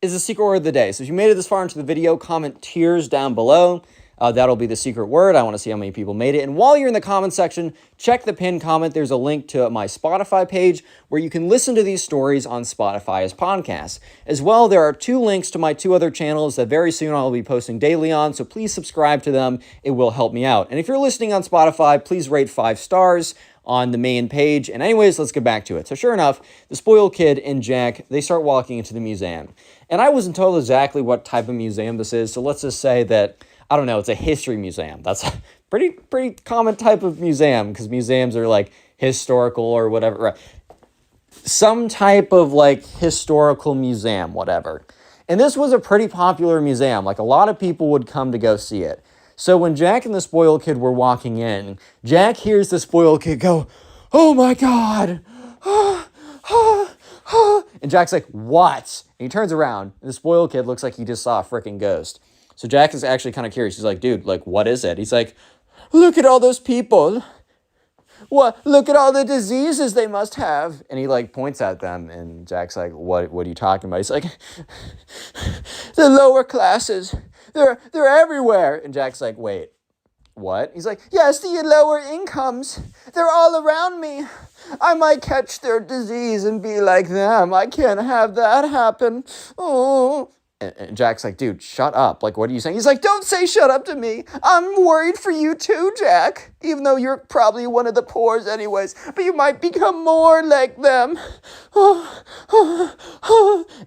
is the secret word of the day. So if you made it this far into the video, comment tears down below. That'll be the secret word. I want to see how many people made it. And while you're in the comment section, check the pinned comment. There's a link to my Spotify page where you can listen to these stories on Spotify as podcasts. As well, there are 2 links to my 2 other channels that very soon I'll be posting daily on, so please subscribe to them. It will help me out. And if you're listening on Spotify, please rate 5 stars on the main page. And anyways, let's get back to it. So sure enough, the spoiled kid and Jack, they start walking into the museum. And I wasn't told exactly what type of museum this is, so let's just say that, I don't know, it's a history museum. That's a pretty common type of museum, because museums are like historical or whatever. Right? Some type of like historical museum, whatever. And this was a pretty popular museum. Like a lot of people would come to go see it. So when Jack and the spoiled kid were walking in, Jack hears the spoiled kid go, "Oh my God." And Jack's like, "What?" And he turns around, and the spoiled kid looks like he just saw a freaking ghost. So Jack is actually kind of curious. He's like, "Dude, like, what is it?" He's like, "Look at all those people. What? Look at all the diseases they must have." And he like points at them, and Jack's like, What are you talking about?" He's like, "The lower classes. They're everywhere." And Jack's like, "Wait, what?" He's like, "Yes, the lower incomes. They're all around me. I might catch their disease and be like them. I can't have that happen. Oh." And Jack's like, "Dude, shut up. Like, what are you saying?" He's like, "Don't say shut up to me. I'm worried for you too, Jack. Even though you're probably one of the poors anyways. But you might become more like them."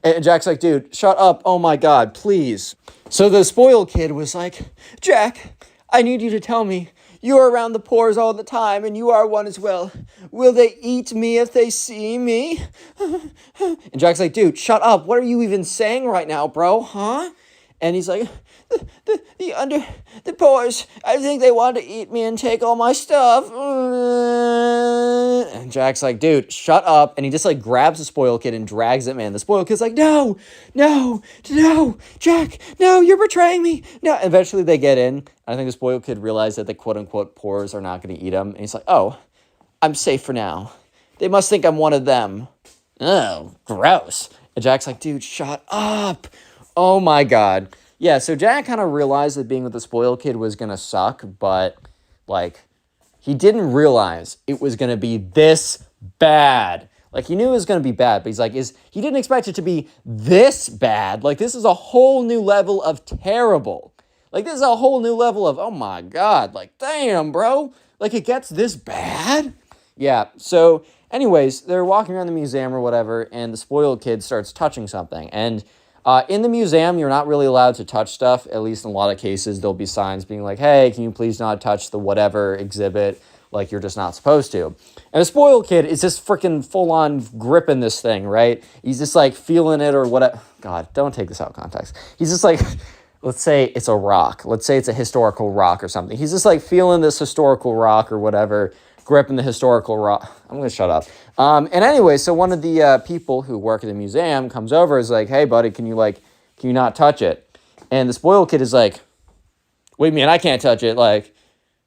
And Jack's like, "Dude, shut up. Oh my God, please." So the spoiled kid was like, "Jack, I need you to tell me. You are around the poors all the time, and you are one as well. Will they eat me if they see me?" And Jack's like, "Dude, shut up. What are you even saying right now, bro? Huh?" And he's like, the poors, I think they want to eat me and take all my stuff." And Jack's like, "Dude, shut up." And he just like grabs the spoiled kid and drags him in. The spoiled kid's like, no, Jack, no, you're betraying me. No. Eventually they get in. I think the spoiled kid realized that the quote unquote poors are not going to eat him. And he's like, "Oh, I'm safe for now. They must think I'm one of them. Oh, gross." And Jack's like, "Dude, shut up." Oh my God. Yeah, so Jack kind of realized that being with the spoiled kid was going to suck, but like he didn't realize it was going to be this bad. Like he knew it was going to be bad, but he's like, he didn't expect it to be this bad. Like this is a whole new level of terrible. Like this is a whole new level of, oh my God, like damn, bro. Like it gets this bad? Yeah, so anyways, they're walking around the museum or whatever, and the spoiled kid starts touching something. And in the museum, you're not really allowed to touch stuff. At least in a lot of cases, there'll be signs being like, "Hey, can you please not touch the whatever exhibit?" Like you're just not supposed to. And the spoiled kid is just freaking full on gripping this thing, right? He's just like feeling it or whatever. God, don't take this out of context. He's just like, let's say it's a rock. Let's say it's a historical rock or something. He's just like feeling this historical rock or whatever, gripping the historical rock. I'm going to shut up. And anyway, so one of the people who work at the museum comes over and is like, "Hey, buddy, can you not touch it?" And the spoiled kid is like, "What do you mean I can't touch it? Like,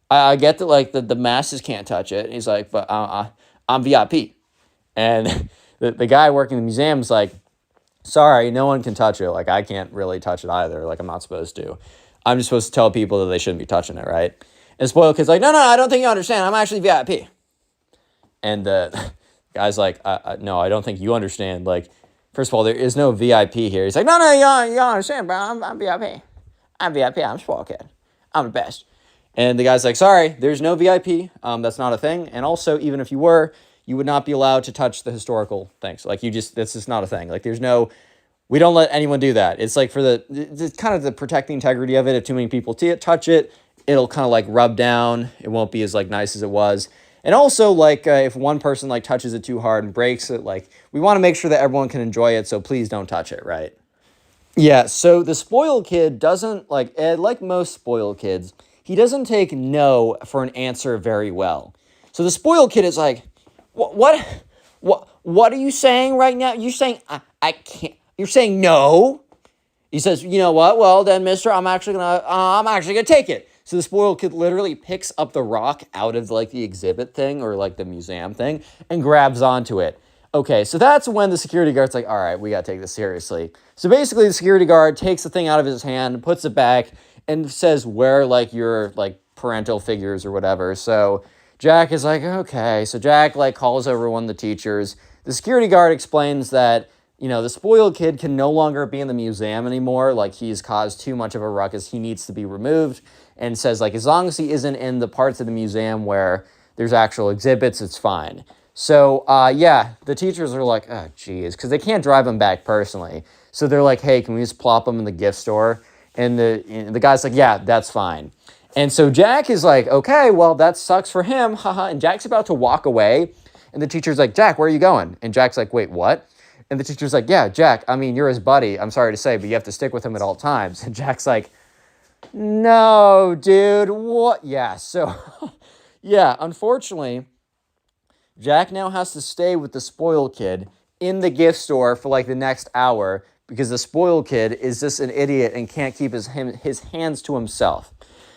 I get that like the masses can't touch it." And he's like, "But I'm VIP." And the guy working in the museum is like, "Sorry, no one can touch it. Like, I can't really touch it either. Like, I'm not supposed to. I'm just supposed to tell people that they shouldn't be touching it, right?" And the spoiled kid's like, No, I don't think you understand. I'm actually VIP. And the guy's like, "No, I don't think you understand. Like, first of all, there is no VIP here." He's like, No, you don't understand, bro. I'm VIP. I'm VIP. I'm a spoiled kid. I'm the best." And the guy's like, "Sorry, there's no VIP. That's not a thing. And also, even if you were, you would not be allowed to touch the historical things. Like, that's just not a thing. Like, we don't let anyone do that. It's like it's kind of the protect the integrity of it. If too many people touch it, it'll kind of like rub down. It won't be as like nice as it was. And also, like, if one person like touches it too hard and breaks it, like, we want to make sure that everyone can enjoy it. So please don't touch it, right?" Yeah. So the spoiled kid doesn't like most spoiled kids. He doesn't take no for an answer very well. So the spoiled kid is like, What What are you saying right now? You're saying I can't. You're saying no. He says, you know what? Well, then, mister, I'm actually gonna take it. So the spoiled kid literally picks up the rock out of like the exhibit thing or like the museum thing and grabs onto it. Okay, so that's when the security guard's like, all right, we gotta take this seriously. So basically the security guard takes the thing out of his hand, puts it back, and says, where like your like parental figures or whatever. So Jack is like, okay. So Jack like calls over one of the teachers. The security guard explains that, you know, the spoiled kid can no longer be in the museum anymore. Like, he's caused too much of a ruckus. He needs to be removed, and says, like, as long as he isn't in the parts of the museum where there's actual exhibits, it's fine. So, yeah, the teachers are like, oh, geez, because they can't drive him back personally. So they're like, hey, can we just plop him in the gift store? And the guy's like, yeah, that's fine. And so Jack is like, okay, well, that sucks for him, haha. And Jack's about to walk away, and the teacher's like, Jack, where are you going? And Jack's like, wait, what? And the teacher's like, yeah, Jack, I mean, you're his buddy. I'm sorry to say, but you have to stick with him at all times. And Jack's like, no, dude, what? Yeah, so, yeah, unfortunately, Jack now has to stay with the spoiled kid in the gift store for like the next hour because the spoiled kid is just an idiot and can't keep his hands to himself.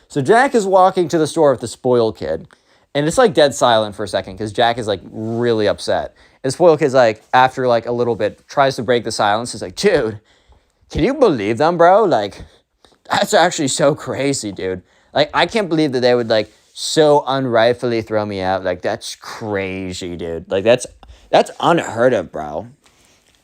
So Jack is walking to the store with the spoiled kid, and it's like dead silent for a second because Jack is like really upset. And the spoiled kid's like, after like a little bit, tries to break the silence. He's like, dude, can you believe them, bro? Like, that's actually so crazy, dude. Like, I can't believe that they would like so unrightfully throw me out. Like, that's crazy, dude. Like, that's unheard of, bro.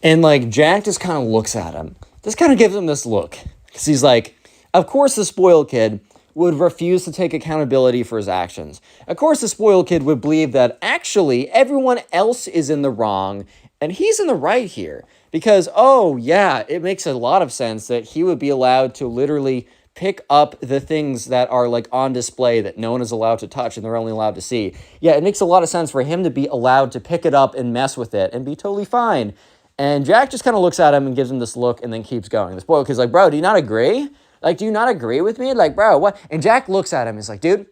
And like, Jack just kind of looks at him, just kind of gives him this look, because he's like, of course the spoiled kid would refuse to take accountability for his actions. Of course, the spoiled kid would believe that actually everyone else is in the wrong and he's in the right here. Because, oh yeah, it makes a lot of sense that he would be allowed to literally pick up the things that are like on display that no one is allowed to touch and they're only allowed to see. Yeah, it makes a lot of sense for him to be allowed to pick it up and mess with it and be totally fine. And Jack just kind of looks at him and gives him this look and then keeps going. The spoiled kid's like, bro, do you not agree? Like, do you not agree with me? Like, bro, what? And Jack looks at him and is like, dude,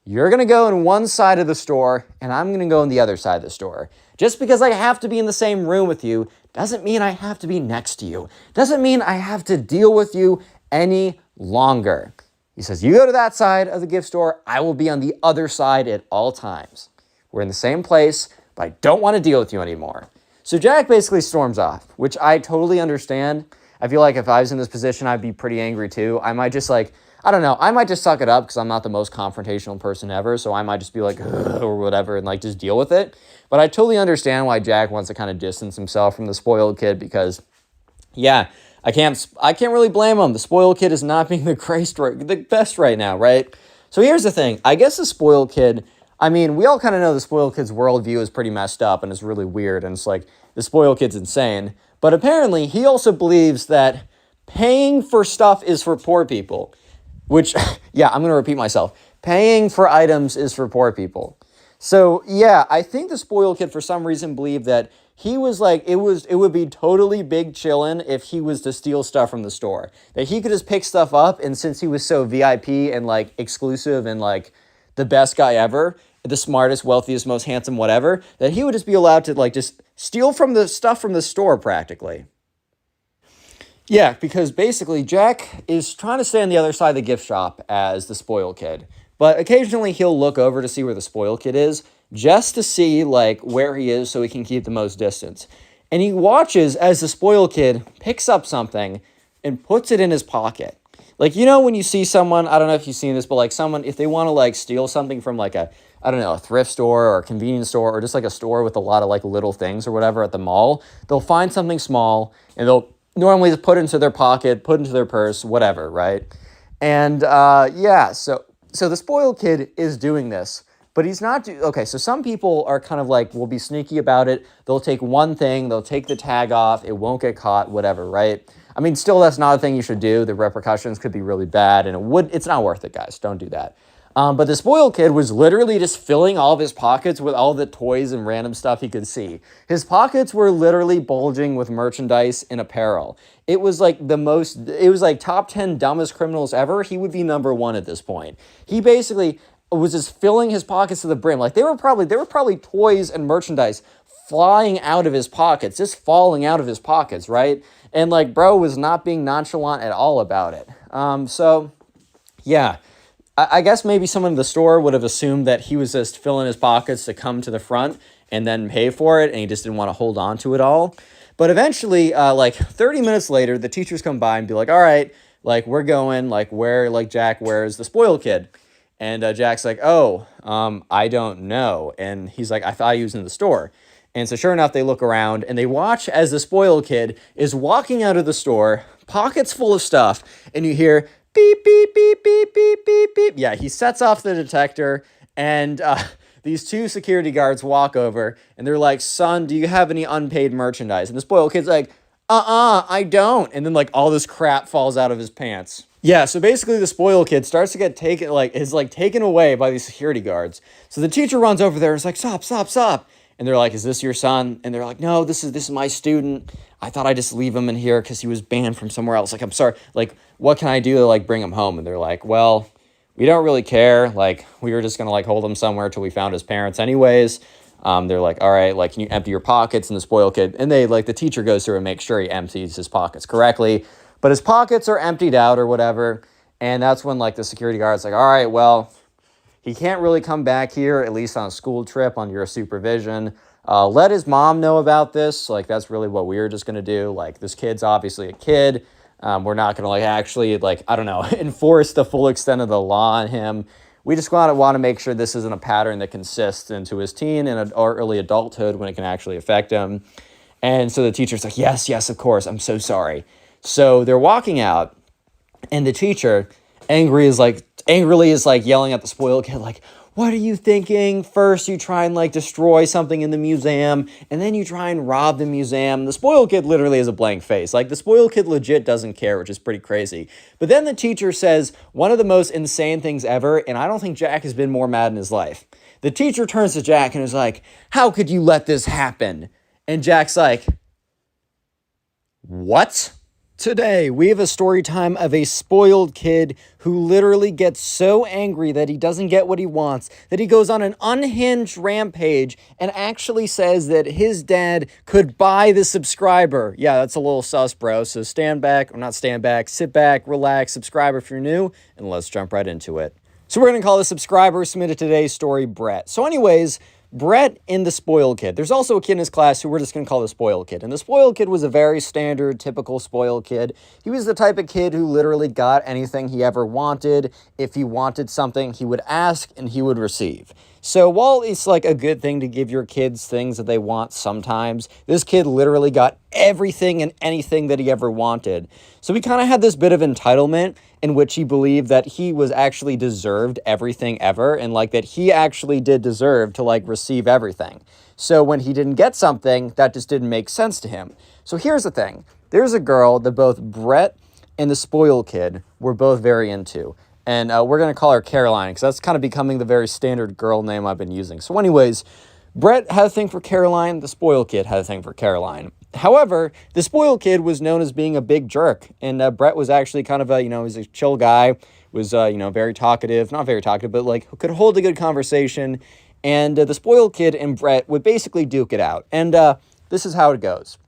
you're going to go in one side of the store and I'm going to go in the other side of the store. Just because I have to be in the same room with you doesn't mean I have to be next to you. Doesn't mean I have to deal with you any longer. He says, you go to that side of the gift store. I will be on the other side at all times. We're in the same place, but I don't want to deal with you anymore. So Jack basically storms off, which I totally understand. I feel like if I was in this position, I'd be pretty angry too. I might just like, I don't know, I might just suck it up because I'm not the most confrontational person ever. So I might just be like, or whatever, and like just deal with it. But I totally understand why Jack wants to kind of distance himself from the spoiled kid because, yeah, I can't really blame him. The spoiled kid is not being the best right now, right? So here's the thing. I guess the spoiled kid, I mean, we all kind of know the spoiled kid's worldview is pretty messed up and it's really weird. And it's like, the spoiled kid's insane. But apparently, he also believes that paying for stuff is for poor people. Which, yeah, I'm going to repeat myself. Paying for items is for poor people. So, yeah, I think the spoiled kid for some reason believed that he was like, it would be totally big chillin' if he was to steal stuff from the store. That he could just pick stuff up, and since he was so VIP and like exclusive and like the best guy ever, the smartest, wealthiest, most handsome, whatever, that he would just be allowed to like just steal from the stuff from the store practically. Yeah, because basically Jack is trying to stay on the other side of the gift shop as the spoiled kid. But occasionally he'll look over to see where the spoiled kid is just to see like where he is so he can keep the most distance. And he watches as the spoiled kid picks up something and puts it in his pocket. Like, you know, when you see someone, I don't know if you've seen this, but like someone, if they want to like steal something from like a thrift store or a convenience store or just like a store with a lot of like little things or whatever at the mall, they'll find something small and they'll normally just put it into their pocket, put it into their purse, whatever, right? And yeah, so the spoiled kid is doing this, but he's not, okay, so some people are kind of like, will be sneaky about it. They'll take one thing, they'll take the tag off, it won't get caught, whatever, right? I mean, still, that's not a thing you should do. The repercussions could be really bad, and it's not worth it, guys. Don't do that. But the spoiled kid was literally just filling all of his pockets with all the toys and random stuff he could see. His pockets were literally bulging with merchandise and apparel. It was like top 10 dumbest criminals ever. He would be number one at this point. He basically was just filling his pockets to the brim. Like they were probably toys and merchandise flying out of his pockets, just falling out of his pockets, right? And like, bro was not being nonchalant at all about it. So yeah, I guess maybe someone in the store would have assumed that he was just filling his pockets to come to the front and then pay for it, and he just didn't want to hold on to it all. But eventually, like 30 minutes later, the teachers come by and be like, all right, like we're going, like Jack, where's the spoiled kid? And Jack's like, oh, I don't know. And he's like, I thought he was in the store. And so sure enough, they look around and they watch as the spoiled kid is walking out of the store, pockets full of stuff, and you hear beep, beep, beep, beep, beep, beep, beep. Yeah, he sets off the detector, and these two security guards walk over, and they're like, son, do you have any unpaid merchandise? And the spoiled kid's like, I don't. And then like all this crap falls out of his pants. Yeah, so basically the spoiled kid starts to get taken away by these security guards. So the teacher runs over there and is like, stop. And they're like, is this your son? And they're like, no, this is my student. I thought I'd just leave him in here because he was banned from somewhere else. Like, I'm sorry. Like, what can I do to like bring him home? And they're like, well, we don't really care. Like, we were just going to like hold him somewhere till we found his parents anyways. They're like, all right, like, can you empty your pockets? And the spoiled kid, and the teacher goes through and makes sure he empties his pockets correctly. But his pockets are emptied out or whatever. And that's when like the security guard's like, all right, well, he can't really come back here, at least on a school trip under your supervision. Let his mom know about this. Like, that's really what we were just going to do. Like, this kid's obviously a kid. We're not going to like actually like, I don't know, enforce the full extent of the law on him. We just want to make sure this isn't a pattern that consists into his teen or early adulthood when it can actually affect him. And so the teacher's like, yes, of course. I'm so sorry. So they're walking out, and the teacher angrily is like yelling at the spoiled kid, like, what are you thinking? First you try and like destroy something in the museum, and then you try and rob the museum. The spoiled kid literally has a blank face. Like, the spoiled kid legit doesn't care, which is pretty crazy. But then the teacher says one of the most insane things ever, and I don't think Jack has been more mad in his life. The teacher turns to Jack and is like, how could you let this happen? And Jack's like, what? Today, we have a story time of a spoiled kid who literally gets so angry that he doesn't get what he wants, that he goes on an unhinged rampage and actually says that his dad could buy the subscriber. Yeah, that's a little sus, bro. So sit back, relax, subscribe if you're new, and let's jump right into it. So we're going to call the subscriber who submitted today's story Brett. So anyways, Brett in the spoiled kid. There's also a kid in his class who we're just going to call the spoiled kid. And the spoiled kid was a very standard, typical spoiled kid. He was the type of kid who literally got anything he ever wanted. If he wanted something, he would ask and he would receive. So while it's like a good thing to give your kids things that they want sometimes, this kid literally got everything and anything that he ever wanted. So he kind of had this bit of entitlement in which he believed that he was actually deserved everything ever, and like that he actually did deserve to like receive everything. So when he didn't get something, that just didn't make sense to him. So here's the thing. There's a girl that both Brett and the spoiled kid were both very into. And we're going to call her Caroline because that's kind of becoming the very standard girl name I've been using. So anyways, Brett had a thing for Caroline. The spoiled kid had a thing for Caroline. However, the spoiled kid was known as being a big jerk. And Brett was actually kind of he's a chill guy, was, very talkative, not very talkative, but like could hold a good conversation. And the spoiled kid and Brett would basically duke it out. And this is how it goes.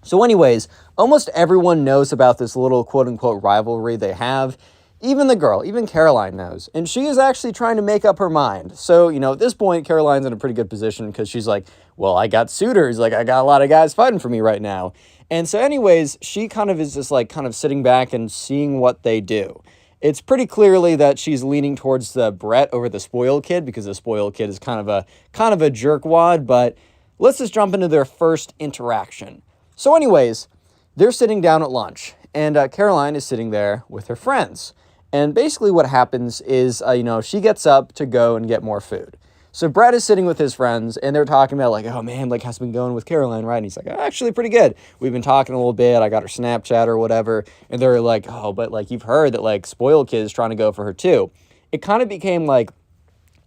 So anyways, almost everyone knows about this little quote unquote rivalry they have. Even the girl, even Caroline knows. And she is actually trying to make up her mind. So, at this point, Caroline's in a pretty good position because she's like, well, I got suitors. Like, I got a lot of guys fighting for me right now. And so anyways, she kind of is just like kind of sitting back and seeing what they do. It's pretty clearly that she's leaning towards the Brett over the spoiled kid because the spoiled kid is kind of a jerkwad. But let's just jump into their first interaction. So anyways, they're sitting down at lunch. And Caroline is sitting there with her friends. And basically what happens is, she gets up to go and get more food. So Brett is sitting with his friends, and they're talking about, like, oh, man, like, how's it been going with Caroline, right? And he's like, oh, actually pretty good. We've been talking a little bit. I got her Snapchat or whatever. And they're like, oh, but, like, you've heard that, like, spoiled kid is trying to go for her, too. It kind of became, like,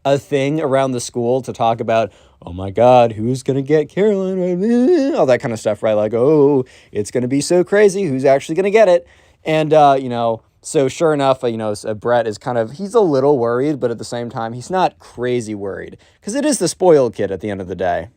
a thing around the school to talk about, oh, my God, who's going to get Caroline? All that kind of stuff, right? Like, oh, it's going to be so crazy. Who's actually going to get it? And, so sure enough, Brett is he's a little worried, but at the same time, he's not crazy worried because it is the spoiled kid at the end of the day.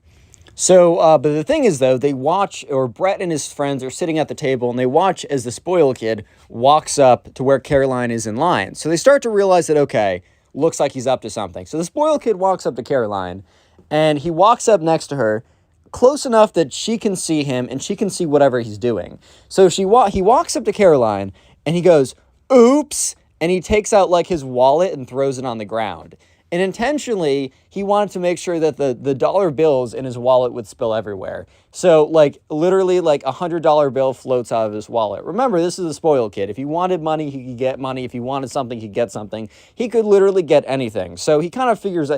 So, but the thing is, though, they watch, or Brett and his friends are sitting at the table and they watch as the spoil kid walks up to where Caroline is in line. So they start to realize that, okay, looks like he's up to something. So the spoil kid walks up to Caroline and he walks up next to her close enough that she can see him and she can see whatever he's doing. So he walks up to Caroline and he goes, oops, and he takes out like his wallet and throws it on the ground. And intentionally, he wanted to make sure that the dollar bills in his wallet would spill everywhere. So, like, literally, like, $100 bill floats out of his wallet. Remember, this is a spoiled kid. If he wanted money, he could get money. If he wanted something, he could get something. He could literally get anything. So he kind of feels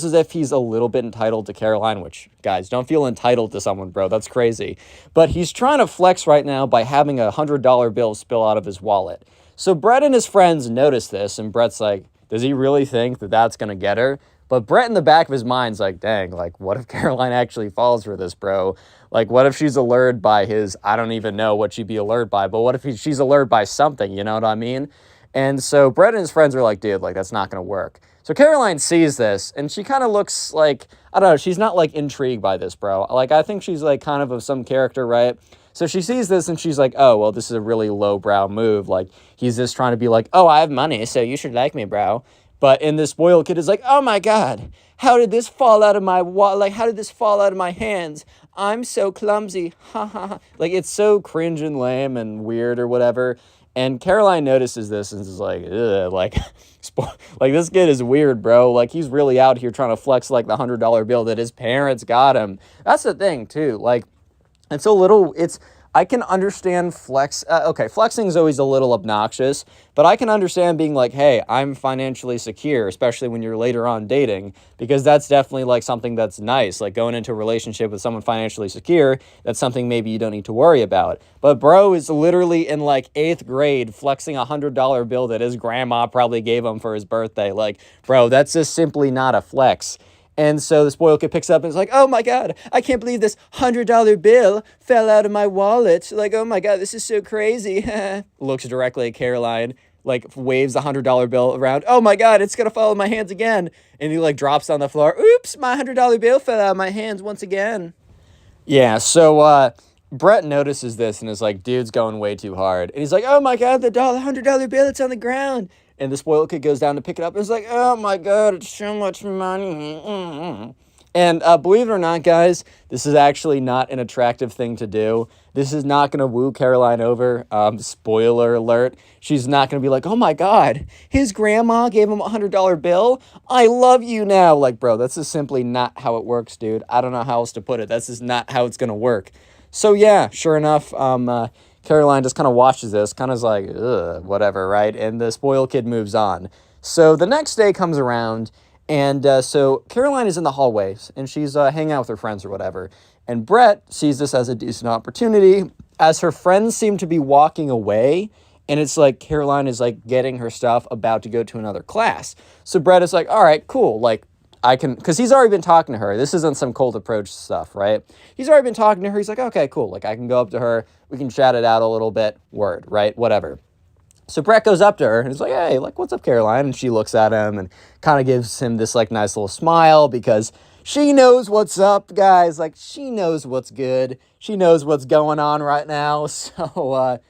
as if he's a little bit entitled to Caroline, which, guys, don't feel entitled to someone, bro. That's crazy. But he's trying to flex right now by having a $100 bill spill out of his wallet. So Brett and his friends notice this, and Brett's like, does he really think that that's going to get her? But Brett in the back of his mind's like, dang, like, what if Caroline actually falls for this, bro? Like, what if she's allured by his, I don't even know what she'd be allured by, but what if she's allured by something, you know what I mean? And so Brett and his friends are like, dude, like, that's not going to work. So Caroline sees this, and she kind of looks like, I don't know, she's not, like, intrigued by this, bro. Like, I think she's, like, kind of some character, right? So she sees this, and she's like, oh, well, this is a really lowbrow move. Like, he's just trying to be like, oh, I have money, so you should like me, bro. But in this spoiled kid is like, oh, my God, how did this fall out of my like, how did this fall out of my hands? I'm so clumsy. Ha, ha, ha. Like, it's so cringe and lame and weird or whatever. And Caroline notices this and is like, ugh, like, like, this kid is weird, bro. Like, he's really out here trying to flex, like, the $100 bill that his parents got him. That's the thing, too. Like, I can understand flexing is always a little obnoxious, but I can understand being like, hey, I'm financially secure, especially when you're later on dating, because that's definitely like something that's nice, like going into a relationship with someone financially secure, that's something maybe you don't need to worry about. But bro is literally in like 8th grade flexing a $100 bill that his grandma probably gave him for his birthday. Like, bro, that's just simply not a flex. And so the spoiled kid picks up and is like, oh my God, I can't believe this $100 bill fell out of my wallet. Like, oh my God, this is so crazy. Looks directly at Caroline, like waves the $100 bill around. Oh my God, it's going to fall out of my hands again. And he like drops on the floor. Oops, my $100 bill fell out of my hands once again. Yeah, so Brett notices this and is like, dude's going way too hard. And he's like, oh my God, the $100 bill, it's on the ground. And the spoiled kid goes down to pick it up and is like, oh my God, it's so much money. And believe it or not, guys, this is actually not an attractive thing to do. This is not going to woo Caroline over. Spoiler alert. She's not going to be like, oh my God, his grandma gave him a $100 bill. I love you now. Like, bro, that's just simply not how it works, dude. I don't know how else to put it. That's just not how it's going to work. So yeah, sure enough, Caroline just kind of watches this, kind of like, ugh, whatever, right? And the spoiled kid moves on. So the next day comes around, and so Caroline is in the hallways, and she's hanging out with her friends or whatever. And Brett sees this as a decent opportunity, as her friends seem to be walking away, and it's like Caroline is like getting her stuff, about to go to another class. So Brett is like, all right, cool, like, I can, because he's already been talking to her. This isn't some cold approach stuff, right? He's already been talking to her. He's like, okay, cool. Like, I can go up to her. We can chat it out a little bit. Word, right? Whatever. So Brett goes up to her and he's like, hey, like, what's up, Caroline? And she looks at him and kind of gives him this, like, nice little smile because she knows what's up, guys. Like, she knows what's good. She knows what's going on right now. So,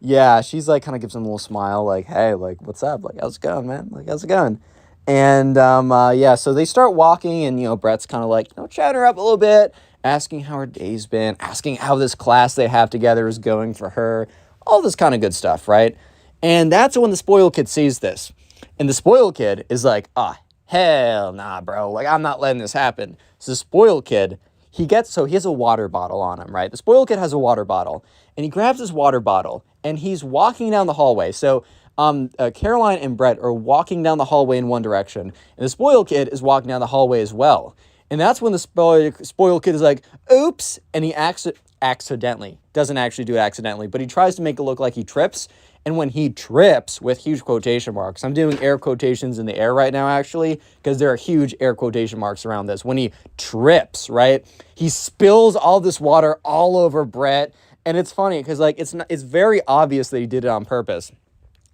yeah, she's, like, kind of gives him a little smile, like, hey, like, what's up? Like, how's it going, man? Like, how's it going? And, yeah, so they start walking and, you know, Brett's kind of like, you know, chatting her up a little bit, asking how her day's been, asking how this class they have together is going for her, all this kind of good stuff, right? And that's when the spoiled kid sees this. And the spoiled kid is like, ah, hell nah, bro. Like, I'm not letting this happen. So the spoiled kid, he has a water bottle on him, right? The spoiled kid has a water bottle, and he grabs his water bottle, and he's walking down the hallway. So, Caroline and Brett are walking down the hallway in one direction, and the spoiled kid is walking down the hallway as well. And that's when the spoiled kid is like, oops, and he accidentally, doesn't actually do it accidentally, but he tries to make it look like he trips. And when he trips, with huge quotation marks, I'm doing air quotations in the air right now, actually, because there are huge air quotation marks around this. When he trips, right, he spills all this water all over Brett. And it's funny because, like, it's very obvious that he did it on purpose.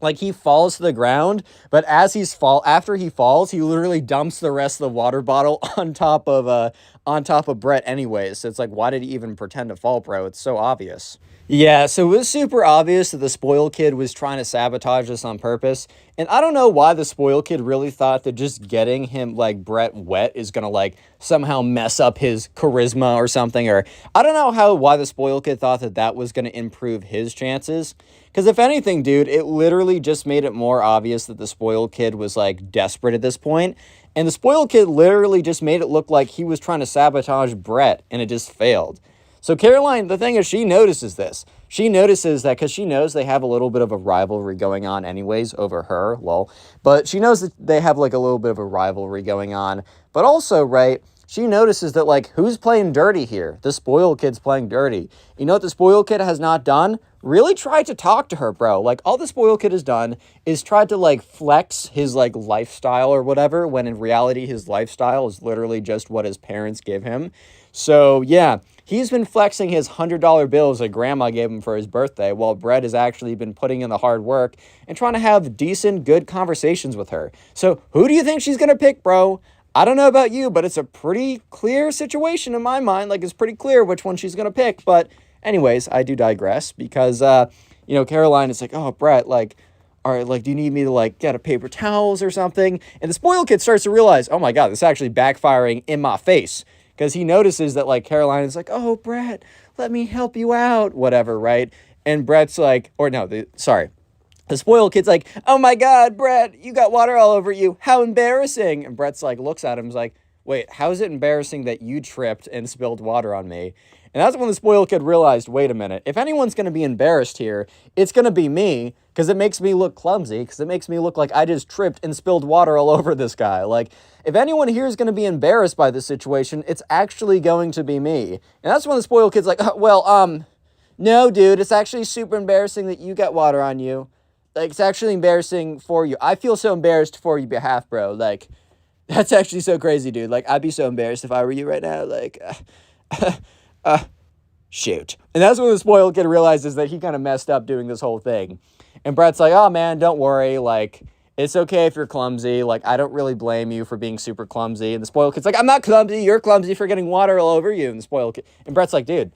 Like, he falls to the ground, but after he falls, he literally dumps the rest of the water bottle on top of on top of Brett anyways. So it's like, why did he even pretend to fall, bro? It's so obvious. Yeah, so it was super obvious that the spoil kid was trying to sabotage this on purpose. And I don't know why the spoil kid really thought that just getting him, like, Brett wet is going to, like, somehow mess up his charisma or something. Or I don't know why the spoil kid thought that that was going to improve his chances. Because if anything, dude, it literally just made it more obvious that the spoil kid was, like, desperate at this point. And the spoil kid literally just made it look like he was trying to sabotage Brett, and it just failed. So Caroline, the thing is, she notices this. She notices that because she knows they have a little bit of a rivalry going on anyways over her, lol. But she knows that they have like a little bit of a rivalry going on. But also, right, she notices that like, who's playing dirty here? The spoil kid's playing dirty. You know what the spoil kid has not done? Really tried to talk to her, bro. Like, all the spoil kid has done is tried to like flex his like lifestyle or whatever, when in reality his lifestyle is literally just what his parents give him. So yeah, he's been flexing his $100 bills that grandma gave him for his birthday, while Brett has actually been putting in the hard work and trying to have decent, good conversations with her. So who do you think she's going to pick, bro? I don't know about you, but it's a pretty clear situation in my mind. Like, it's pretty clear which one she's going to pick. But anyways, I do digress because, you know, Caroline is like, oh, Brett, like, all right, like, do you need me to, like, get a paper towels or something? And the spoiled kid starts to realize, oh, my God, this is actually backfiring in my face. Because he notices that, like, Caroline is like, oh, Brett, let me help you out, whatever, right? And Brett's like, or no, sorry. The spoiled kid's like, oh, my God, Brett, you got water all over you. How embarrassing. And Brett's like, looks at him, is like, wait, how is it embarrassing that you tripped and spilled water on me? And that's when the spoiled kid realized, wait a minute, if anyone's going to be embarrassed here, it's going to be me, because it makes me look clumsy, because it makes me look like I just tripped and spilled water all over this guy. Like, if anyone here is going to be embarrassed by this situation, it's actually going to be me. And that's when the spoiled kid's like, no, dude, it's actually super embarrassing that you got water on you. Like, it's actually embarrassing for you. I feel so embarrassed for your behalf, bro. Like, that's actually so crazy, dude. Like, I'd be so embarrassed if I were you right now. Like, shoot. And that's when the spoiled kid realizes that he kind of messed up doing this whole thing. And Brett's like, oh, man, don't worry. Like, it's okay if you're clumsy. Like, I don't really blame you for being super clumsy. And the spoiled kid's like, I'm not clumsy. You're clumsy for getting water all over you. And the spoiled kid, and Brett's like, dude,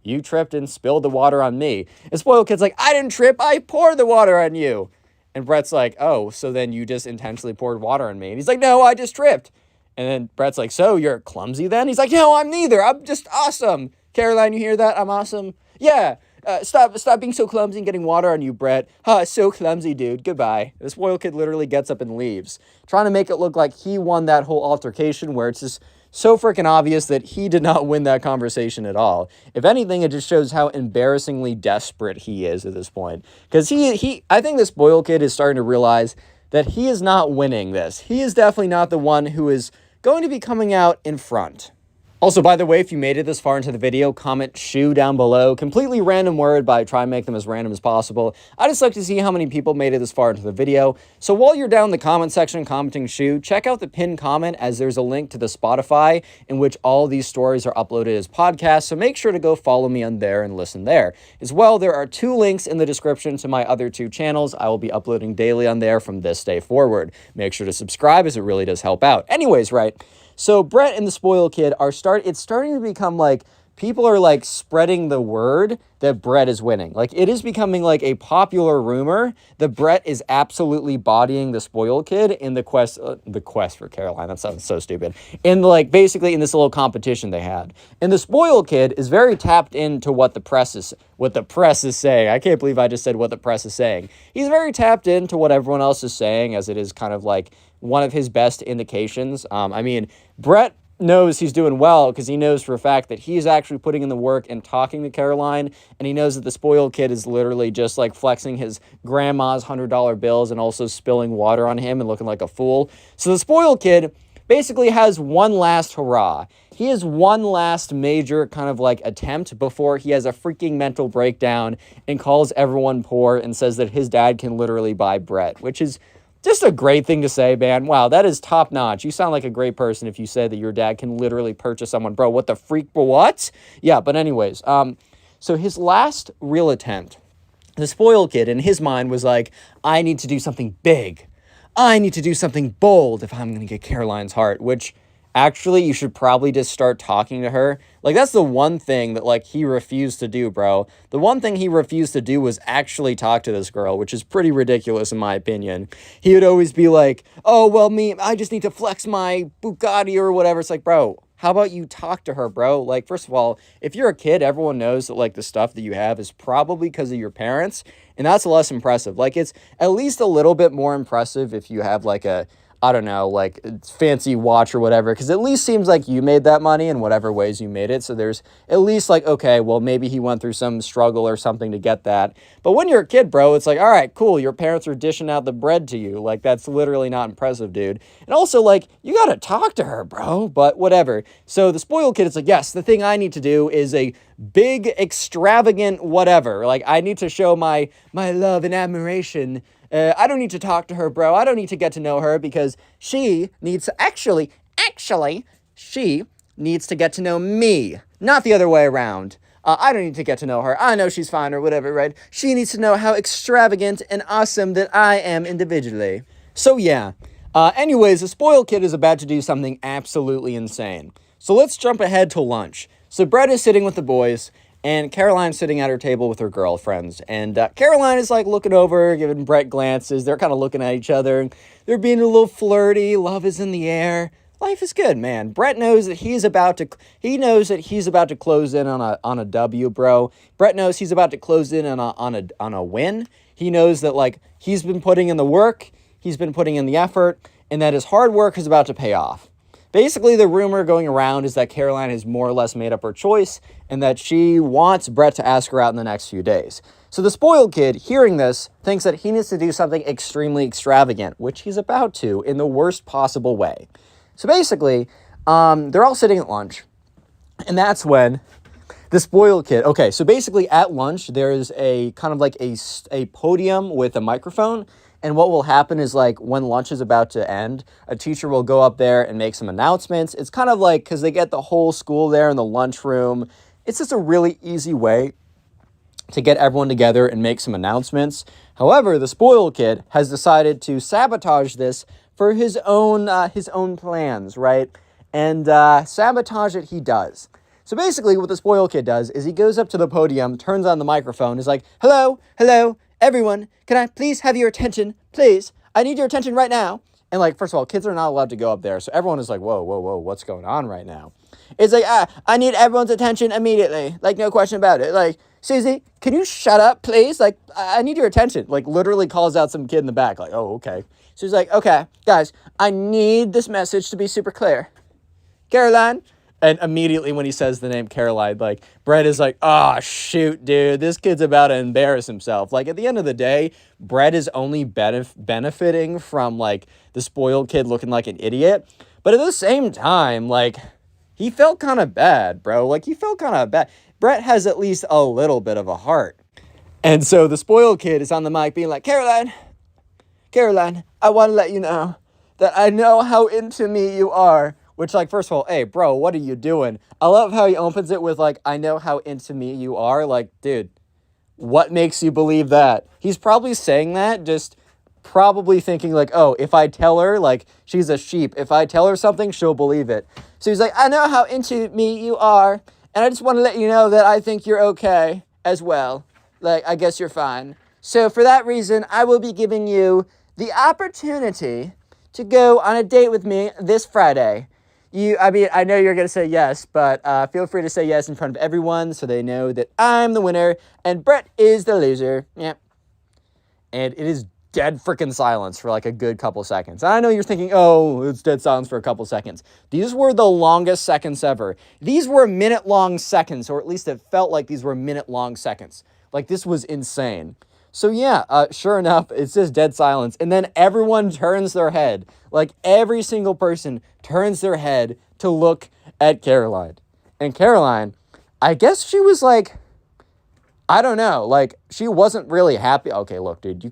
you tripped and spilled the water on me. And spoiled kid's like, I didn't trip. I poured the water on you. And Brett's like, oh, so then you just intentionally poured water on me. And he's like, no, I just tripped. And then Brett's like, so you're clumsy then? He's like, no, I'm neither. I'm just awesome. Caroline, you hear that? I'm awesome. Yeah. Stop being so clumsy and getting water on you, Brett. So clumsy, dude. Goodbye. The spoiled kid literally gets up and leaves, trying to make it look like he won that whole altercation, where it's just so freaking obvious that he did not win that conversation at all. If anything, it just shows how embarrassingly desperate he is at this point. Because I think the spoiled kid is starting to realize that he is not winning this. He is definitely not the one who is going to be coming out in front. Also, by the way, if you made it this far into the video, comment "shoe" down below. Completely random word, but I try and make them as random as possible. I just like to see how many people made it this far into the video. So while you're down in the comment section commenting "shoe," check out the pinned comment, as there's a link to the Spotify in which all these stories are uploaded as podcasts. So make sure to go follow me on there and listen there. As well, there are 2 links in the description to my other 2 channels. I will be uploading daily on there from this day forward. Make sure to subscribe, as it really does help out. Anyways, right. So Brett and the spoiled kid it's starting to become like, people are like spreading the word that Brett is winning. Like, it is becoming like a popular rumor that Brett is absolutely bodying the spoiled kid in the quest for Caroline. That sounds so stupid. In like, basically in this little competition they had. And the spoiled kid is very tapped into what the press is saying. I can't believe I just said what the press is saying. He's very tapped into what everyone else is saying, as it is kind of like one of his best indications. I mean, Brett knows he's doing well because he knows for a fact that he's actually putting in the work and talking to Caroline, and he knows that the spoiled kid is literally just like flexing his grandma's $100 bills and also spilling water on him and looking like a fool. So the spoiled kid basically has one last hurrah. He has one last major kind of like attempt before he has a freaking mental breakdown and calls everyone poor and says that his dad can literally buy Brett, which is just a great thing to say, man. Wow, that is top notch. You sound like a great person if you say that your dad can literally purchase someone. Bro, what the freak? What? Yeah, but anyways, so his last real attempt, the spoiled kid in his mind was like, I need to do something big. I need to do something bold if I'm going to get Caroline's heart, which actually, you should probably just start talking to her. Like, that's the one thing that, like, he refused to do, bro. The one thing he refused to do was actually talk to this girl, which is pretty ridiculous in my opinion. He would always be like, oh, well, I just need to flex my Bugatti or whatever. It's like, bro, how about you talk to her, bro? Like, first of all, if you're a kid, everyone knows that, like, the stuff that you have is probably because of your parents, and that's less impressive. Like, it's at least a little bit more impressive if you have, like, I don't know, like, fancy watch or whatever, because it at least seems like you made that money in whatever ways you made it, so there's at least, like, okay, well, maybe he went through some struggle or something to get that. But when you're a kid, bro, it's like, all right, cool, your parents are dishing out the bread to you. Like, that's literally not impressive, dude. And also, like, you gotta talk to her, bro, but whatever. So the spoiled kid is like, yes, the thing I need to do is a big, extravagant whatever. Like, I need to show my love and admiration. I don't need to talk to her, bro. I don't need to get to know her because she needs to actually, she needs to get to know me, not the other way around. I don't need to get to know her. I know she's fine or whatever, right? She needs to know how extravagant and awesome that I am individually. So yeah. Anyways, the spoiled kid is about to do something absolutely insane. So let's jump ahead to lunch. So Brett is sitting with the boys, and Caroline's sitting at her table with her girlfriends. And Caroline is like looking over, giving Brett glances. They're kind of looking at each other. They're being a little flirty. Love is in the air. Life is good, man. Brett knows that he's about to close in on a W, bro. Brett knows he's about to close in on a win. He knows that, like, he's been putting in the work, he's been putting in the effort, and that his hard work is about to pay off. Basically, the rumor going around is that Caroline has more or less made up her choice and that she wants Brett to ask her out in the next few days. So the spoiled kid, hearing this, thinks that he needs to do something extremely extravagant, which he's about to in the worst possible way. So basically, they're all sitting at lunch, and that's when the spoiled kid... Okay, so basically at lunch, there's a kind of like a podium with a microphone. And what will happen is, like, when lunch is about to end, a teacher will go up there and make some announcements. It's kind of like, because they get the whole school there in the lunchroom. It's just a really easy way to get everyone together and make some announcements. However, the spoiled kid has decided to sabotage this for his own plans, right? And sabotage it he does. So basically, what the spoiled kid does is he goes up to the podium, turns on the microphone, is like, hello, everyone, can I please have your attention? Please, I need your attention right now. And, like, first of all, kids are not allowed to go up there. So everyone is like, whoa, what's going on right now? It's like, I need everyone's attention immediately. Like, no question about it. Like, Susie, can you shut up, please? Like, I need your attention. Like, literally calls out some kid in the back. Like, oh, okay. So he's like, okay, guys, I need this message to be super clear. Caroline. And immediately when he says the name Caroline, like, Brett is like, oh, shoot, dude, this kid's about to embarrass himself. Like, at the end of the day, Brett is only benefiting from, like, the spoiled kid looking like an idiot. But at the same time, like, he felt kind of bad, bro. Like, he felt kind of bad. Brett has at least a little bit of a heart. And so the spoiled kid is on the mic being like, Caroline, I want to let you know that I know how into me you are. Which, like, first of all, hey, bro, what are you doing? I love how he opens it with, like, I know how into me you are. Like, dude, what makes you believe that? He's probably saying that, just probably thinking, like, oh, if I tell her, like, she's a sheep. If I tell her something, she'll believe it. So he's like, I know how into me you are, and I just want to let you know that I think you're okay as well. Like, I guess you're fine. So for that reason, I will be giving you the opportunity to go on a date with me this Friday. I know you're going to say yes, but feel free to say yes in front of everyone so they know that I'm the winner and Brett is the loser. Yeah. And it is dead freaking silence for like a good couple seconds. And I know you're thinking, oh, it's dead silence for a couple seconds. These were the longest seconds ever. These were minute-long seconds, or at least it felt like these were minute-long seconds. Like, this was insane. So yeah, sure enough, it's just dead silence. And then everyone turns their head. Like, every single person turns their head to look at Caroline. And Caroline, I guess she was like, I don't know, like, she wasn't really happy. Okay, look, dude,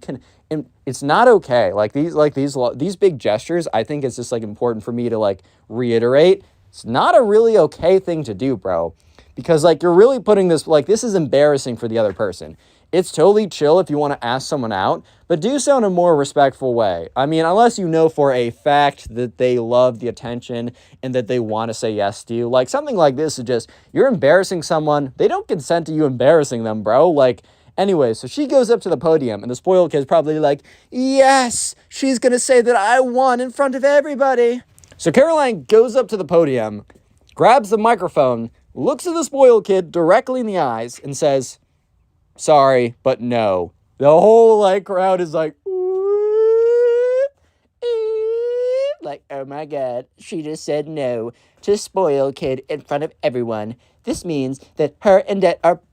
it's not okay. Like, these big gestures, I think it's just, like, important for me to, like, reiterate. It's not a really okay thing to do, bro. because like you're really putting this, like this is embarrassing for the other person. It's totally chill if you want to ask someone out, but do so in a more respectful way. I mean, unless you know for a fact that they love the attention and that they want to say yes to you. Like something like this is just, you're embarrassing someone. They don't consent to you embarrassing them, bro. Like, anyway, so she goes up to the podium and the spoiled kid's probably like, yes, she's going to say that I won in front of everybody. So Caroline goes up to the podium, grabs the microphone, looks at the spoiled kid directly in the eyes and says, sorry, but no. The whole like crowd is like, like, oh my God, she just said no to spoiled kid in front of everyone. This means that her and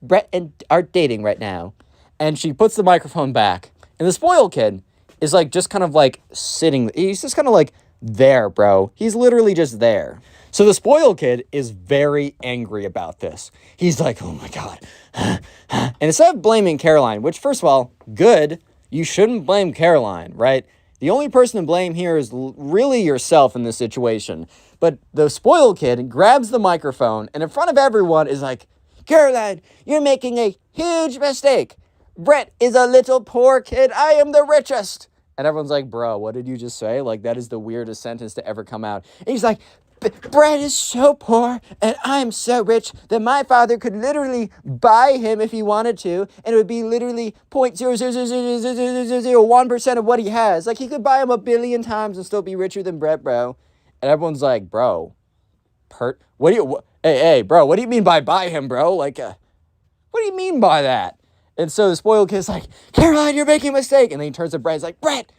Brett are dating right now. And she puts the microphone back. And the spoiled kid is like just kind of like sitting. He's just kind of like there, bro. He's literally just there. So the spoiled kid is very angry about this. He's like, oh my God. And instead of blaming Caroline, which first of all, good, you shouldn't blame Caroline, right? The only person to blame here is really yourself in this situation. But the spoiled kid grabs the microphone and in front of everyone is like, Caroline, you're making a huge mistake. Brett is a little poor kid. I am the richest. And everyone's like, bro, what did you just say? Like, that is the weirdest sentence to ever come out. And he's like, Brett is so poor and I'm so rich that my father could literally buy him if he wanted to, and it would be literally 0.0000001% of what he has. Like, he could buy him 1 billion times and still be richer than Brett, bro. And everyone's like, bro, hey, bro, what do you mean by buy him, bro? Like, what do you mean by that? And so the spoiled kid's like, Caroline, you're making a mistake. And then he turns to Brett, he's like, Brett,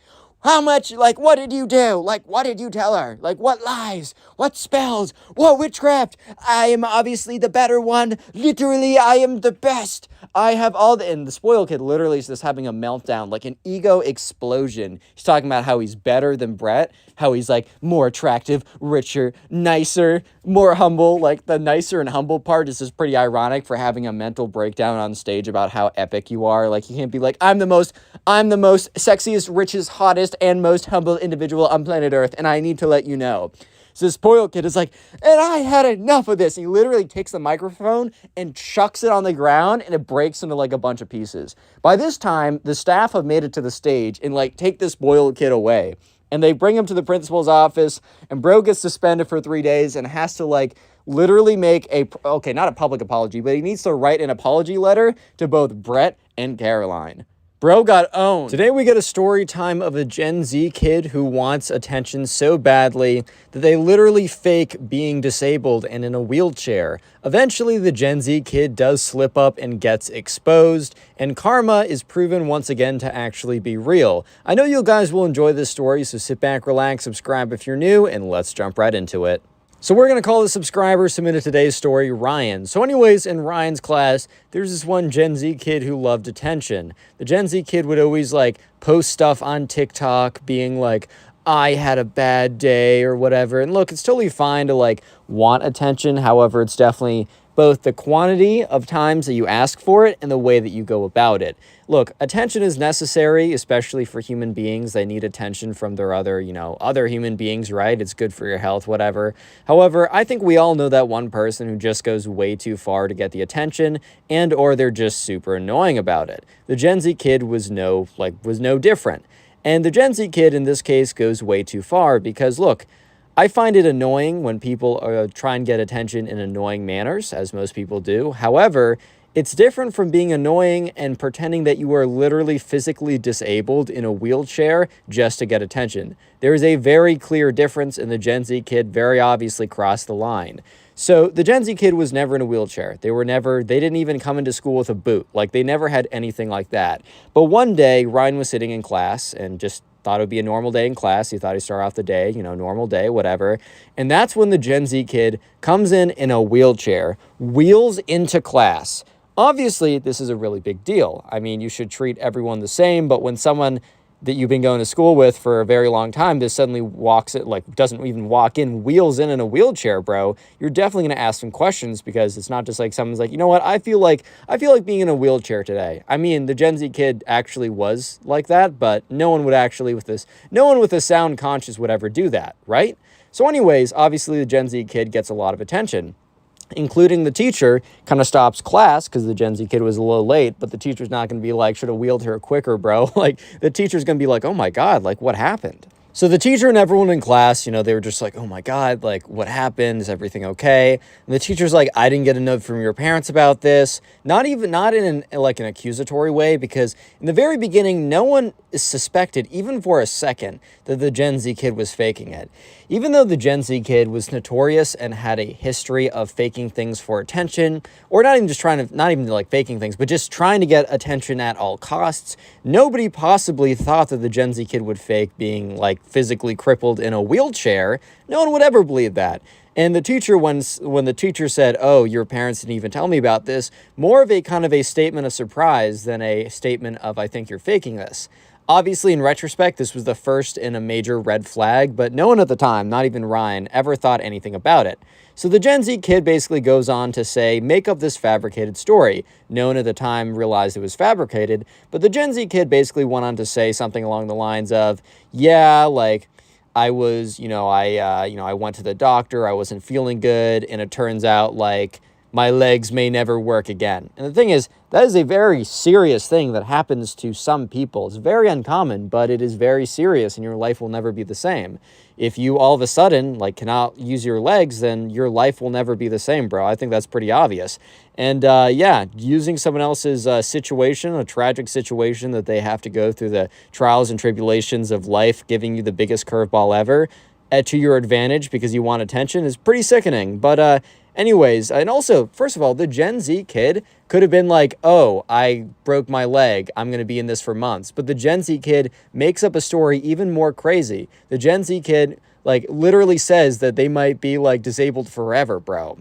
how much, like, what did you do? Like, what did you tell her? Like, what lies? What spells? What witchcraft? I am obviously the better one. Literally, I am the best. I have all the... And the spoiled kid literally is just having a meltdown, like an ego explosion. He's talking about how he's better than Brett, how he's, like, more attractive, richer, nicer, more humble. Like, the nicer and humble part is just pretty ironic for having a mental breakdown on stage about how epic you are. Like, you can't be like, I'm the most sexiest, richest, hottest, and most humble individual on planet Earth, and I need to let you know. So the spoiled kid is like, and I had enough of this. He literally takes the microphone and chucks it on the ground, and it breaks into like a bunch of pieces. By this time, the staff have made it to the stage and like take this spoiled kid away. And they bring him to the principal's office, and bro gets suspended for 3 days and has to like literally make not a public apology, but he needs to write an apology letter to both Brett and Caroline. Bro got owned. Today we get a story time of a Gen Z kid who wants attention so badly that they literally fake being disabled and in a wheelchair. Eventually, the Gen Z kid does slip up and gets exposed, and karma is proven once again to actually be real. I know you guys will enjoy this story, so sit back, relax, subscribe if you're new, and let's jump right into it. So we're going to call the subscriber submitted today's story Ryan. So anyways, in Ryan's class, there's this one Gen Z kid who loved attention. The Gen Z kid would always like post stuff on TikTok being like, I had a bad day or whatever. And look, it's totally fine to like want attention. However, it's definitely both the quantity of times that you ask for it and the way that you go about it. Look, attention is necessary, especially for human beings. They need attention from their other human beings, right? It's good for your health, whatever. However, I think we all know that one person who just goes way too far to get the attention, and or they're just super annoying about it. The Gen Z kid was no different. And the Gen Z kid in this case goes way too far because look, I find it annoying when people try and get attention in annoying manners, as most people do. However, it's different from being annoying and pretending that you are literally physically disabled in a wheelchair just to get attention. There is a very clear difference, and the Gen Z kid very obviously crossed the line. So the Gen Z kid was never in a wheelchair. They didn't even come into school with a boot. Like, they never had anything like that. But one day, Ryan was sitting in class and just thought it would be a normal day in class. He thought he'd start off the day, normal day, whatever. And that's when the Gen Z kid comes in a wheelchair, wheels into class. Obviously, this is a really big deal. I mean, you should treat everyone the same, but when someone that you've been going to school with for a very long time just suddenly doesn't even walk in, wheels in a wheelchair, bro, you're definitely going to ask some questions, because it's not just like someone's like, you know what, I feel like being in a wheelchair today. I mean, the Gen Z kid actually was like that, but no one with a sound conscious would ever do that, right? So anyways, obviously the Gen Z kid gets a lot of attention. including the teacher, kind of stops class because the Gen Z kid was a little late, but the teacher's not going to be like, should have wheeled her quicker, bro. Like, the teacher's going to be like, oh my God, like, what happened? So the teacher and everyone in class, they were just like, oh my God, like, what happened? Is everything okay? And the teacher's like, I didn't get a note from your parents about this. Not in an accusatory way, because in the very beginning, no one suspected, even for a second, that the Gen Z kid was faking it. Even though the Gen Z kid was notorious and had a history of faking things for attention, or not even like faking things, but just trying to get attention at all costs, nobody possibly thought that the Gen Z kid would fake being like physically crippled in a wheelchair. No one would ever believe that. And the teacher, when the teacher said, oh, your parents didn't even tell me about this, more of a kind of a statement of surprise than a statement of, I think you're faking this. Obviously, in retrospect, this was the first in a major red flag, but no one at the time, not even Ryan, ever thought anything about it. So the Gen Z kid basically goes on to say, make up this fabricated story. No one at the time realized it was fabricated, but the Gen Z kid basically went on to say something along the lines of, yeah, like, I was, I went to the doctor, I wasn't feeling good, and it turns out, like, my legs may never work again. And the thing is, that is a very serious thing that happens to some people. It's very uncommon, but it is very serious, and your life will never be the same. If you all of a sudden, like, cannot use your legs, then your life will never be the same, bro. I think that's pretty obvious. And yeah, using someone else's situation, a tragic situation that they have to go through the trials and tribulations of life, giving you the biggest curveball ever, to your advantage because you want attention is pretty sickening. But anyways, and also, first of all, the Gen Z kid could have been like, oh, I broke my leg, I'm going to be in this for months. But the Gen Z kid makes up a story even more crazy. The Gen Z kid, like, literally says that they might be, like, disabled forever, bro.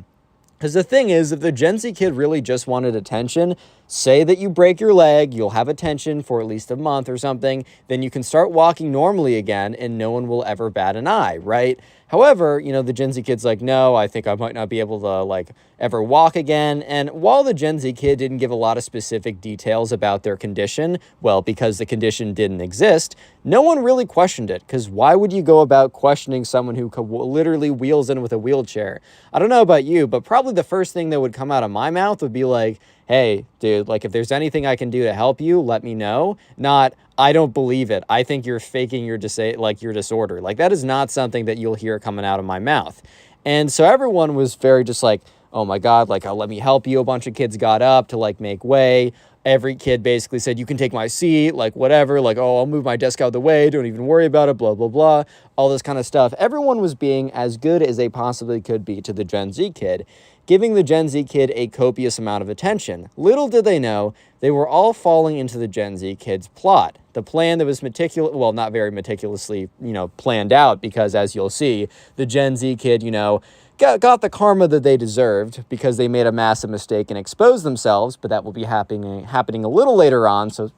Because the thing is, if the Gen Z kid really just wanted attention, say that you break your leg, you'll have attention for at least a month or something, then you can start walking normally again and no one will ever bat an eye, right? However, the Gen Z kid's like, no, I think I might not be able to, like, ever walk again. And while the Gen Z kid didn't give a lot of specific details about their condition, well, because the condition didn't exist, no one really questioned it. Because why would you go about questioning someone who literally wheels in with a wheelchair? I don't know about you, but probably the first thing that would come out of my mouth would be like, hey, dude, like, if there's anything I can do to help you, let me know. Not, I don't believe it. I think you're faking your disorder. Like, that is not something that you'll hear coming out of my mouth. And so everyone was very just like, oh my God, like, let me help you. A bunch of kids got up to, like, make way. Every kid basically said, you can take my seat, like, whatever, like, oh, I'll move my desk out of the way, don't even worry about it, blah, blah, blah, all this kind of stuff. Everyone was being as good as they possibly could be to the Gen Z kid, giving the Gen Z kid a copious amount of attention. Little did they know, they were all falling into the Gen Z kid's plot. The plan that was not very meticulously, planned out, because as you'll see, the Gen Z kid, got the karma that they deserved because they made a massive mistake and exposed themselves, but that will be happening a little later on, so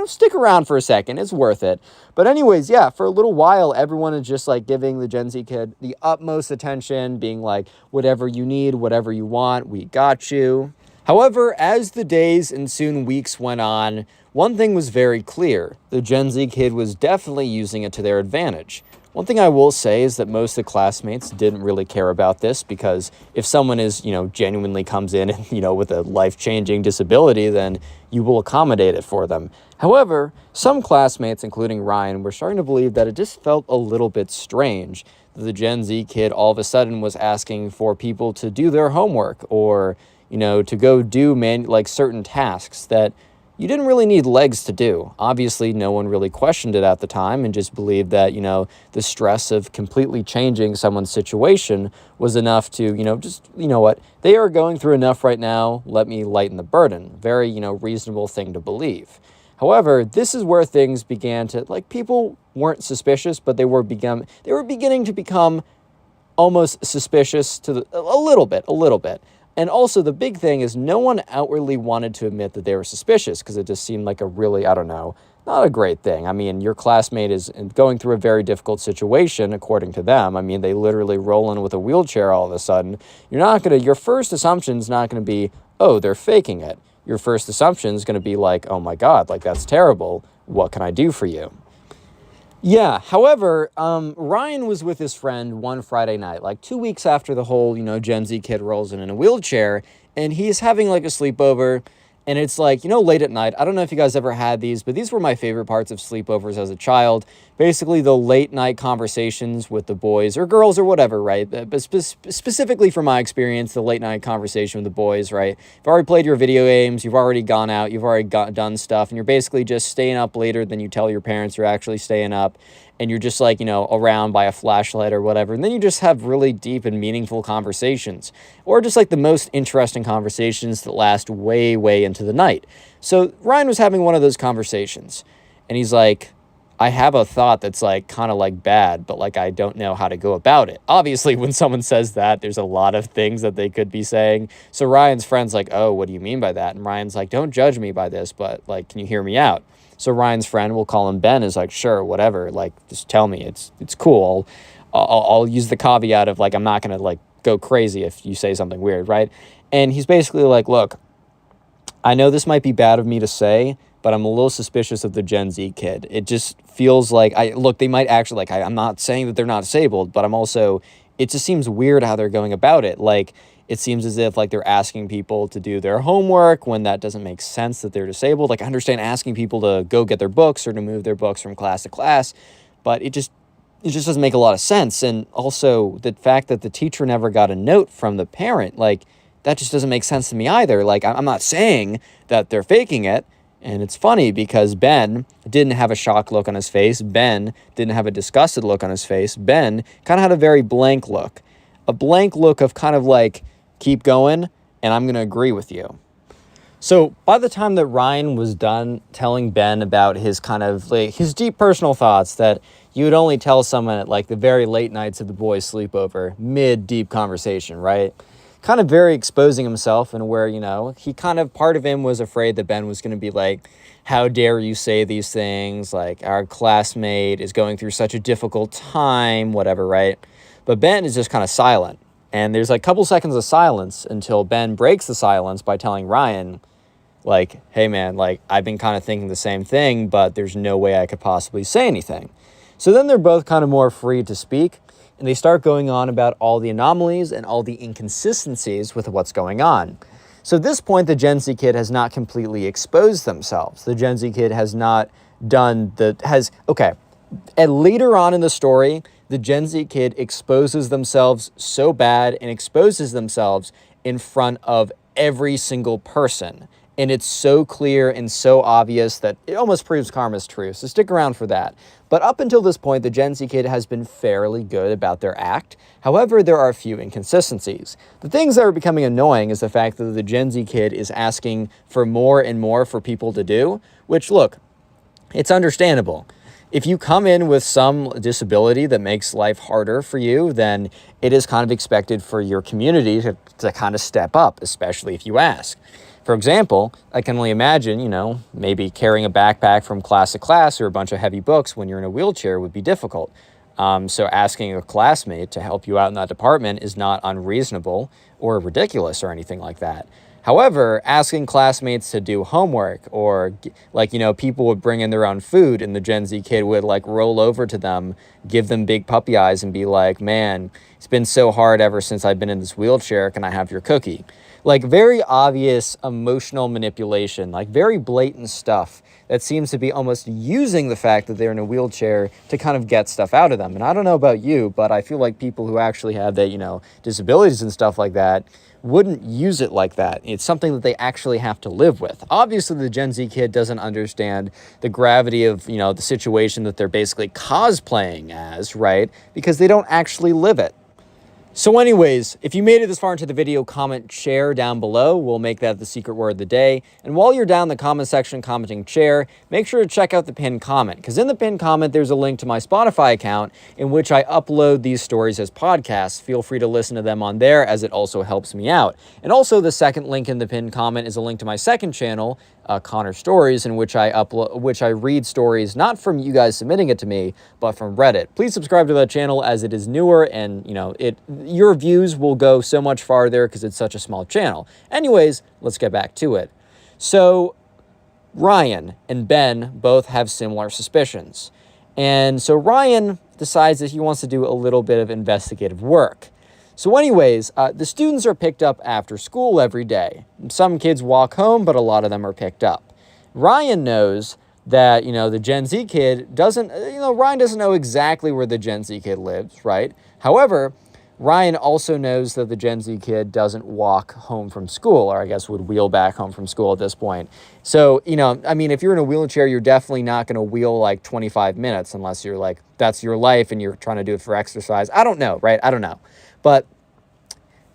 stick around for a second, it's worth it. But anyways, yeah, for a little while, everyone is just like giving the Gen Z kid the utmost attention, being like, whatever you need, whatever you want, we got you. However, as the days and soon weeks went on, one thing was very clear. The Gen Z kid was definitely using it to their advantage. One thing I will say is that most of the classmates didn't really care about this, because if someone is, genuinely comes in and, with a life-changing disability, then you will accommodate it for them. However, some classmates, including Ryan, were starting to believe that it just felt a little bit strange that the Gen Z kid all of a sudden was asking for people to do their homework or, to go do certain tasks that you didn't really need legs to do. Obviously, no one really questioned it at the time and just believed that, the stress of completely changing someone's situation was enough to, what, they are going through enough right now, let me lighten the burden. Very, reasonable thing to believe. However, this is where things began to, people weren't suspicious, but they were beginning to become almost suspicious a little bit. And also, the big thing is no one outwardly wanted to admit that they were suspicious, because it just seemed like a really, not a great thing. I mean, your classmate is going through a very difficult situation, according to them. I mean, they literally roll in with a wheelchair all of a sudden. Your first assumption is not going to be, oh, they're faking it. Your first assumption is going to be like, oh my God, like, that's terrible. What can I do for you? Yeah, however, Ryan was with his friend one Friday night, like 2 weeks after the whole, Gen Z kid rolls in a wheelchair, and he's having like a sleepover, and it's like, late at night. I don't know if you guys ever had these, but these were my favorite parts of sleepovers as a child. Basically, the late night conversations with the boys or girls or whatever, right? But specifically from my experience, the late night conversation with the boys, right? You've already played your video games, you've already gone out, you've already done stuff, and you're basically just staying up later than you tell your parents you're actually staying up, and you're just like, around by a flashlight or whatever. And then you just have really deep and meaningful conversations, or just like the most interesting conversations that last way, way into the night. So Ryan was having one of those conversations, and he's like, I have a thought that's like kind of like bad, but like I don't know how to go about it. Obviously, when someone says that, there's a lot of things that they could be saying. So Ryan's friend's like, oh, what do you mean by that? And Ryan's like, don't judge me by this, but like, can you hear me out? So Ryan's friend, we'll call him Ben, is like, sure, whatever. Like, just tell me. It's cool. I'll use the caveat of like, I'm not gonna like go crazy if you say something weird, right? And he's basically like, look, I know this might be bad of me to say, but I'm a little suspicious of the Gen Z kid. It just feels like they might actually I'm not saying that they're not disabled, but it just seems weird how they're going about it. Like, it seems as if like they're asking people to do their homework when that doesn't make sense that they're disabled. Like, I understand asking people to go get their books or to move their books from class to class, but it just doesn't make a lot of sense. And also the fact that the teacher never got a note from the parent, like, that just doesn't make sense to me either. Like, I'm not saying that they're faking it. And it's funny because Ben didn't have a shocked look on his face. Ben didn't have a disgusted look on his face. Ben kind of had a very blank look. A blank look of kind of like, keep going, and I'm going to agree with you. So by the time that Ryan was done telling Ben about his kind of like his deep personal thoughts that you would only tell someone at like the very late nights of the boys' sleepover, mid-deep conversation, right? Kind of very exposing himself, and where, he kind of, part of him was afraid that Ben was going to be like, how dare you say these things? Like, our classmate is going through such a difficult time, whatever, right? But Ben is just kind of silent. And there's like a couple seconds of silence until Ben breaks the silence by telling Ryan, like, hey man, like, I've been kind of thinking the same thing, but there's no way I could possibly say anything. So then they're both kind of more free to speak, and they start going on about all the anomalies and all the inconsistencies with what's going on. So at this point, the Gen Z kid has not completely exposed themselves. The Gen Z kid has not and later on in the story, the Gen Z kid exposes themselves so bad and exposes themselves in front of every single person. And it's so clear and so obvious that it almost proves karma's true. So stick around for that. But up until this point, the Gen Z kid has been fairly good about their act. However, there are a few inconsistencies. The things that are becoming annoying is the fact that the Gen Z kid is asking for more and more for people to do, which, look, it's understandable. If you come in with some disability that makes life harder for you, then it is kind of expected for your community to kind of step up, especially if you ask. For example, I can only imagine, maybe carrying a backpack from class to class or a bunch of heavy books when you're in a wheelchair would be difficult. So asking a classmate to help you out in that department is not unreasonable or ridiculous or anything like that. However, asking classmates to do homework, or people would bring in their own food and the Gen Z kid would like roll over to them, give them big puppy eyes and be like, man, it's been so hard ever since I've been in this wheelchair. Can I have your cookie? Like, very obvious emotional manipulation, like very blatant stuff that seems to be almost using the fact that they're in a wheelchair to kind of get stuff out of them. And I don't know about you, but I feel like people who actually have that, disabilities and stuff like that wouldn't use it like that. It's something that they actually have to live with. Obviously, the Gen Z kid doesn't understand the gravity of, the situation that they're basically cosplaying as, right? Because they don't actually live it. So anyways, if you made it this far into the video, comment share down below. We'll make that the secret word of the day. And while you're down in the comment section commenting share, make sure to check out the pinned comment, because in the pinned comment, there's a link to my Spotify account in which I upload these stories as podcasts. Feel free to listen to them on there, as it also helps me out. And also, the second link in the pinned comment is a link to my second channel, Connor Stories, in which I read stories not from you guys submitting it to me, but from Reddit. Please subscribe to that channel, as it is newer, and your views will go so much farther because it's such a small channel. Anyways, let's get back to it. So Ryan and Ben both have similar suspicions. And so Ryan decides that he wants to do a little bit of investigative work. So anyways, the students are picked up after school every day. Some kids walk home, but a lot of them are picked up. Ryan knows that, the Gen Z kid doesn't, Ryan doesn't know exactly where the Gen Z kid lives, right? However, Ryan also knows that the Gen Z kid doesn't walk home from school, or I guess would wheel back home from school at this point. So, if you're in a wheelchair, you're definitely not going to wheel like 25 minutes unless you're like, that's your life and you're trying to do it for exercise. I don't know, right? I don't know. But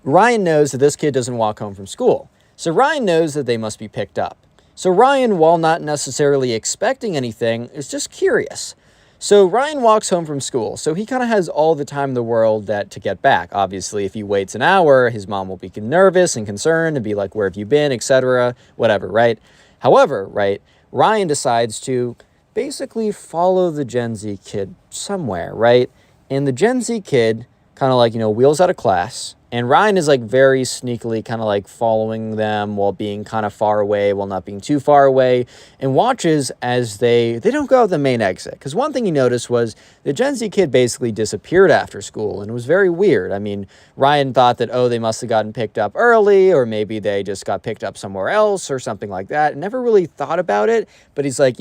Ryan knows that this kid doesn't walk home from school. So Ryan knows that they must be picked up. So Ryan, while not necessarily expecting anything, is just curious. So Ryan walks home from school. So he kind of has all the time in the world to get back. Obviously, if he waits an hour, his mom will be nervous and concerned and be like, where have you been, etc., whatever, right? However, right, Ryan decides to basically follow the Gen Z kid somewhere, right? And the Gen Z kid kind of wheels out of class. And Ryan is very sneakily kind of following them while being kind of far away, while not being too far away, and watches as they don't go out the main exit. Because one thing he noticed was the Gen Z kid basically disappeared after school, and it was very weird. I mean, Ryan thought that, they must have gotten picked up early, or maybe they just got picked up somewhere else or something like that. Never really thought about it, but he's like,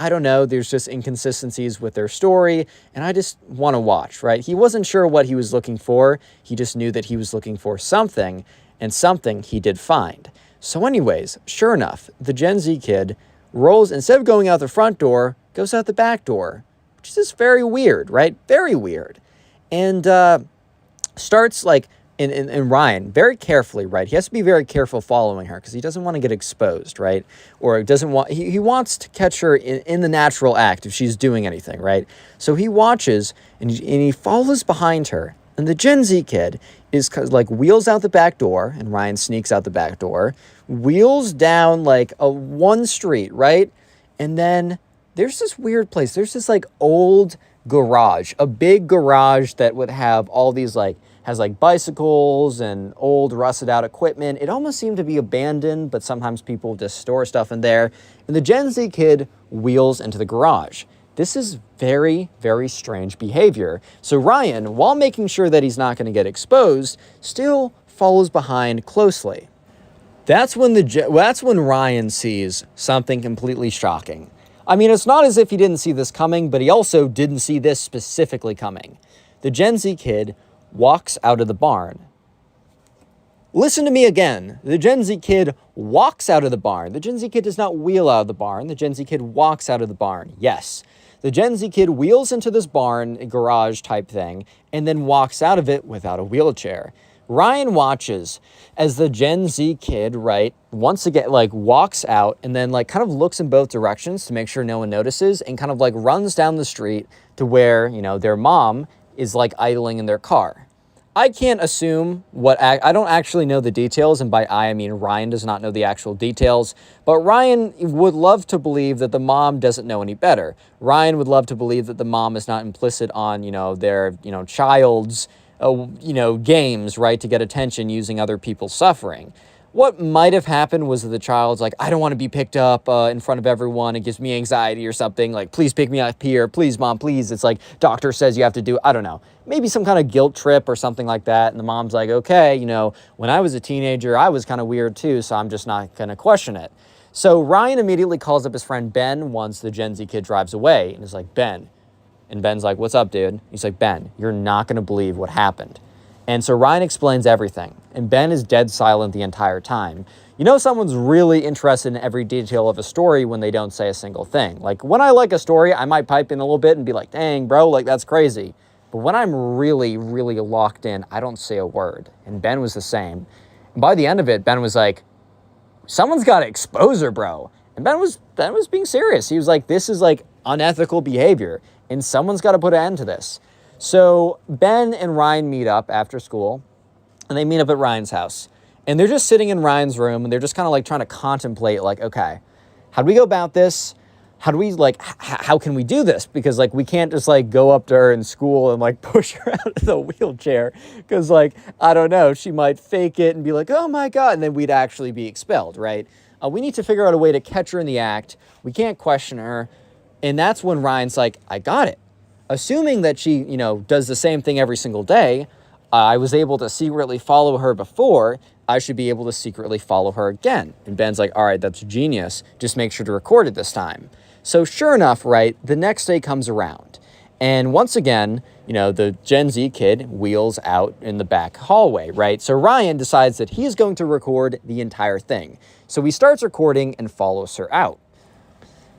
I don't know, there's just inconsistencies with their story, and I just want to watch, right? He wasn't sure what he was looking for. He just knew that he was looking for something, and something he did find. So anyways, sure enough, the Gen Z kid rolls, instead of going out the front door, goes out the back door, which is just very weird, right? Very weird. And starts and Ryan, very carefully, right? He has to be very careful following her because he doesn't want to get exposed, right? Or doesn't want, he wants to catch her in the natural act if she's doing anything, right? So he watches and he follows behind her. And the Gen Z kid is wheels out the back door, and Ryan sneaks out the back door, wheels down a one street, right? And then there's this weird place. There's this old garage, a big garage that would have all these has bicycles and old rusted out equipment. It almost seemed to be abandoned, but sometimes people just store stuff in there. And the Gen Z kid wheels into the garage. This is very, very strange behavior. So Ryan, while making sure that he's not going to get exposed, still follows behind closely. That's when Ryan sees something completely shocking. I mean, it's not as if he didn't see this coming, but he also didn't see this specifically coming. The Gen Z kid walks out of the barn. Listen to me again. The Gen Z kid walks out of the barn. The Gen Z kid does not wheel out of the barn. The Gen Z kid walks out of the barn. Yes. The Gen Z kid wheels into this barn, garage type thing, and then walks out of it without a wheelchair. Ryan watches as the Gen Z kid, right, once again, walks out and then kind of looks in both directions to make sure no one notices and kind of runs down the street to where, their mom is idling in their car. I can't assume I don't actually know the details, and by I mean Ryan does not know the actual details, but Ryan would love to believe that the mom doesn't know any better. Ryan would love to believe that the mom is not implicit on, their, child's, games, right, to get attention using other people's suffering. What might have happened was that the child's I don't want to be picked up in front of everyone. It gives me anxiety or something. Please pick me up here. Please, mom, please. It's doctor says you have to do, I don't know. Maybe some kind of guilt trip or something like that. And the mom's okay, when I was a teenager, I was kind of weird too, so I'm just not going to question it. So Ryan immediately calls up his friend Ben once the Gen Z kid drives away. And is Ben. And Ben's what's up, dude? He's Ben, you're not going to believe what happened. And so Ryan explains everything, and Ben is dead silent the entire time. Someone's really interested in every detail of a story when they don't say a single thing. When I like a story, I might pipe in a little bit and be dang, bro, that's crazy. But when I'm really, really locked in, I don't say a word. And Ben was the same. And by the end of it, Ben was someone's got to expose her, bro. And Ben was being serious. He was this is unethical behavior, and someone's got to put an end to this. So Ben and Ryan meet up after school, and they meet up at Ryan's house. And they're just sitting in Ryan's room, and they're just kind of trying to contemplate, okay, how do we go about this? How do we, how can we do this? Because, we can't just, go up to her in school and, push her out of the wheelchair. Because, I don't know, she might fake it and be oh, my God, and then we'd actually be expelled, right? We need to figure out a way to catch her in the act. We can't question her. And that's when Ryan's like, I got it. Assuming that she, does the same thing every single day, I was able to secretly follow her before, I should be able to secretly follow her again. And Ben's like, all right, that's genius. Just make sure to record it this time. So sure enough, right, the next day comes around. And once again, the Gen Z kid wheels out in the back hallway, right? So Ryan decides that he's going to record the entire thing. So he starts recording and follows her out.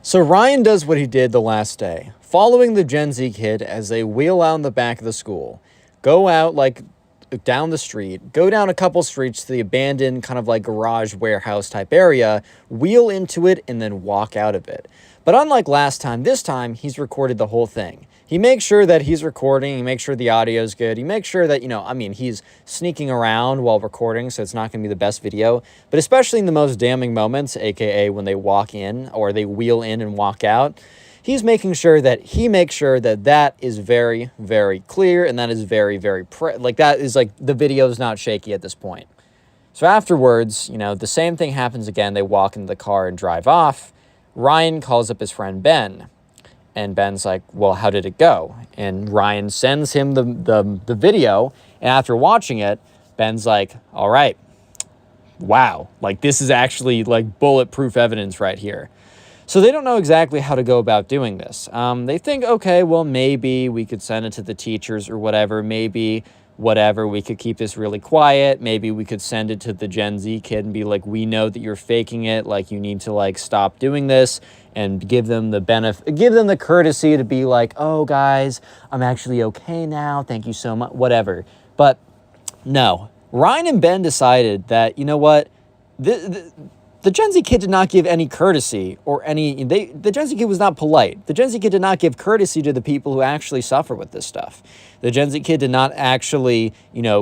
So Ryan does what he did the last day, following the Gen Z kid as they wheel out in the back of the school, go out like down the street, go down a couple streets to the abandoned kind of like garage warehouse type area, wheel into it, and then walk out of it. But unlike last time, this time he's recorded the whole thing. He makes sure that he's recording, he makes sure the audio is good, he makes sure that, he's sneaking around while recording, so it's not going to be the best video. But especially in the most damning moments, aka when they walk in or they wheel in and walk out, he's making sure that that is very, very clear, and that is very, very, that is like the video is not shaky at this point. So afterwards, the same thing happens again. They walk into the car and drive off. Ryan calls up his friend Ben. And Ben's like, well, how did it go? And Ryan sends him the video. And after watching it, Ben's like, all right, wow. Like, this is actually like bulletproof evidence right here. So they don't know exactly how to go about doing this. They think, okay, well, maybe we could send it to the teachers or whatever. Maybe whatever, we could keep this really quiet. Maybe we could send it to the Gen Z kid and be like, we know that you're faking it. Like, you need to like stop doing this, and give them the benefit, give them the courtesy to be like, oh guys, I'm actually okay now. Thank you so much, whatever. But no, Ryan and Ben decided that, you know what, the Gen Z kid did not give any courtesy or the Gen Z kid was not polite. The Gen Z kid did not give courtesy to the people who actually suffer with this stuff. The Gen Z kid did not actually,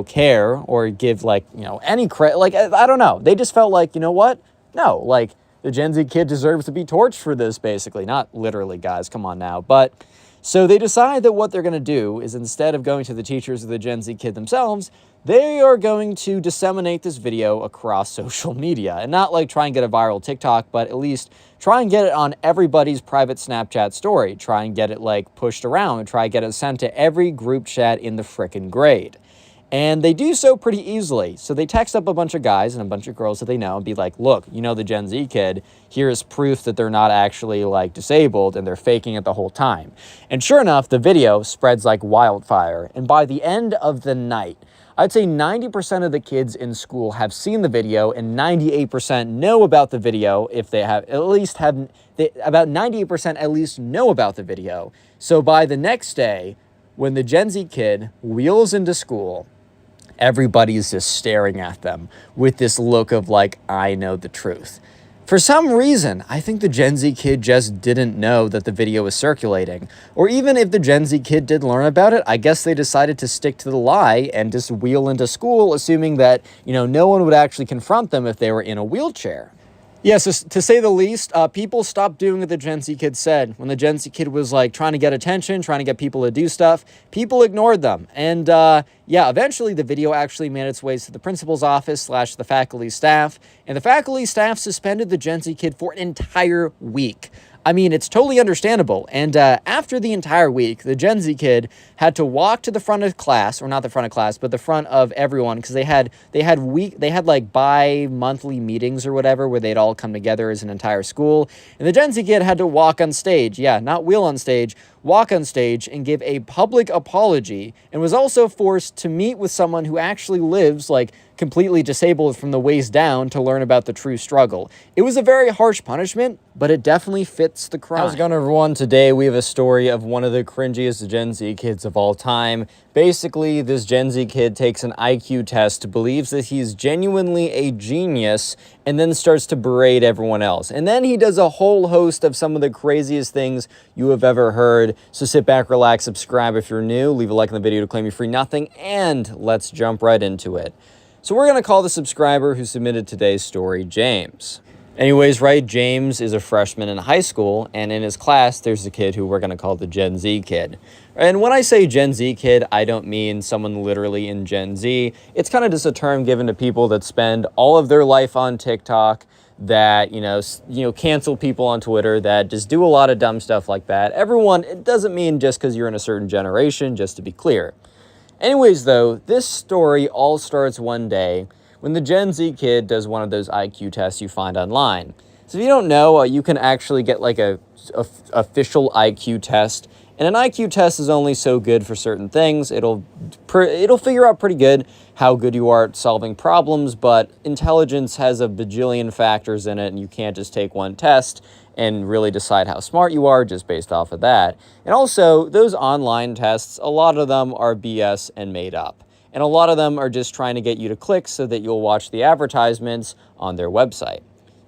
care or give any credit. Like, I don't know. They just felt like, you know what? No, like the Gen Z kid deserves to be torched for this, basically. Not literally, guys. Come on now. But so they decide that what they're going to do is, instead of going to the teachers of the Gen Z kid themselves, they are going to disseminate this video across social media. And not like try and get a viral TikTok, but at least try and get it on everybody's private Snapchat story. Try and get it like pushed around. Try and get it sent to every group chat in the frickin' grade. And they do so pretty easily. So they text up a bunch of guys and a bunch of girls that they know and be like, look, the Gen Z kid, here is proof that they're not actually like disabled and they're faking it the whole time. And sure enough, the video spreads like wildfire. And by the end of the night, I'd say 90% of the kids in school have seen the video, and 98% know about the video. If they have, about 98% at least know about the video. So by the next day, when the Gen Z kid wheels into school, everybody's just staring at them with this look of like, I know the truth. For some reason, I think the Gen Z kid just didn't know that the video was circulating. Or even if the Gen Z kid did learn about it, I guess they decided to stick to the lie and just wheel into school, assuming that, no one would actually confront them if they were in a wheelchair. Yes, to say the least, people stopped doing what the Gen Z kid said. When the Gen Z kid was like trying to get attention, trying to get people to do stuff, people ignored them. And eventually the video actually made its way to the principal's office / the faculty staff. And the faculty staff suspended the Gen Z kid for an entire week. I mean, it's totally understandable. And after the entire week, the Gen Z kid had to walk to the front of class, or not the front of class, but the front of everyone, because they had like bi-monthly meetings or whatever where they'd all come together as an entire school. And the Gen Z kid had to walk on stage. Yeah, not wheel on stage, walk on stage and give a public apology, and was also forced to meet with someone who actually lives like completely disabled from the waist down to learn about the true struggle. It was a very harsh punishment, but it definitely fits the crime. How's it going, everyone? Today we have a story of one of the cringiest Gen Z kids of all time. Basically, this Gen Z kid takes an IQ test, believes that he's genuinely a genius, and then starts to berate everyone else. And then he does a whole host of some of the craziest things you have ever heard. So sit back, relax, subscribe if you're new, leave a like on the video to claim your free nothing, and let's jump right into it. So we're going to call the subscriber who submitted today's story James. Anyways, right, James is a freshman in high school, and in his class, there's a kid who we're going to call the Gen Z kid. And when I say Gen Z kid, I don't mean someone literally in Gen Z. It's kind of just a term given to people that spend all of their life on TikTok. that, cancel people on Twitter, that just do a lot of dumb stuff like that. Everyone, it doesn't mean just because you're in a certain generation, just to be clear. Anyways, though, this story all starts one day when the Gen Z kid does one of those IQ tests you find online. So if you don't know, you can actually get like a official IQ test. And an IQ test is only so good for certain things. It'll figure out pretty good how good you are at solving problems, but intelligence has a bajillion factors in it, and you can't just take one test and really decide how smart you are just based off of that. And also, those online tests, a lot of them are BS and made up. And a lot of them are just trying to get you to click so that you'll watch the advertisements on their website.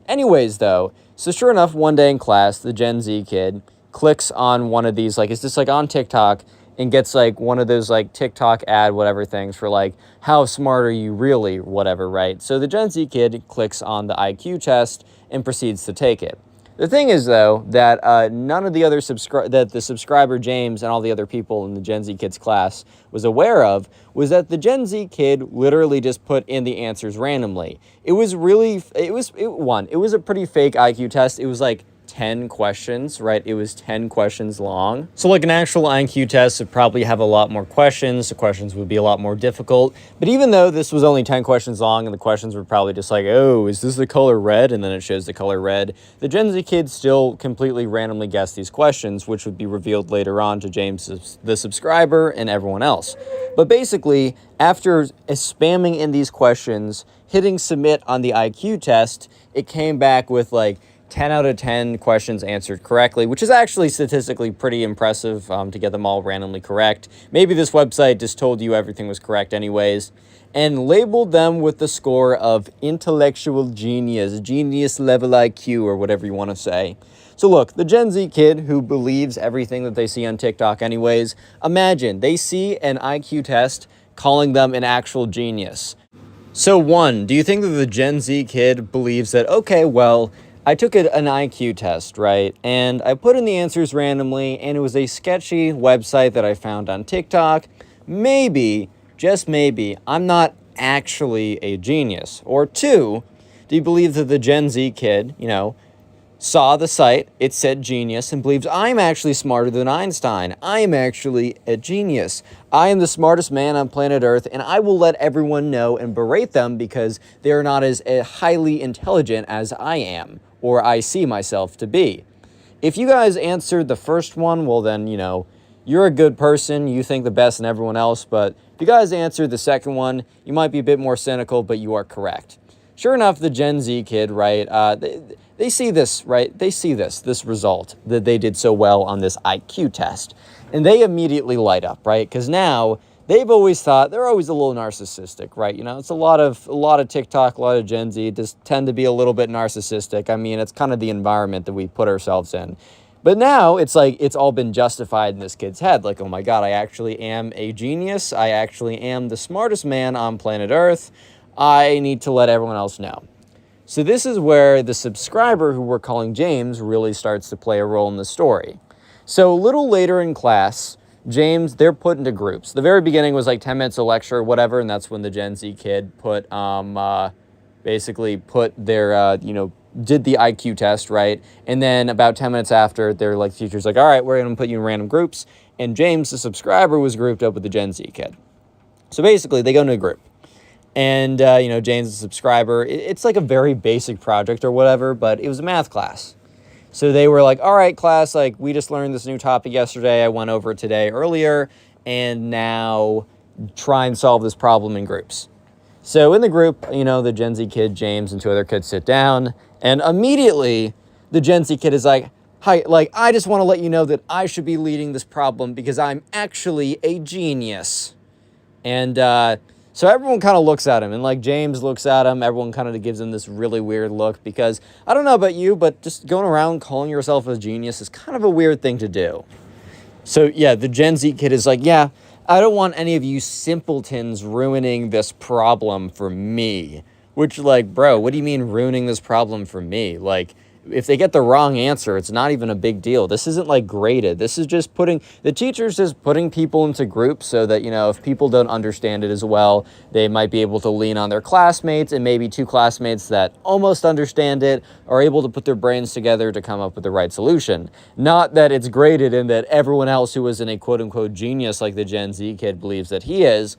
Anyways, though, so sure enough, one day in class, the Gen Z kid clicks on one of these, it's just on TikTok, and gets one of those TikTok ad whatever things for how smart are you really, whatever, right? So the Gen Z kid clicks on the IQ test and proceeds to take it. The thing is, though, that none of the other that the subscriber James and all the other people in the Gen Z kid's class was aware of was that the Gen Z kid literally just put in the answers randomly. It was a pretty fake IQ test. It was 10 questions, right? It was 10 questions long. So an actual IQ test would probably have a lot more questions. The questions would be a lot more difficult. But even though this was only 10 questions long and the questions were probably just oh, is this the color red? And then it shows the color red. The Gen Z kids still completely randomly guessed these questions, which would be revealed later on to James, the subscriber, and everyone else. But basically, after spamming in these questions, hitting submit on the IQ test, it came back with 10 out of 10 questions answered correctly, which is actually statistically pretty impressive to get them all randomly correct. Maybe this website just told you everything was correct anyways, and labeled them with the score of intellectual genius level IQ, or whatever you want to say. So look, the Gen Z kid who believes everything that they see on TikTok anyways, imagine they see an IQ test calling them an actual genius. So one, do you think that the Gen Z kid believes that, okay, well, I took an IQ test, right? And I put in the answers randomly, and it was a sketchy website that I found on TikTok. Maybe, just maybe, I'm not actually a genius. Or two, do you believe that the Gen Z kid, saw the site, it said genius, and believes I'm actually smarter than Einstein. I am actually a genius. I am the smartest man on planet Earth, and I will let everyone know and berate them because they are not as highly intelligent as I am, or I see myself to be. If you guys answered the first one, well then, you're a good person, you think the best in everyone else, but if you guys answered the second one, you might be a bit more cynical, but you are correct. Sure enough, the Gen Z kid, right, they see this, right? They see this result that they did so well on this IQ test. And they immediately light up, right? Because now they've always thought they're always a little narcissistic, right? It's a lot of TikTok, a lot of Gen Z just tend to be a little bit narcissistic. I mean, it's kind of the environment that we put ourselves in. But now it's it's all been justified in this kid's head. Oh my God, I actually am a genius. I actually am the smartest man on planet Earth. I need to let everyone else know. So this is where the subscriber, who we're calling James, really starts to play a role in the story. So a little later in class, James, they're put into groups. The very beginning was 10 minutes of lecture or whatever, and that's when the Gen Z kid basically put their, did the IQ test, right? And then about 10 minutes after, their teacher's all right, we're going to put you in random groups. And James, the subscriber, was grouped up with the Gen Z kid. So basically, they go into a group. And, James is a subscriber. It's a very basic project or whatever, but it was a math class. So they were all right, class, we just learned this new topic yesterday. I went over it today earlier, and now try and solve this problem in groups. So in the group, the Gen Z kid, James, and two other kids sit down, and immediately the Gen Z kid is hi, I just want to let you know that I should be leading this problem because I'm actually a genius. And, so everyone kind of looks at him, and James looks at him, everyone kind of gives him this really weird look because, I don't know about you, but just going around calling yourself a genius is kind of a weird thing to do. So yeah, the Gen Z kid is yeah, I don't want any of you simpletons ruining this problem for me. Which bro, what do you mean ruining this problem for me? if they get the wrong answer, it's not even a big deal. This isn't like graded. This is just the teacher's just putting people into groups so that, if people don't understand it as well, they might be able to lean on their classmates, and maybe two classmates that almost understand it are able to put their brains together to come up with the right solution. Not that it's graded and that everyone else who isn't a quote unquote genius like the Gen Z kid believes that he is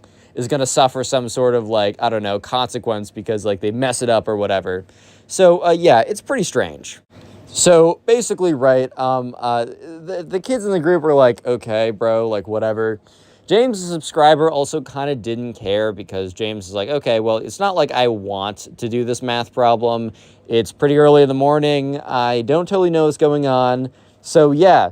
going to suffer some sort of consequence because they mess it up or whatever. So yeah, it's pretty strange. So basically, right, the kids in the group were like, okay, bro, whatever. James, the subscriber, also kind of didn't care because James is like, okay, well, it's not like I want to do this math problem. It's pretty early in the morning. I don't totally know what's going on. So yeah,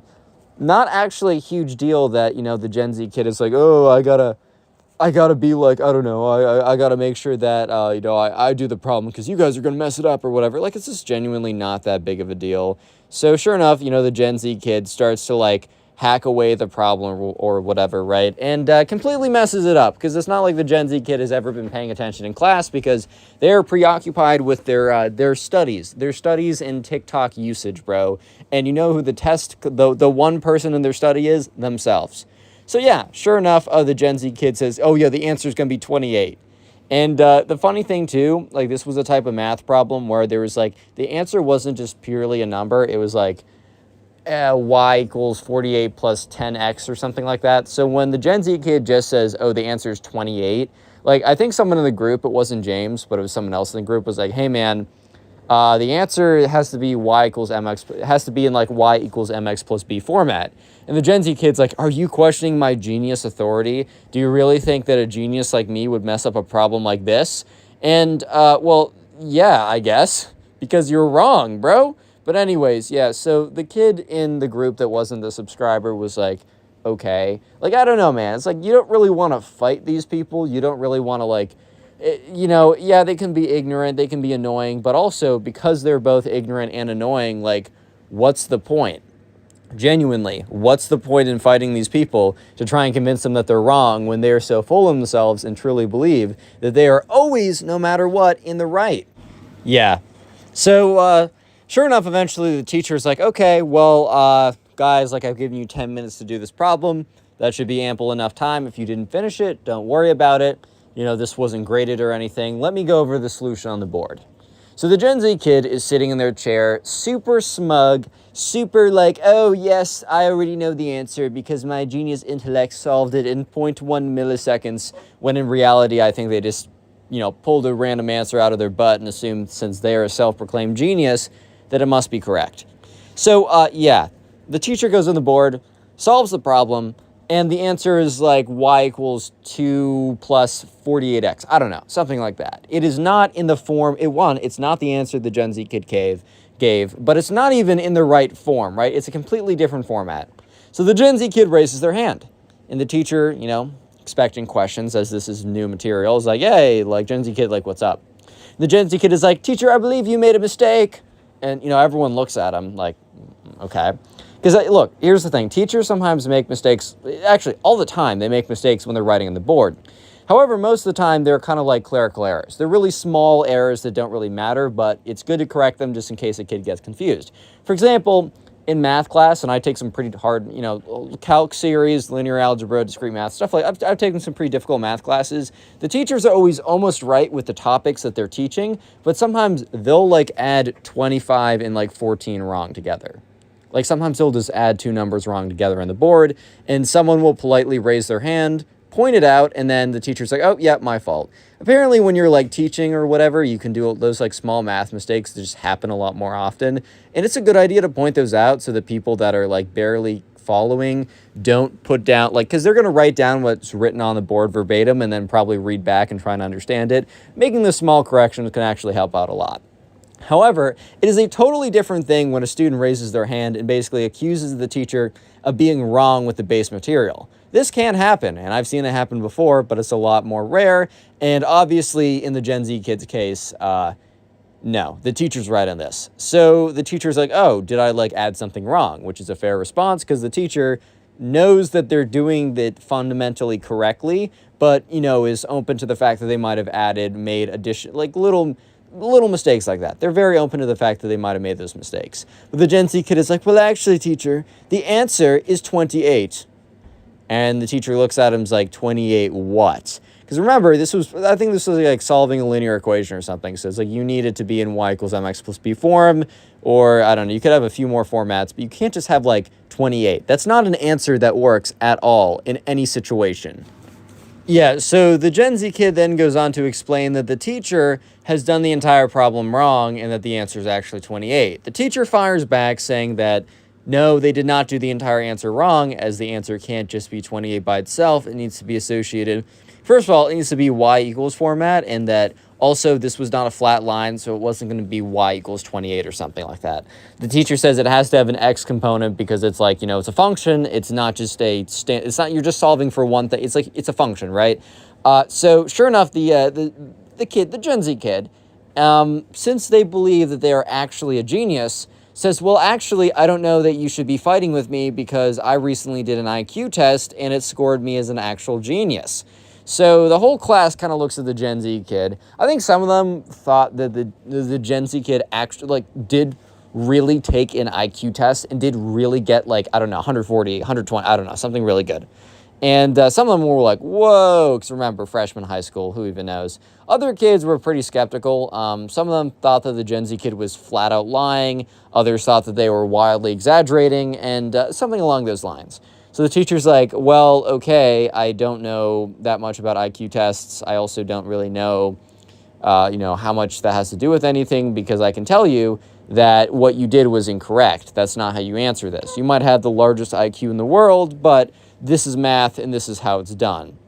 not actually a huge deal that, the Gen Z kid is like, oh, I gotta be I don't know, I gotta make sure that, I do the problem because you guys are gonna mess it up or whatever. It's just genuinely not that big of a deal. So sure enough, the Gen Z kid starts to hack away the problem or whatever, right? And completely messes it up because it's not like the Gen Z kid has ever been paying attention in class because they're preoccupied with their studies and TikTok usage, bro. And you know who the one person in their study is? Themselves. So yeah, sure enough, the Gen Z kid says, oh yeah, the answer is going to be 28. And the funny thing too, this was a type of math problem where there was the answer wasn't just purely a number. It was y equals 48 plus 10x or something like that. So when the Gen Z kid just says, oh, the answer is 28, I think someone in the group, it wasn't James, but it was someone else in the group, was like, hey man, the answer has to be y equals mx. It has to be in y equals mx plus b format. And the Gen Z kid's like, are you questioning my genius authority? Do you really think that a genius like me would mess up a problem like this? And, well, yeah, I guess, because you're wrong, bro. But anyways, yeah, so the kid in the group that wasn't the subscriber was like, okay. I don't know, man. It's you don't really want to fight these people. You don't really want to, yeah, they can be ignorant, they can be annoying, but also because they're both ignorant and annoying, what's the point? Genuinely, what's the point in fighting these people to try and convince them that they're wrong when they're so full of themselves and truly believe that they are always, no matter what, in the right? Yeah. So, sure enough, eventually the teacher's like, okay, well, guys, I've given you 10 minutes to do this problem. That should be ample enough time. If you didn't finish it, don't worry about it. This wasn't graded or anything. Let me go over the solution on the board. So the Gen Z kid is sitting in their chair, super smug, super oh yes, I already know the answer because my genius intellect solved it in 0.1 milliseconds, when in reality, I think they just, pulled a random answer out of their butt and assumed since they're a self-proclaimed genius that it must be correct. So, yeah, the teacher goes on the board, solves the problem, and the answer is y equals 2 plus 48x. I don't know, something like that. It is not in the form, it's not the answer the Gen Z kid gave, but it's not even in the right form, right? It's a completely different format. So the Gen Z kid raises their hand, and the teacher, expecting questions as this is new material, is like, hey, Gen Z kid, what's up? And the Gen Z kid is like, teacher, I believe you made a mistake. And, everyone looks at him okay. Because, look, here's the thing. Teachers sometimes make mistakes. Actually, all the time, they make mistakes when they're writing on the board. However, most of the time, they're kind of like clerical errors. They're really small errors that don't really matter, but it's good to correct them just in case a kid gets confused. For example, in math class, and I take some pretty hard, calc series, linear algebra, discrete math, stuff I've taken some pretty difficult math classes. The teachers are always almost right with the topics that they're teaching, but sometimes they'll, add 25 and, 14 wrong together. Sometimes they'll just add two numbers wrong together on the board, and someone will politely raise their hand, point it out, and then the teacher's like, oh, yeah, my fault. Apparently, when you're, teaching or whatever, you can do those, small math mistakes that just happen a lot more often. And it's a good idea to point those out so that people that are, barely following don't put down, because they're going to write down what's written on the board verbatim and then probably read back and try and understand it. Making the small corrections can actually help out a lot. However, it is a totally different thing when a student raises their hand and basically accuses the teacher of being wrong with the base material. This can happen, and I've seen it happen before, but it's a lot more rare. And obviously, in the Gen Z kid's case, no, the teacher's right on this. So the teacher's like, oh, did I add something wrong? Which is a fair response because the teacher knows that they're doing it fundamentally correctly, but, is open to the fact that they might have made addition, little little mistakes like that. They're very open to the fact that they might have made those mistakes. But the Gen Z kid is like, well, actually, teacher, the answer is 28. And the teacher looks at him and is like, 28 what? Because remember, I think this was like solving a linear equation or something. So it's like you need it to be in y equals mx plus b form, or I don't know, you could have a few more formats, but you can't just have like 28. That's not an answer that works at all in any situation. Yeah, so the Gen Z kid then goes on to explain that the teacher has done the entire problem wrong and that the answer is actually 28. The teacher fires back saying that no, they did not do the entire answer wrong, as the answer can't just be 28 by itself. It needs to be associated. First of all, it needs to be y equals format, and that also this was not a flat line, so it wasn't going to be y equals 28 or something like that. The teacher says it has to have an x component because it's like, it's a function. It's not just it's not, you're just solving for one thing. It's like, it's a function, right? So sure enough, the Gen Z kid, since they believe that they are actually a genius, says, well, actually, I don't know that you should be fighting with me because I recently did an IQ test and it scored me as an actual genius. So the whole class kind of looks at the Gen Z kid. I think some of them thought that the Gen Z kid actually did really take an IQ test and did really get 140, 120, I don't know, something really good. And some of them were like, whoa, because remember, freshman high school, who even knows? Other kids were pretty skeptical. Some of them thought that the Gen Z kid was flat out lying. Others thought that they were wildly exaggerating and something along those lines. So the teacher's like, well, okay, I don't know that much about IQ tests. I also don't really know, how much that has to do with anything, because I can tell you that what you did was incorrect. That's not how you answer this. You might have the largest IQ in the world, but this is math and this is how it's done.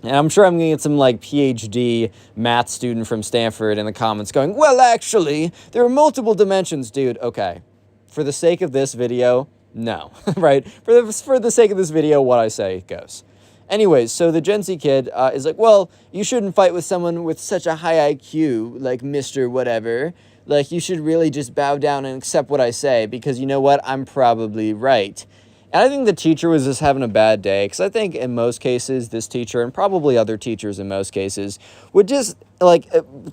And I'm sure I'm going to get some PhD math student from Stanford in the comments going, well, actually, there are multiple dimensions, dude. Okay, for the sake of this video, no, right? For the sake of this video, what I say goes. Anyways, so the Gen Z kid is like, well, you shouldn't fight with someone with such a high IQ, like Mr. Whatever. Like, you should really just bow down and accept what I say, because you know what? I'm probably right. And I think the teacher was just having a bad day, because I think in most cases, this teacher, and probably other teachers in most cases, would just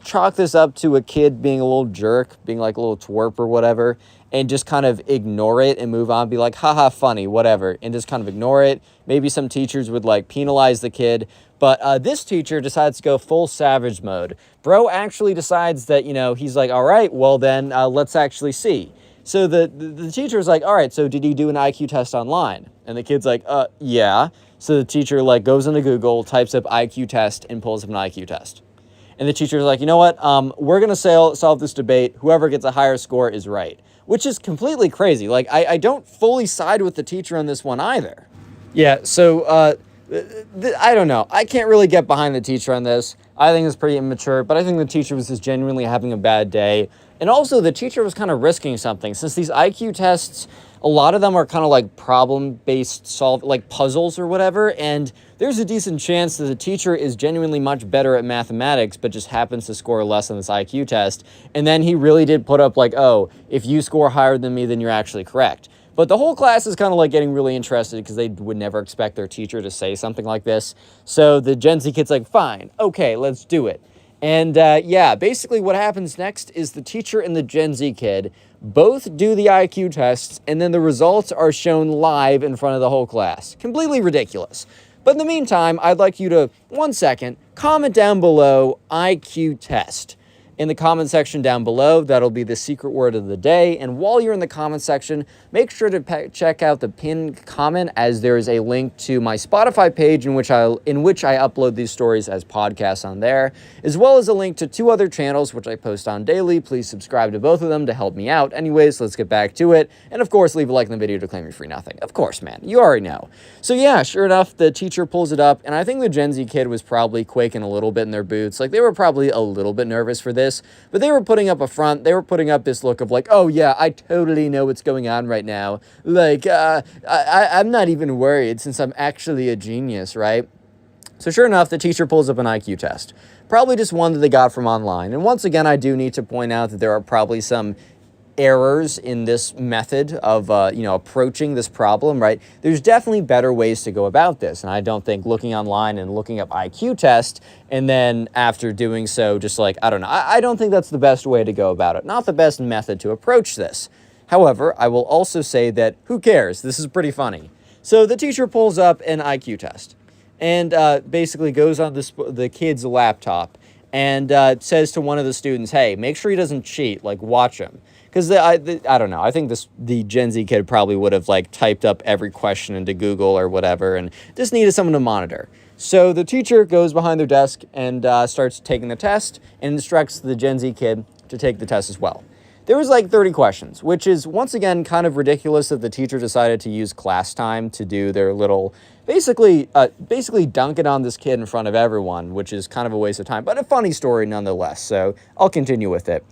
chalk this up to a kid being a little jerk, being like a little twerp or whatever, and just kind of ignore it and move on, be like, haha, funny, whatever, and just kind of ignore it. Maybe some teachers would penalize the kid, but this teacher decides to go full savage mode. Bro actually decides that, he's like, all right, well then, let's actually see. So the teacher's like, all right, so did you do an IQ test online? And the kid's like, yeah. So the teacher goes into Google, types up IQ test, and pulls up an IQ test. And the teacher's like, you know what? We're going to solve this debate. Whoever gets a higher score is right. Which is completely crazy. I don't fully side with the teacher on this one either. Yeah, so I don't know. I can't really get behind the teacher on this. I think it's pretty immature, but I think the teacher was just genuinely having a bad day. And also, the teacher was kind of risking something. Since these IQ tests, a lot of them are kind of problem-based puzzles or whatever, and there's a decent chance that the teacher is genuinely much better at mathematics, but just happens to score less on this IQ test. And then he really did put up oh, if you score higher than me, then you're actually correct. But the whole class is kind of getting really interested because they would never expect their teacher to say something like this. So the Gen Z kid's like, fine, okay, let's do it. And yeah, basically what happens next is the teacher and the Gen Z kid both do the IQ tests, and then the results are shown live in front of the whole class. Completely ridiculous. But in the meantime, I'd like you to, 1 second, comment down below IQ test. In the comment section down below, that'll be the secret word of the day. And while you're in the comment section, make sure to check out the pinned comment, as there is a link to my Spotify page in which I upload these stories as podcasts on there, as well as a link to 2 other channels which I post on daily. Please subscribe to both of them to help me out. Anyways, let's get back to it. And of course, leave a like in the video to claim your free nothing. Of course, man. You already know. So yeah, sure enough, the teacher pulls it up, and I think the Gen Z kid was probably quaking a little bit in their boots. They were probably a little bit nervous for this. But they were putting up a front. They were putting up this look of oh yeah, I totally know what's going on right now. I'm not even worried since I'm actually a genius, right? So sure enough, the teacher pulls up an IQ test. Probably just one that they got from online. And once again, I do need to point out that there are probably some errors in this method of, approaching this problem, right? There's definitely better ways to go about this. And I don't think looking online and looking up IQ test and then after doing so, just like, I don't know, I don't think that's the best way to go about it. Not the best method to approach this. However, I will also say that who cares? This is pretty funny. So the teacher pulls up an IQ test and basically goes on the kid's laptop and says to one of the students, hey, make sure he doesn't cheat, like watch him. Because I don't know, I think the Gen Z kid probably would have like typed up every question into Google or whatever and just needed someone to monitor. So the teacher goes behind their desk and starts taking the test and instructs the Gen Z kid to take the test as well. There was like 30 questions, which is once again kind of ridiculous that the teacher decided to use class time to do their little, basically dunk it on this kid in front of everyone, which is kind of a waste of time, but a funny story nonetheless. So I'll continue with it.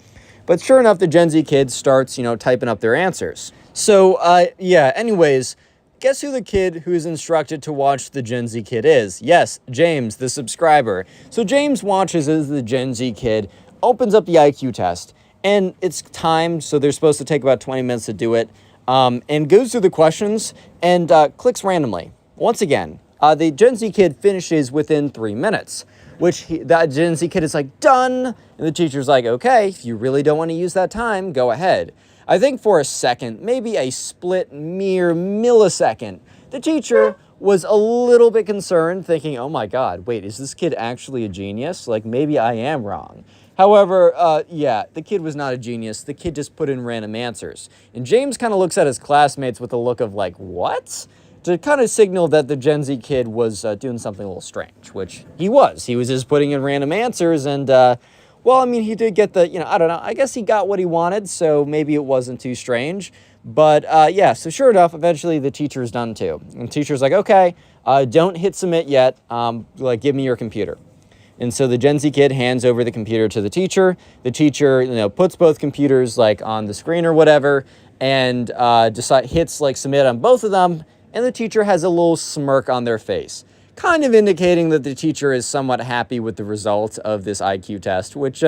But sure enough, the Gen Z kid starts, typing up their answers. So, anyways, guess who the kid who is instructed to watch the Gen Z kid is? Yes, James, the subscriber. So James watches as the Gen Z kid opens up the IQ test, and it's timed, so they're supposed to take about 20 minutes to do it, and goes through the questions and clicks randomly. Once again, the Gen Z kid finishes within 3 minutes. That Gen Z kid is like, done. And the teacher's like, okay, if you really don't want to use that time, go ahead. I think for a second, maybe a split mere millisecond, the teacher was a little bit concerned, thinking, oh my God, wait, is this kid actually a genius? Like, maybe I am wrong. However, the kid was not a genius. The kid just put in random answers. And James kind of looks at his classmates with a look of like, what? To kind of signal that the Gen Z kid was doing something a little strange, which he was. He was just putting in random answers and, he did get the, I don't know, I guess he got what he wanted, so maybe it wasn't too strange. But, so sure enough, eventually the teacher's done too. And the teacher's like, okay, don't hit submit yet, give me your computer. And so the Gen Z kid hands over the computer to the teacher. The teacher, puts both computers, on the screen or whatever, and hits, submit on both of them. And the teacher has a little smirk on their face, kind of indicating that the teacher is somewhat happy with the result of this IQ test, which,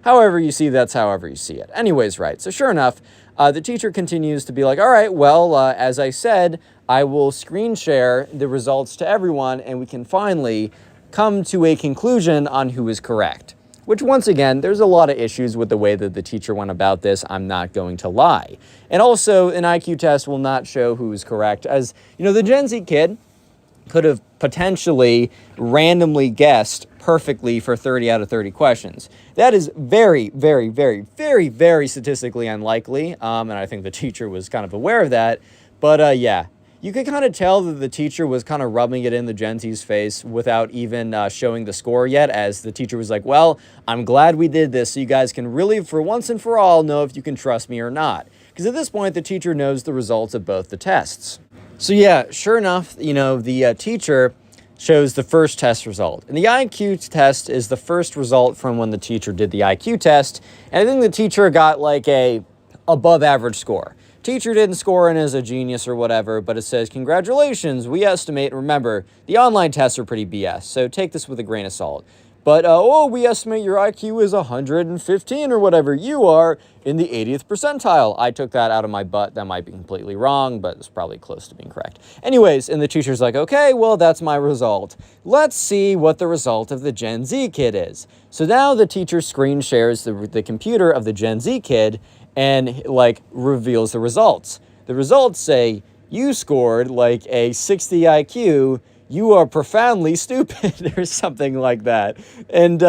however you see, that's however you see it. Anyways, right, so sure enough, the teacher continues to be like, all right, well, as I said, I will screen share the results to everyone, and we can finally come to a conclusion on who is correct. Which, once again, there's a lot of issues with the way that the teacher went about this, I'm not going to lie. And also, an IQ test will not show who's correct, as, the Gen Z kid could have potentially randomly guessed perfectly for 30 out of 30 questions. That is very, very, very, very, very statistically unlikely, and I think the teacher was kind of aware of that, but you could kind of tell that the teacher was kind of rubbing it in the Gen Z's face without even showing the score yet, as the teacher was like, well, I'm glad we did this so you guys can really, for once and for all, know if you can trust me or not. Because at this point, the teacher knows the results of both the tests. So sure enough, the teacher shows the first test result. And the IQ test is the first result from when the teacher did the IQ test. And I think the teacher got a above average score. Teacher didn't score in as a genius or whatever, but it says, congratulations, we estimate, remember, the online tests are pretty BS, so take this with a grain of salt. But, we estimate your IQ is 115 or whatever. You are in the 80th percentile. I took that out of my butt. That might be completely wrong, but it's probably close to being correct. Anyways, and the teacher's like, okay, well, that's my result. Let's see what the result of the Gen Z kid is. So now the teacher screen shares the computer of the Gen Z kid and reveals the results. The results say, you scored a 60 IQ, you are profoundly stupid, or something like that. And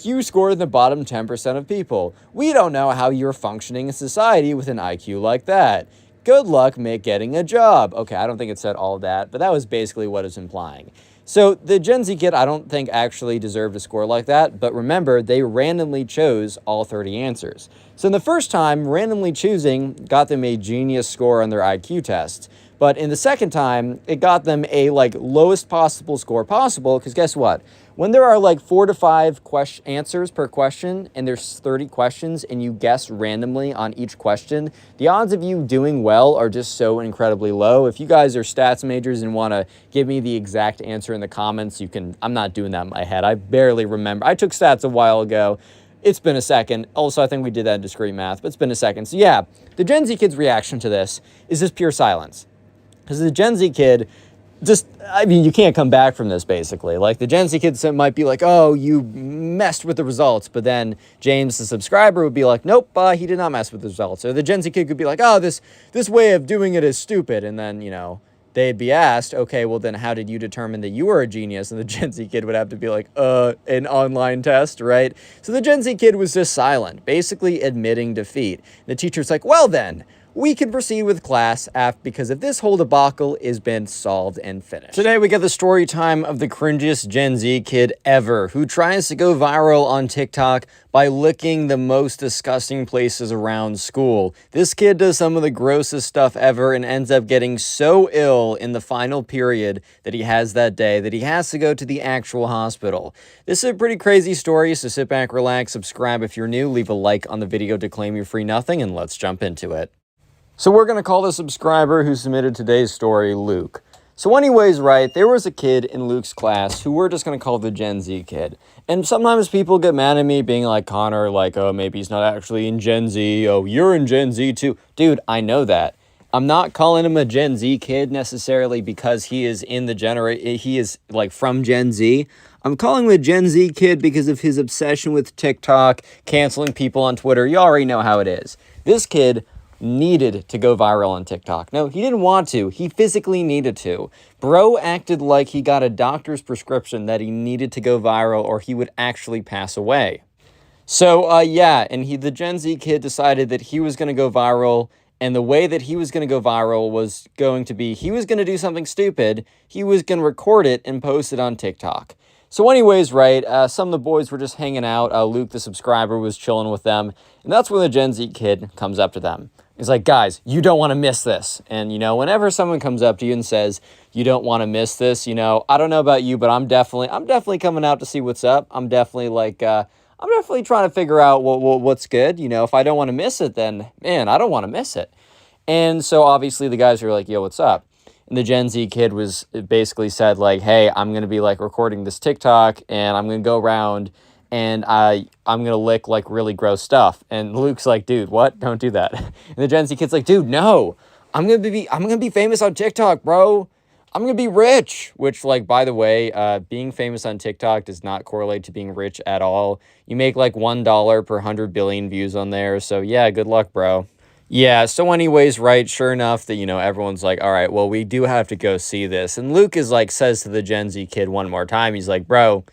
you scored in the bottom 10% of people. We don't know how you're functioning in society with an IQ like that. Good luck getting a job. Okay, I don't think it said all that, but that was basically what it's implying. So the Gen Z kid, I don't think actually deserved a score like that, but remember, they randomly chose all 30 answers. So in the first time, randomly choosing got them a genius score on their IQ test. But in the second time, it got them a lowest possible score possible, because guess what? When there are 4 to 5 answers per question, and there's 30 questions, and you guess randomly on each question, the odds of you doing well are just so incredibly low. If you guys are stats majors and want to give me the exact answer in the comments, you can. I'm not doing that in my head. I barely remember. I took stats a while ago. It's been a second. Also, I think we did that in discrete math, but it's been a second. So yeah, the Gen Z kid's reaction to this is just pure silence. Because the Gen Z kid just, I mean, you can't come back from this, basically. Like, the Gen Z kids might be like, oh, you messed with the results. But then James, the subscriber, would be like, nope, he did not mess with the results. Or the Gen Z kid could be like, oh, this way of doing it is stupid. And then, you know, they'd be asked, okay, well, then how did you determine that you were a genius? And the Gen Z kid would have to be like, an online test, right? So the Gen Z kid was just silent, basically admitting defeat. The teacher's like, well, then, we can proceed with class because if this whole debacle has been solved and finished. Today we get the story time of the cringiest Gen Z kid ever, who tries to go viral on TikTok by licking the most disgusting places around school. This kid does some of the grossest stuff ever and ends up getting so ill in the final period that he has that day that he has to go to the actual hospital. This is a pretty crazy story, so sit back, relax, subscribe if you're new, leave a like on the video to claim your free nothing, and let's jump into it. So we're going to call the subscriber who submitted today's story Luke. So anyways, right, there was a kid in Luke's class who we're just going to call the Gen Z kid. And sometimes people get mad at me being like, Connor, like, oh, maybe he's not actually in Gen Z. Oh, you're in Gen Z too. Dude, I know that. I'm not calling him a Gen Z kid necessarily because he is in the he is like from Gen Z. I'm calling him a Gen Z kid because of his obsession with TikTok, canceling people on Twitter. You already know how it is. This kid needed to go viral on TikTok. No, he didn't want to. He physically needed to. Bro acted like he got a doctor's prescription that he needed to go viral or he would actually pass away. So, yeah, and the Gen Z kid decided that he was going to go viral, and the way that he was going to go viral was going to be, he was going to do something stupid, he was going to record it and post it on TikTok. So anyways, right, some of the boys were just hanging out. Luke, the subscriber, was chilling with them, and that's when the Gen Z kid comes up to them. He's like, guys, you don't want to miss this. And, you know, whenever someone comes up to you and says, you don't want to miss this, you know, I don't know about you, but I'm definitely coming out to see what's up. I'm definitely trying to figure out what's good. You know, if I don't want to miss it, then, man, I don't want to miss it. And so obviously the guys are like, yo, what's up? And the Gen Z kid was basically said like, hey, I'm going to be like recording this TikTok and I'm going to go around and I'm going to lick like really gross stuff. And Luke's like, dude, what? Don't do that. And the Gen Z kid's like, dude, no, I'm going to be famous on TikTok, bro. I'm going to be rich, which, like, by the way, being famous on TikTok does not correlate to being rich at all. You make like $1 per 100 billion views on there. So yeah, good luck, bro. Yeah, so anyways, right, sure enough that, you know, everyone's like, all right, well, we do have to go see this. And Luke is like, says to the Gen Z kid one more time, he's like, bro,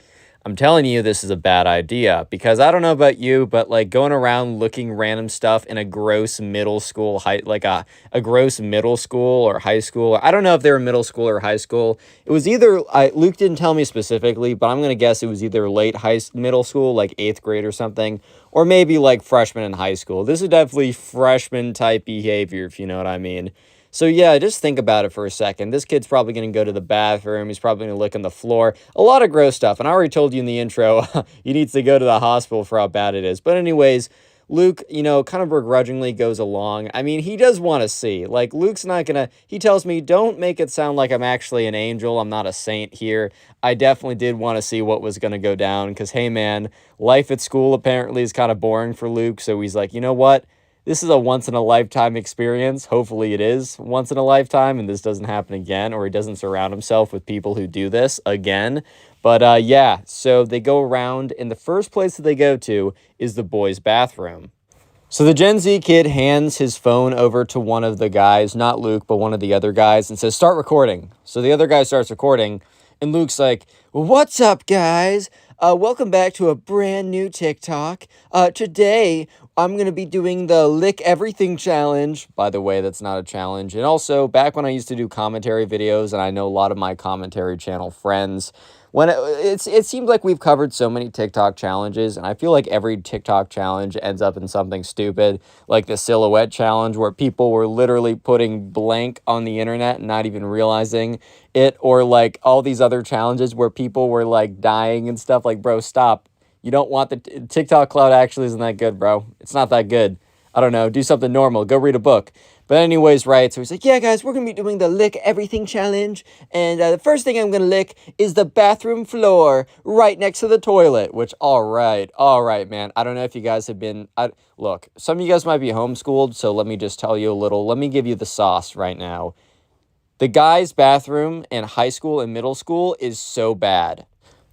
I'm telling you, this is a bad idea because I don't know about you, but like going around looking random stuff in a gross middle school, a gross middle school or high school. I don't know if they were middle school or high school. It was either, Luke didn't tell me specifically, but I'm going to guess it was either late middle school, like 8th grade or something, or maybe like freshman in high school. This is definitely freshman type behavior, if you know what I mean. So yeah, just think about it for a second. This kid's probably going to go to the bathroom. He's probably going to lick on the floor. A lot of gross stuff. And I already told you in the intro, he needs to go to the hospital for how bad it is. But anyways, Luke, you know, kind of begrudgingly goes along. I mean, he does want to see. Like, Luke's not going to, he tells me, don't make it sound like I'm actually an angel. I'm not a saint here. I definitely did want to see what was going to go down. Because, hey, man, life at school apparently is kind of boring for Luke. So he's like, you know what? This is a once-in-a-lifetime experience. Hopefully it is once in a lifetime and this doesn't happen again, or he doesn't surround himself with people who do this again. But yeah, so they go around, and the first place that they go to is the boys' bathroom. So the Gen Z kid hands his phone over to one of the guys, not Luke, but one of the other guys, and says, start recording. So the other guy starts recording, and Luke's like, what's up, guys? Welcome back to a brand new TikTok. Today, I'm going to be doing the Lick Everything Challenge. By the way, that's not a challenge. And also, back when I used to do commentary videos, and I know a lot of my commentary channel friends, when it seems like we've covered so many TikTok challenges, and I feel like every TikTok challenge ends up in something stupid, like the silhouette challenge, where people were literally putting blank on the internet and not even realizing it, or like all these other challenges where people were like dying and stuff. Like, bro, stop. You don't want the TikTok cloud actually isn't that good, bro. It's not that good. I don't know. Do something normal. Go read a book. But anyways, right, so he's like, yeah, guys, we're going to be doing the lick everything challenge. And the first thing I'm going to lick is the bathroom floor right next to the toilet, which, all right, man. I don't know if you guys have been, look, some of you guys might be homeschooled, so let me just tell you a little, let me give you the sauce right now. The guys' bathroom in high school and middle school is so bad.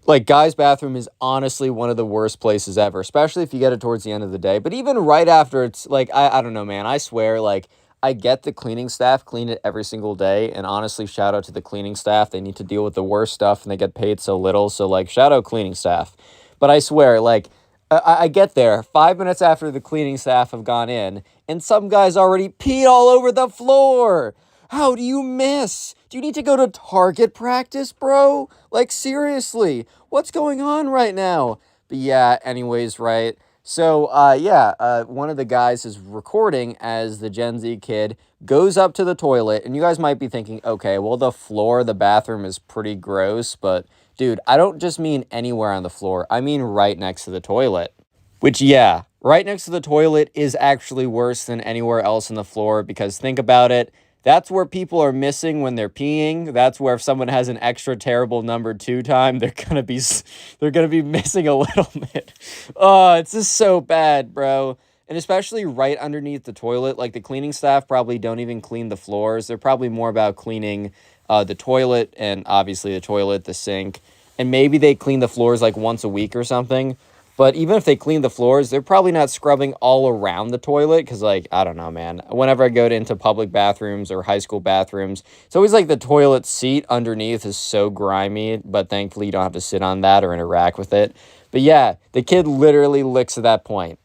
Like, guys' bathroom is honestly one of the worst places ever, especially if you get it towards the end of the day. But even right after, it's like, I don't know, man. I swear, like, I get the cleaning staff clean it every single day. And honestly, shout out to the cleaning staff. They need to deal with the worst stuff and they get paid so little. So, like, shout out cleaning staff. But I swear, like, I get there 5 minutes after the cleaning staff have gone in, and some guys already peed all over the floor. How do you miss? Do you need to go to target practice, bro? Like, seriously, what's going on right now? But yeah, anyways, right? So, one of the guys is recording as the Gen Z kid goes up to the toilet, and you guys might be thinking, okay, well, the floor of the bathroom is pretty gross, but dude, I don't just mean anywhere on the floor. I mean right next to the toilet. Which, yeah, right next to the toilet is actually worse than anywhere else on the floor, because think about it. That's where people are missing when they're peeing. That's where if someone has an extra terrible number 2 time, they're gonna be missing a little bit. Oh, it's just so bad, bro. And especially right underneath the toilet, like the cleaning staff probably don't even clean the floors. They're probably more about cleaning the toilet and obviously the toilet, the sink, and maybe they clean the floors like once a week or something. But even if they clean the floors, they're probably not scrubbing all around the toilet because, like, I don't know, man. Whenever I go into public bathrooms or high school bathrooms, it's always like the toilet seat underneath is so grimy, but thankfully you don't have to sit on that or interact with it. But yeah, the kid literally licks at that point.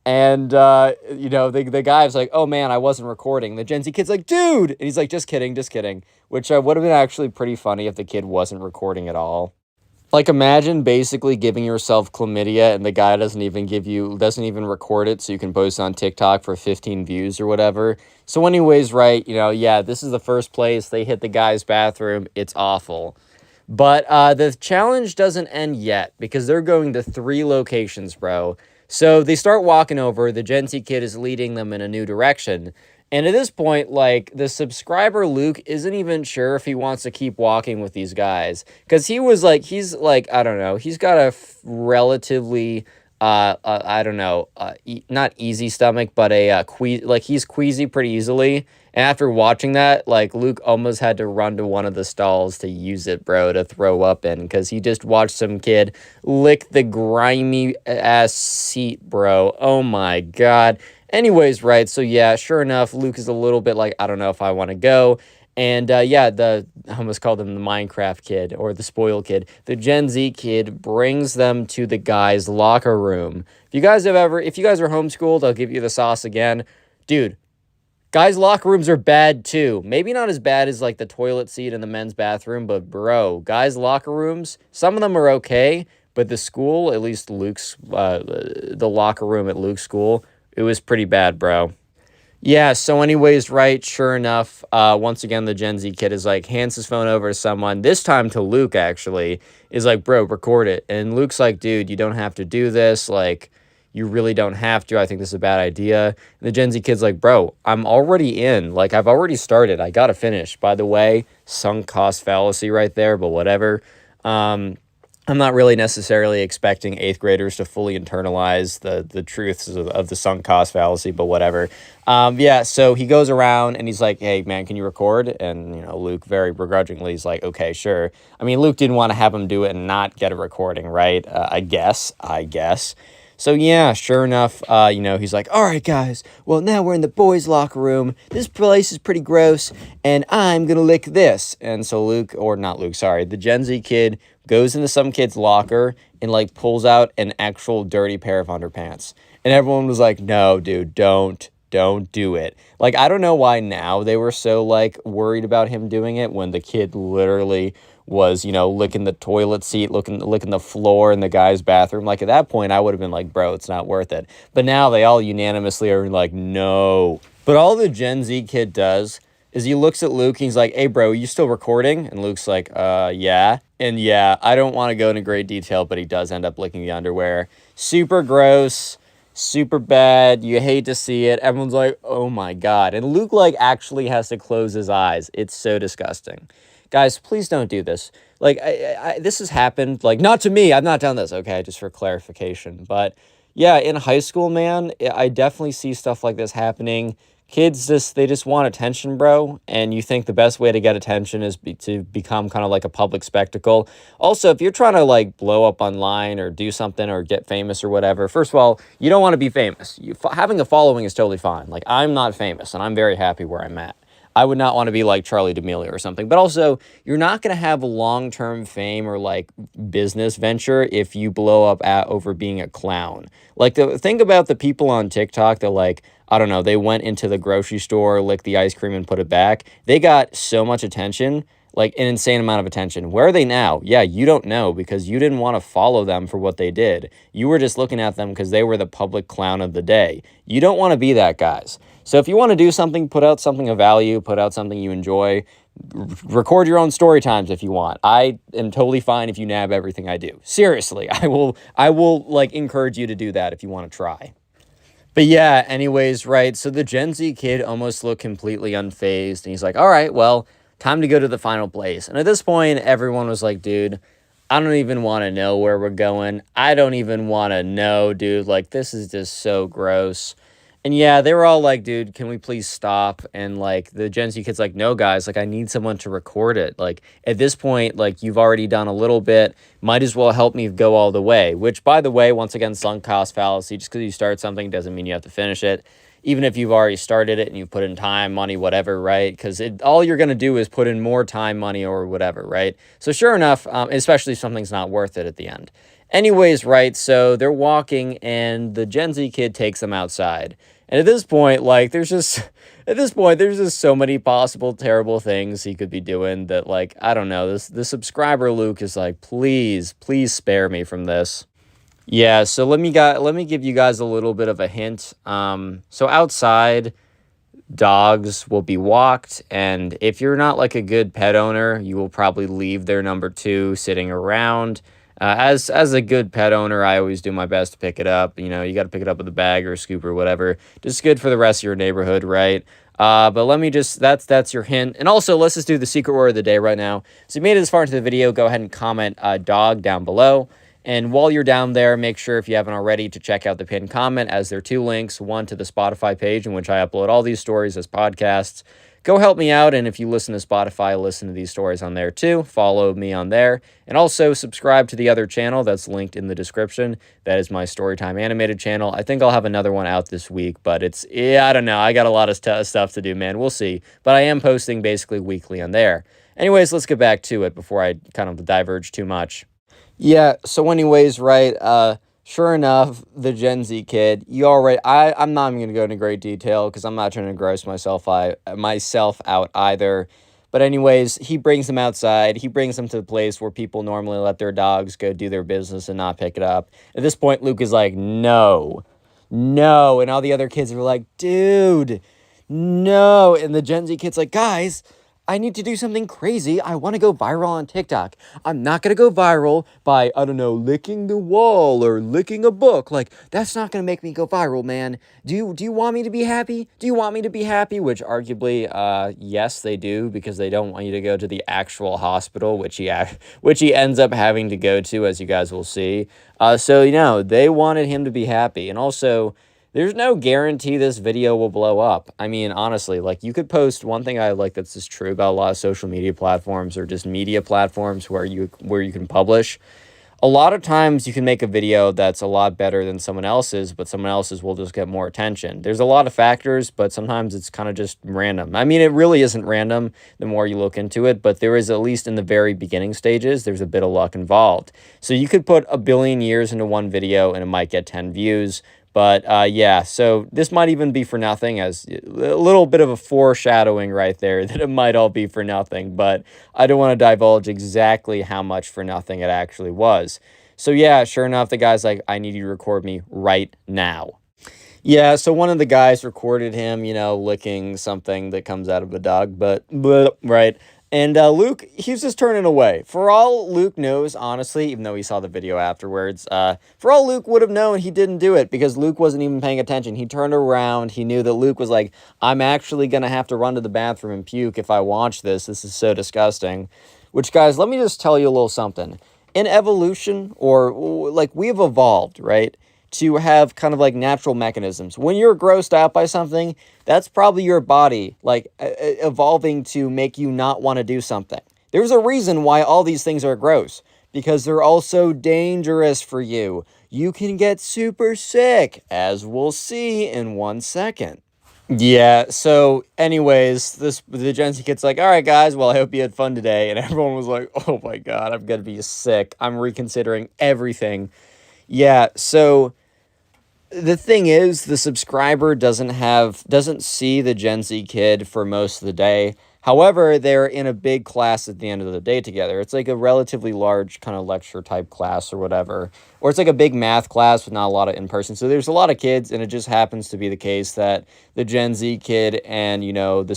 And, the guy's like, oh, man, I wasn't recording. The Gen Z kid's like, dude! And he's like, just kidding, which would have been actually pretty funny if the kid wasn't recording at all. Like, imagine basically giving yourself chlamydia and the guy doesn't even record it so you can post on TikTok for 15 views or whatever. So anyways, right, this is the first place. They hit the guy's bathroom. It's awful. But the challenge doesn't end yet because they're going to 3 locations, bro. So they start walking over. The Gen Z kid is leading them in a new direction. And at this point, like, the subscriber Luke isn't even sure if he wants to keep walking with these guys. Because he's like, I don't know, he's got a relatively, not easy stomach, but he's queasy pretty easily. And after watching that, like, Luke almost had to run to one of the stalls to use it, bro, to throw up in. Because he just watched some kid lick the grimy-ass seat, bro. Oh, my God. Anyways, right, so yeah, sure enough, Luke is a little bit like, I don't know if I want to go. And I almost called him the Minecraft kid or the spoiled kid. The Gen Z kid brings them to the guy's locker room. If you guys are homeschooled, I'll give you the sauce again. Dude, guys' locker rooms are bad too. Maybe not as bad as like the toilet seat in the men's bathroom, but bro, guys' locker rooms, some of them are okay, but the school, at least the locker room at Luke's school, it was pretty bad, bro. Yeah, so anyways, right, sure enough, once again, the Gen Z kid is like, hands his phone over to someone, this time to Luke, actually, is like, bro, record it. And Luke's like, dude, you don't have to do this, like, you really don't have to, I think this is a bad idea. And the Gen Z kid's like, bro, I'm already in, like, I've already started, I gotta finish. By the way, sunk cost fallacy right there, but whatever. I'm not really necessarily expecting 8th graders to fully internalize the truths of the sunk cost fallacy, but whatever. So he goes around and he's like, hey, man, can you record? And, Luke very begrudgingly is like, okay, sure. I mean, Luke didn't want to have him do it and not get a recording, right? I guess. So, yeah, sure enough, he's like, all right, guys, well, now we're in the boys' locker room. This place is pretty gross, and I'm going to lick this. And so the Gen Z kid goes into some kid's locker and, like, pulls out an actual dirty pair of underpants. And everyone was like, no, dude, don't do it. Like, I don't know why now they were so, like, worried about him doing it when the kid literally was, licking the toilet seat, licking the floor in the guy's bathroom. Like, at that point, I would have been like, bro, it's not worth it. But now they all unanimously are like, no. But all the Gen Z kid does is he looks at Luke and he's like, hey, bro, you still recording? And Luke's like, yeah. And yeah, I don't want to go into great detail, but he does end up licking the underwear. Super gross. super bad. You hate to see it. Everyone's like, oh my God. And Luke, like, actually has to close his eyes. It's so disgusting. Guys, please don't do this. Like, this has happened, like, not to me. I've not done this, okay, just for clarification. But yeah, in high school, man, I definitely see stuff like this happening. Kids they just want attention, bro, and you think the best way to get attention is to become kind of like a public spectacle. Also, if you're trying to like blow up online or do something or get famous or whatever, first of all, you don't want to be famous. Having a following is totally fine. Like, I'm not famous and I'm very happy where I'm at. I would not want to be like Charlie D'Amelio or something. But also, you're not going to have a long-term fame or like business venture if you blow up over being a clown. Like, think about the people on TikTok that, like, I don't know, they went into the grocery store, licked the ice cream and put it back. They got so much attention, like an insane amount of attention. Where are they now? Yeah, you don't know because you didn't want to follow them for what they did. You were just looking at them because they were the public clown of the day. You don't want to be that, guys. So if you want to do something, put out something of value, put out something you enjoy, record your own story times if you want. I am totally fine if you nab everything I do. Seriously, I will like encourage you to do that if you want to try. But yeah, anyways, right, so the Gen Z kid almost looked completely unfazed, and he's like, all right, well, time to go to the final place. And at this point, everyone was like, dude, I don't even want to know where we're going. I don't even want to know, dude. Like, this is just so gross. And yeah, they were all like, dude, can we please stop? And like the Gen Z kid's like, no, guys, like I need someone to record it. Like at this point, like you've already done a little bit, might as well help me go all the way. Which, by the way, once again, sunk cost fallacy. Just because you start something doesn't mean you have to finish it. Even if you've already started it and you put in time, money, whatever, right? Because all you're going to do is put in more time, money, or whatever, right? So sure enough, especially if something's not worth it at the end. Anyways, right, so they're walking and the Gen Z kid takes them outside. And at this point, like, there's just so many possible terrible things he could be doing that, like, I don't know, the subscriber Luke is like, please spare me from this. Yeah, so let me give you guys a little bit of a hint. So outside, dogs will be walked, and if you're not like a good pet owner, you will probably leave their number 2 sitting around. As a good pet owner, I always do my best to pick it up. You know, you got to pick it up with a bag or a scoop or whatever. Just good for the rest of your neighborhood, right? But let me just, that's your hint. And also, let's just do the secret word of the day right now. So if you made it this far into the video, go ahead and comment dog down below. And while you're down there, make sure, if you haven't already, to check out the pinned comment, as there are 2 links. One to the Spotify page, in which I upload all these stories as podcasts. Go help me out, and if you listen to Spotify, listen to these stories on there too. Follow me on there. And also subscribe to the other channel that's linked in the description. That is my Storytime animated channel. I think I'll have another one out this week, but I don't know. I got a lot of stuff to do, man. We'll see. But I am posting basically weekly on there. Anyways, let's get back to it before I kind of diverge too much. Yeah, so anyways, right, sure enough, the Gen Z kid, I'm not even going to go into great detail because I'm not trying to gross myself out either. But anyways, he brings them outside. He brings them to the place where people normally let their dogs go do their business and not pick it up. At this point, Luke is like, no. And all the other kids are like, dude, no. And the Gen Z kid's like, guys, I need to do something crazy. I want to go viral on TikTok. I'm not going to go viral by, I don't know, licking the wall or licking a book. Like, that's not going to make me go viral, man. Do you want me to be happy? Do you want me to be happy? Which arguably, yes, they do, because they don't want you to go to the actual hospital, which he ends up having to go to, as you guys will see. So, you know, they wanted him to be happy. And also, there's no guarantee this video will blow up. I mean, honestly, like, you could post, one thing I like that's just true about a lot of social media platforms or just media platforms where you can publish. A lot of times you can make a video that's a lot better than someone else's, but someone else's will just get more attention. There's a lot of factors, but sometimes it's kind of just random. I mean, it really isn't random the more you look into it, but there is, at least in the very beginning stages, there's a bit of luck involved. So you could put 1 billion years into one video and it might get 10 views. But yeah, so this might even be for nothing, as a little bit of a foreshadowing right there that it might all be for nothing. But I don't want to divulge exactly how much for nothing it actually was. So yeah, sure enough, the guy's like, I need you to record me right now. Yeah, so one of the guys recorded him, you know, licking something that comes out of a dog, but right. And Luke, he's just turning away. For all Luke knows, honestly, even though he saw the video afterwards, for all Luke would have known, he didn't do it because Luke wasn't even paying attention. He turned around. He knew that Luke was like, I'm actually going to have to run to the bathroom and puke if I watch this. This is so disgusting. Which, guys, let me just tell you a little something. In evolution, or like we've evolved, right, to have kind of like natural mechanisms. When you're grossed out by something, that's probably your body like evolving to make you not want to do something. There's a reason why all these things are gross, because they're also dangerous for you. You can get super sick, as we'll see in 1 second. Yeah, so anyways, the Gen Z kid's like, all right, guys, well, I hope you had fun today. And everyone was like, oh my God, I'm going to be sick. I'm reconsidering everything. Yeah, so the thing is, the subscriber doesn't see the Gen Z kid for most of the day. However, they're in a big class at the end of the day together. It's like a relatively large kind of lecture type class or whatever. Or it's like a big math class with not a lot of in-person. So there's a lot of kids, and it just happens to be the case that the Gen Z kid and, the